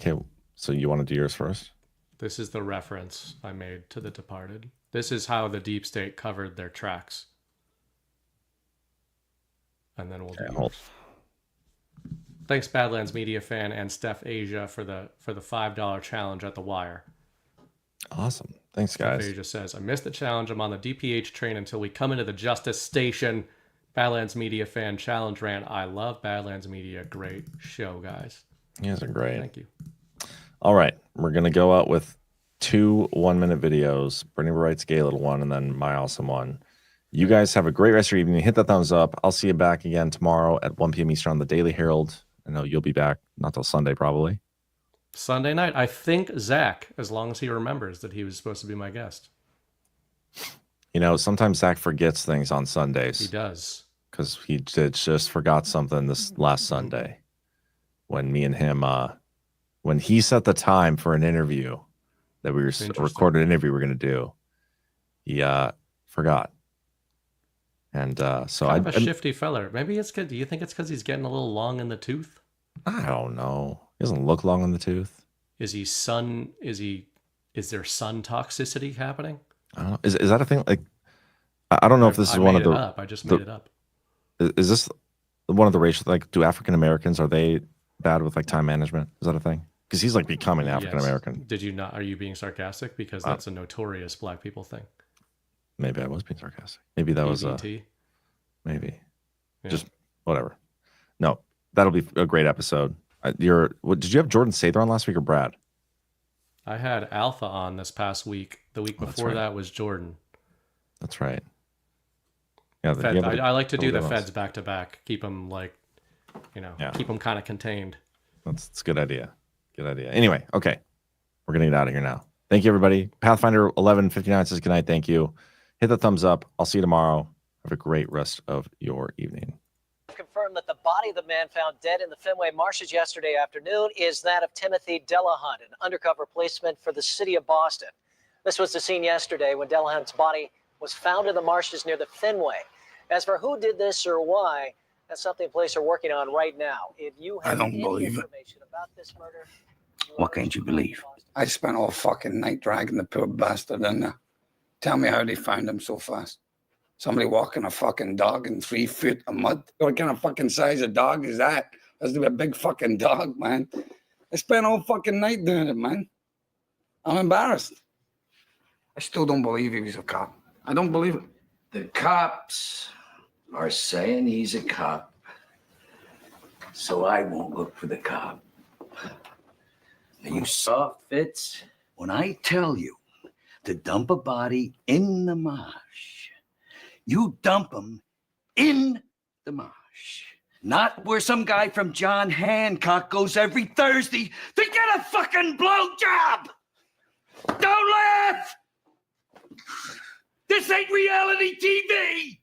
Okay, so you want to do yours first? This is the reference I made to The Departed. This is how the deep state covered their tracks. And then we'll do yours. Thanks, Badlands Media Fan and Steph Asia for the $5 challenge at the Wire. Awesome. Thanks, guys. Steph Asia says, I missed the challenge. I'm on the DPH train until we come into the Justice Station. Badlands Media Fan challenge rant. I love Badlands Media. Great show, guys. You guys are great. Thank you. All right. We're going to go out with 2 1-minute videos. Brittany Wright's gay little one and then my awesome one. You guys have a great rest of your evening. Hit that thumbs up. I'll see you back again tomorrow at 1 p.m. Eastern on the Daily Herald. I know you'll be back not till Sunday, probably. Sunday night. I think Zach, as long as he remembers that he was supposed to be my guest. You know, sometimes Zach forgets things on Sundays. He does. Because he just forgot something this last Sunday when me and him, when he set the time for an interview that we were recorded an interview we were going to do, he forgot. And so kind of a shifty feller. Maybe it's good. Do you think it's because he's getting a little long in the tooth? I don't know. He doesn't look long in the tooth. Is there sun toxicity happening? I don't know. Is that a thing? Like, I don't know if this is one of the. I just made it up. Is this one of the racial? Like, do African Americans, are they bad with like time management? Is that a thing? Because he's like becoming African American. Yes. Did you not? Are you being sarcastic? Because that's a notorious black people thing. Maybe I was being sarcastic. Maybe that was maybe just whatever. No, that'll be a great episode. Did you have Jordan Sather on last week or Brad? I had Alpha on this past week. The week before that was Jordan. That's right. Yeah, I like to do the feds back to back. Keep them keep them kind of contained. That's a good idea. Good idea. Anyway, okay, we're gonna get out of here now. Thank you, everybody. Pathfinder 1159 says good night. Thank you. Hit the thumbs up. I'll see you tomorrow. Have a great rest of your evening. Confirmed that the body of the man found dead in the Fenway marshes yesterday afternoon is that of Timothy Delahunt, an undercover policeman for the city of Boston. This was the scene yesterday when Delahunt's body was found in the marshes near the Fenway. As for who did this or why, that's something police are working on right now. If you have any information about this murder, What can't you believe? I spent all fucking night dragging the poor bastard in there. Tell me how they found him so fast. Somebody walking a fucking dog in 3 feet of mud? What kind of fucking size of dog is that? That's a big fucking dog, man. I spent all fucking night doing it, man. I'm embarrassed. I still don't believe he was a cop. I don't believe it. The cops are saying he's a cop, so I won't look for the cop. Now, you soft fits, when I tell you to dump a body in the marsh, you dump him in the marsh. Not where some guy from John Hancock goes every Thursday to get a fucking blowjob. Don't laugh! This ain't reality TV!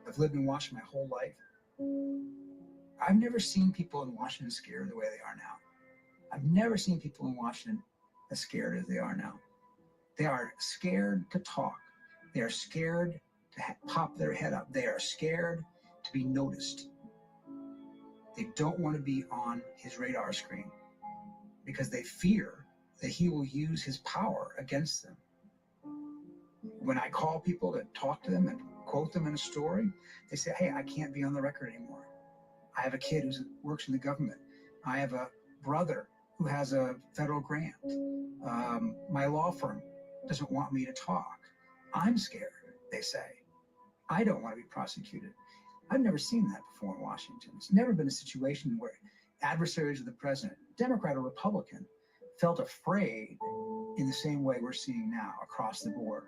I've lived in Washington my whole life. I've never seen people in Washington scared the way they are now. I've never seen people in Washington as scared as they are now. They are scared to talk. They are scared to pop their head up. They are scared to be noticed. They don't want to be on his radar screen because they fear that he will use his power against them. When I call people to talk to them and quote them in a story, they say, hey, I can't be on the record anymore. I have a kid who works in the government. I have a brother who has a federal grant. My law firm doesn't want me to talk. I'm scared, they say. I don't want to be prosecuted. I've never seen that before in Washington. It's never been a situation where adversaries of the president, Democrat or Republican, felt afraid in the same way we're seeing now across the board.